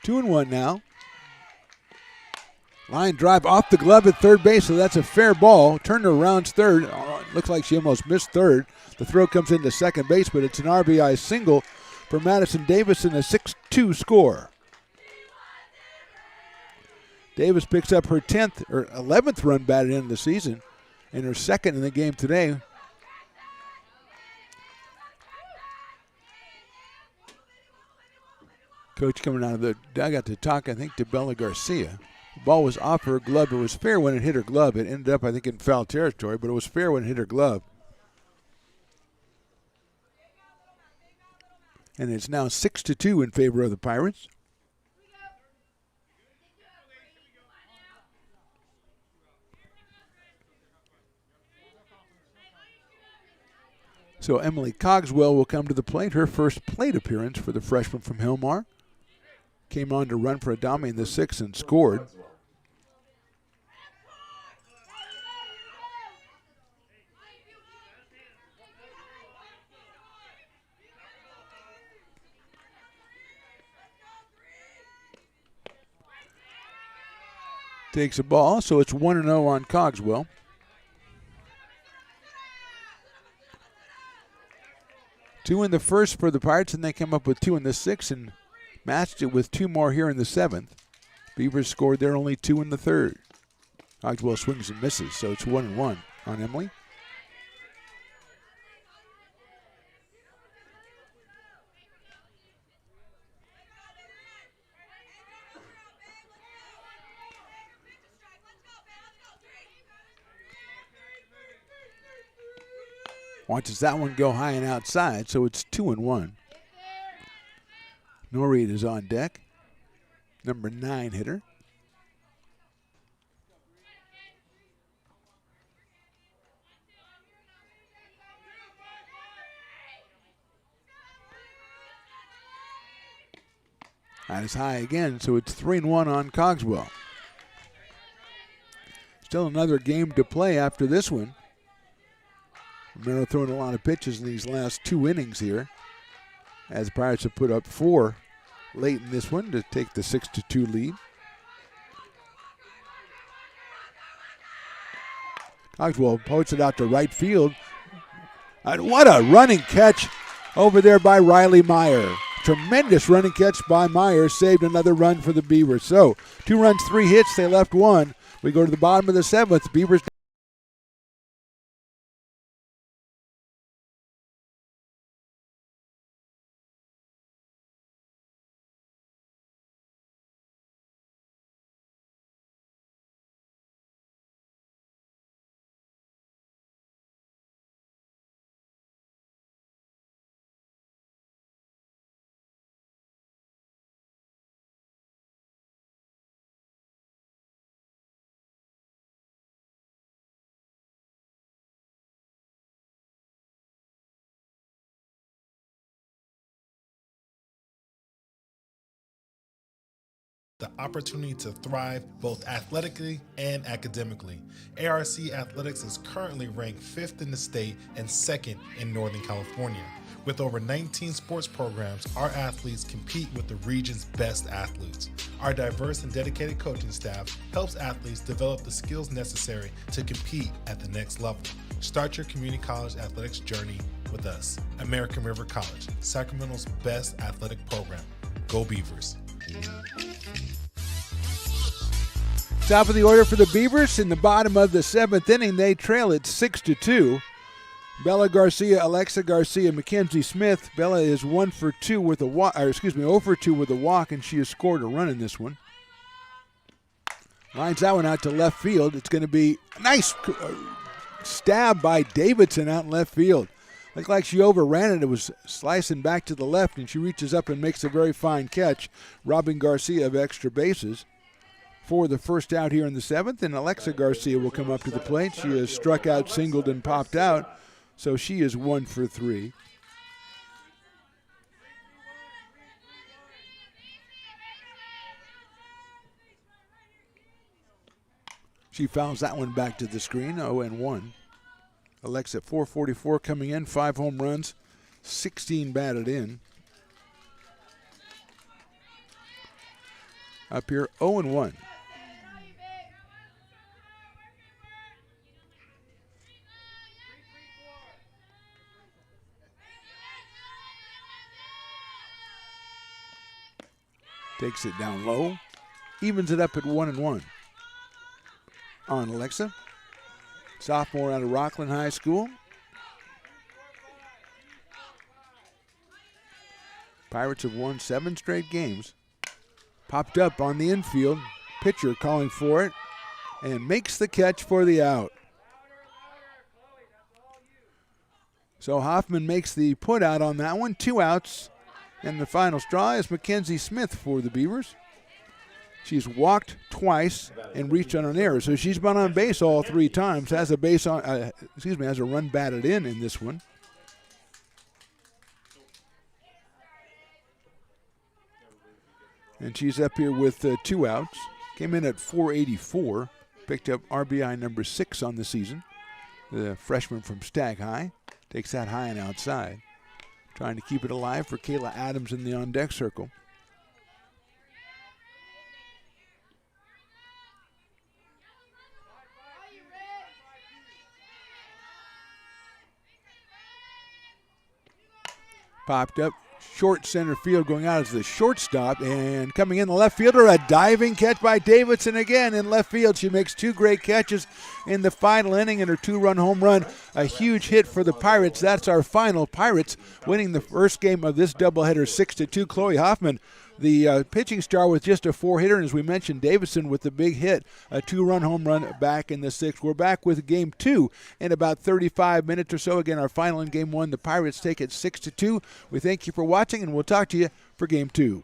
Two and one now. Line drive off the glove at third base, so that's a fair ball. Turner rounds third. Looks like she almost missed third. The throw comes into second base, but it's an RBI single for Madison Davis in a 6-2 score. Davis picks up her 10th or 11th run batted in the season and her second in the game today. Coach coming out of the dugout to talk, I think, to Bella Garcia. The ball was off her glove. It was fair when it hit her glove. It ended up, I think, in foul territory, but it was fair when it hit her glove. And it's now 6-2 in favor of the Pirates. So Emily Cogswell will come to the plate. Her first plate appearance for the freshman from Hillmar. Came on to run for Adami in the sixth and scored. Takes a ball, so it's 1-0 on Cogswell. Two in the first for the Pirates, and they came up with two in the sixth and matched it with two more here in the seventh. Beavers scored there only two in the third. Cogswell swings and misses, so it's 1-1 on Emily. Watches that one go high and outside, so it's 2-1. Norreed is on deck. Number 9 hitter. That is high again, so it's 3-1 on Cogswell. Still another game to play after this one. Romero throwing a lot of pitches in these last two innings here, as the Pirates have put up 4 late in this one to take the 6-2 lead. Cogswell posts it out to right field. And what a running catch over there by Riley Meyer. Tremendous running catch by Meyer. Saved another run for the Beavers. So 2 runs, 3 hits. They left 1. We go to the bottom of the 7th. Beavers the opportunity to thrive both athletically and academically. ARC Athletics is currently ranked 5th in the state and 2nd in Northern California. With over 19 sports programs, our athletes compete with the region's best athletes. Our diverse and dedicated coaching staff helps athletes develop the skills necessary to compete at the next level. Start your community college athletics journey with us. American River College, Sacramento's best athletic program. Go Beavers. top of the order for the Beavers. In the bottom of the 7th inning, they trail it 6-2. Bella Garcia, Alexa Garcia, Mackenzie Smith. Bella is 0 for 2 with a walk, and she has scored a run in this one. Lines that one out to left field. It's going to be a nice stab by Davidson out in left field. Looked like she overran it. It was slicing back to the left, and she reaches up and makes a very fine catch, robbing Garcia of extra bases. for the first out here in the 7th, and Alexa Garcia will come up to the plate. She has struck out, singled, and popped out, so she is 1 for 3. She fouls that one back to the screen, 0-1. Alexa, 444 coming in, 5 home runs, 16 batted in. Up here, 0-1. Takes it down low, evens it up at 1-1. On Alexa, sophomore out of Rockland High School. Pirates have won 7 straight games. Popped up on the infield, pitcher calling for it, and makes the catch for the out. So Hoffman makes the put out on that one, 2 outs, and the final straw is Mackenzie Smith for the Beavers. She's walked twice and reached on an error, so she's been on base all 3 times. Has a base on, has a run batted in this one. And she's up here with 2 outs. Came in at 484. Picked up RBI number 6 on the season. The freshman from Stag High takes that high and outside. Trying to keep it alive for Kayla Adams in the on-deck circle. Popped up, short center field, going out as the shortstop, and coming in the left fielder, a diving catch by Davidson again in left field. She makes 2 great catches in the final inning and her 2-run home run. A huge hit for the Pirates. That's our final. Pirates winning the first game of this doubleheader 6-2. Chloe Hoffman, the pitching star, with just a 4-hitter, and as we mentioned, Davidson with the big hit, a 2-run home run back in the 6th. We're back with game 2 in about 35 minutes or so. Again, our final in game 1, the Pirates take it 6-2. We thank you for watching, and we'll talk to you for game 2.